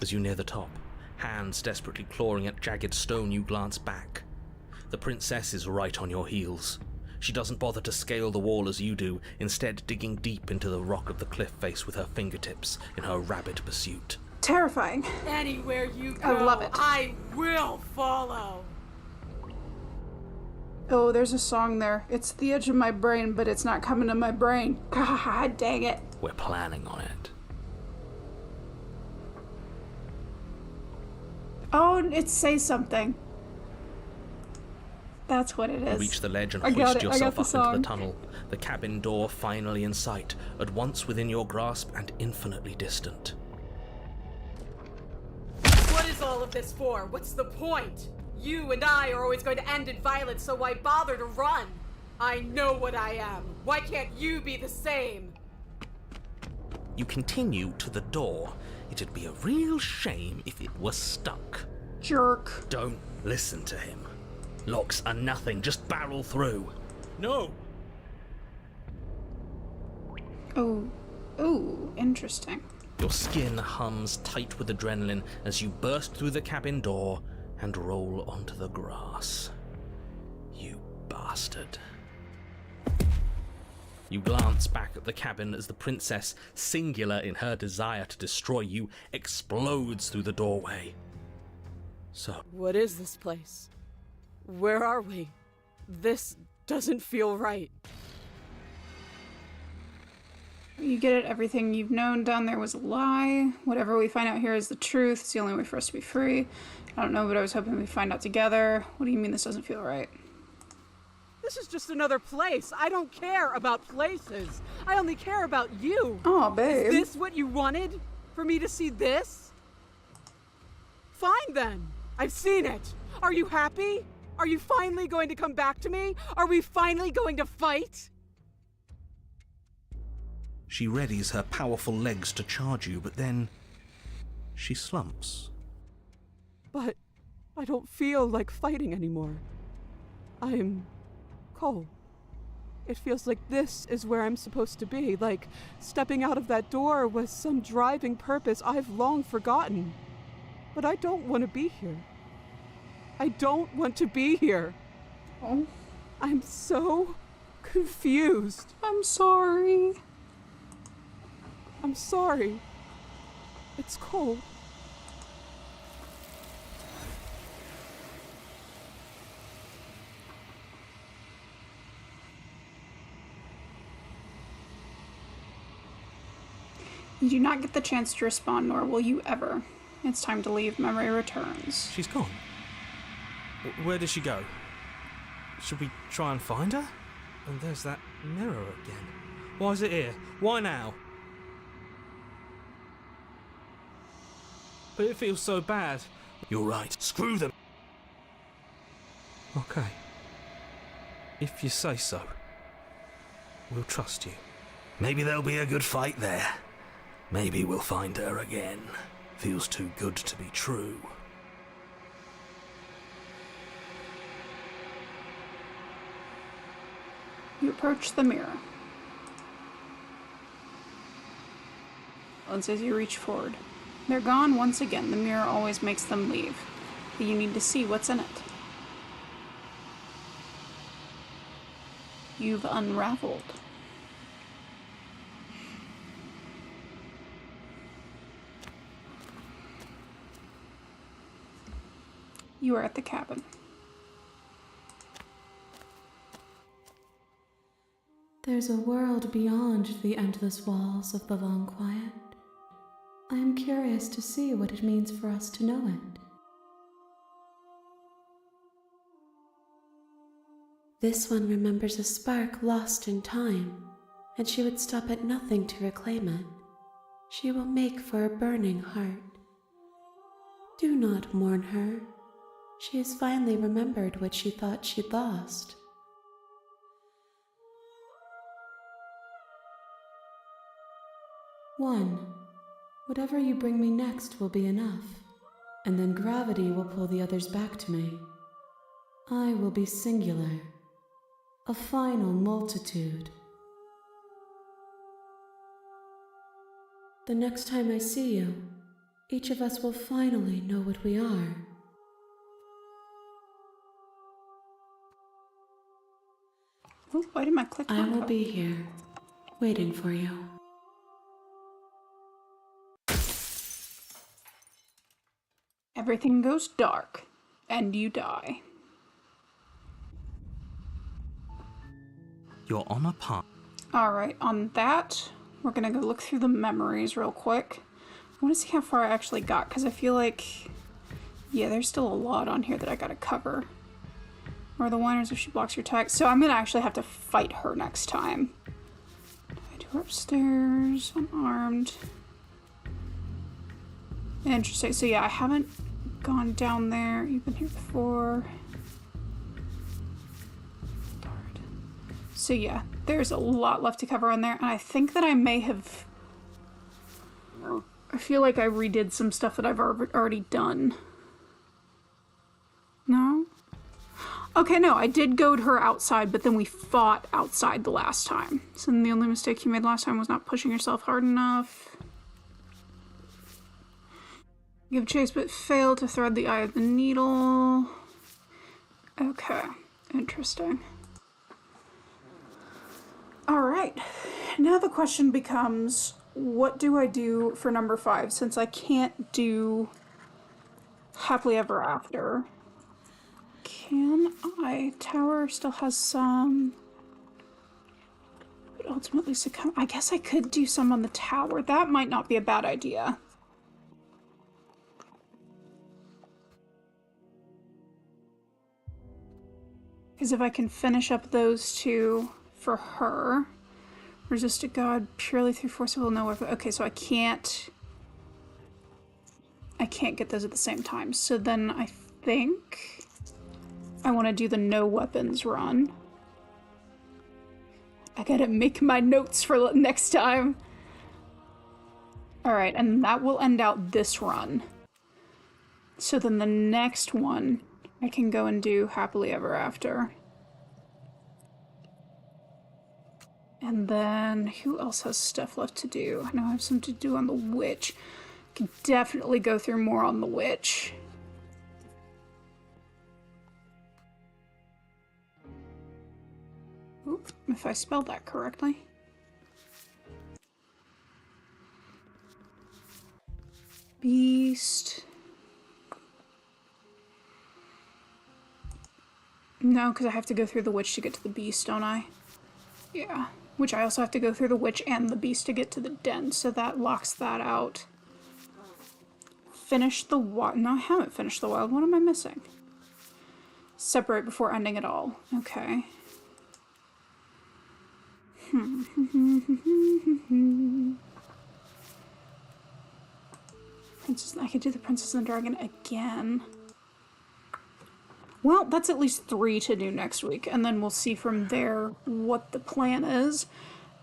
Speaker 3: As you near the top, hands desperately clawing at jagged stone, you glance back. The princess is right on your heels. She doesn't bother to scale the wall as you do, instead digging deep into the rock of the cliff face with her fingertips in her rabid pursuit.
Speaker 1: Terrifying.
Speaker 4: Anywhere you go,
Speaker 1: I love it.
Speaker 4: I will follow.
Speaker 1: Oh, there's a song there. It's the edge of my brain, but it's not coming to my brain. God dang it.
Speaker 3: We're planning on it.
Speaker 1: Oh, it Say Something. That's what it is.
Speaker 3: You reach the ledge and
Speaker 1: I got
Speaker 3: hoist
Speaker 1: it. I
Speaker 3: yourself
Speaker 1: got the
Speaker 3: up into
Speaker 1: song.
Speaker 3: the tunnel, the cabin door finally in sight, at once within your grasp and infinitely distant.
Speaker 4: What is all of this for? What's the point? You and I are always going to end in violence, so why bother to run? I know what I am. Why can't you be the same?
Speaker 3: You continue to the door. It'd be a real shame if it was stuck.
Speaker 1: Jerk.
Speaker 3: Don't listen to him. Locks are nothing, just barrel through. No!
Speaker 1: Oh, interesting.
Speaker 3: Your skin hums tight with adrenaline as you burst through the cabin door and roll onto the grass. You bastard. You glance back at the cabin as the princess, singular in her desire to destroy you, explodes through the doorway. So,
Speaker 4: What is this place? Where are we? This doesn't feel right.
Speaker 1: You get it? Everything you've known down there was a lie. Whatever we find out here is the truth. It's the only way for us to be free. I don't know, but I was hoping we'd find out together. What do you mean this doesn't feel right?
Speaker 10: This is just another place. I don't care about places. I only care about you.
Speaker 1: Oh, babe.
Speaker 10: Is this what you wanted? For me to see this? Fine then. I've seen it. Are you happy? Are you finally going to come back to me? Are we finally going to fight?
Speaker 3: she readies her powerful legs to charge you, but then she slumps.
Speaker 10: But I don't feel like fighting anymore. I'm cold. It feels like this is where I'm supposed to be, like stepping out of that door was some driving purpose I've long forgotten. But I don't want to be here. I don't want to be here.
Speaker 1: Oh,
Speaker 10: I'm so confused.
Speaker 1: I'm sorry.
Speaker 10: I'm sorry. It's cold.
Speaker 1: You do not get the chance to respond, nor will you ever. It's time to leave. Memory returns.
Speaker 2: She's gone. Where did she go? Should we try and find her? And there's that mirror again. Why is it here? Why now? But it feels so bad.
Speaker 3: You're right. Screw them.
Speaker 2: Okay. If you say so. We'll trust you.
Speaker 3: Maybe there'll be a good fight there. Maybe we'll find her again. Feels too good to be true.
Speaker 1: You approach the mirror. And as you reach forward. They're gone once again. The mirror always makes them leave. But you need to see what's in it. You've unraveled. You are at the cabin.
Speaker 7: There's a world beyond the endless walls of the long quiet. I am curious to see what it means for us to know it. This one remembers a spark lost in time, and she would stop at nothing to reclaim it. She will make for a burning heart. Do not mourn her. She has finally remembered what she thought she'd lost. One, whatever you bring me next will be enough, and then gravity will pull the others back to me. I will be singular, a final multitude. The next time I see you, each of us will finally know what we are.
Speaker 1: Oh, why did my click
Speaker 7: I
Speaker 1: not
Speaker 7: will
Speaker 1: go?
Speaker 7: be here, waiting for you.
Speaker 1: Everything goes dark, and you die.
Speaker 2: You're on a path.
Speaker 1: Alright, on that, we're gonna go look through the memories real quick. I want to see how far I actually got, because I feel like, yeah, there's still a lot on here that I gotta cover. Or the whiners if she blocks your attack. So I'm gonna actually have to fight her next time. I do her upstairs, unarmed. Interesting. So yeah, I haven't gone down there. You've been here before. Guard. So yeah, there's a lot left to cover on there. And I think that I may have... I feel like I redid some stuff that I've already done. No? Okay, no, I did goad her outside, but then we fought outside the last time. So then the only mistake you made last time was not pushing yourself hard enough. Give chase but fail to thread the eye of the needle. Okay, interesting. Alright, now the question becomes, what do I do for number 5 since I can't do Happily Ever After? Can I? Tower still has some. But ultimately succumb. I guess I could do some on the tower. That might not be a bad idea. Because if I can finish up those two for her. Resist a god purely through force of will, no weapon. Okay, so I can't get those at the same time. So then I think I want to do the no weapons run. I gotta make my notes for next time. Alright, and that will end out this run. So then the next one, I can go and do Happily Ever After. And then, who else has stuff left to do? I know I have some to do on the witch. Can definitely go through more on the witch. Oop, if I spelled that correctly. Beast. No, because I have to go through the witch to get to the beast, don't I? Yeah. Which I also have to go through the witch and the beast to get to the den, so that locks that out. Finish the wild. No, I haven't finished the wild. What am I missing? Separate before ending it all. Okay. Princess, I could do the Princess and the Dragon again. Well, that's at least 3 to do next week, and then we'll see from there what the plan is.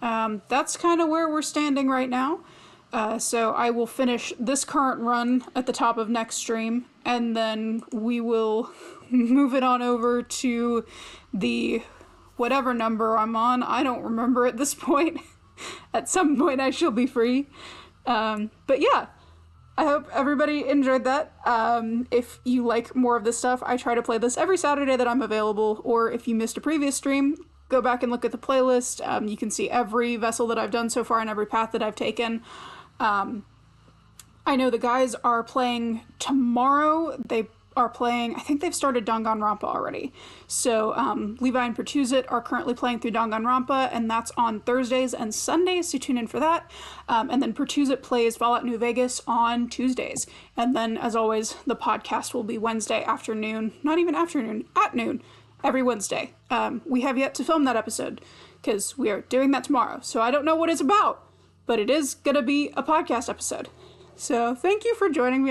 Speaker 1: That's kind of where we're standing right now. So I will finish this current run at the top of next stream, and then we will move it on over to the whatever number I'm on. I don't remember at this point. At some point I shall be free. But yeah, I hope everybody enjoyed that. If you like more of this stuff, I try to play this every Saturday that I'm available, or if you missed a previous stream, go back and look at the playlist. You can see every vessel that I've done so far and every path that I've taken. I know the guys are playing tomorrow. They are playing, I think they've started Danganronpa already. So Levi and Pertuzit are currently playing through Danganronpa, and that's on Thursdays and Sundays, so tune in for that. And then Pertuzit plays Fallout New Vegas on Tuesdays. And then, as always, the podcast will be Wednesday afternoon, not even afternoon, at noon, every Wednesday. We have yet to film that episode, because we are doing that tomorrow. So I don't know what it's about, but it is going to be a podcast episode. So thank you for joining me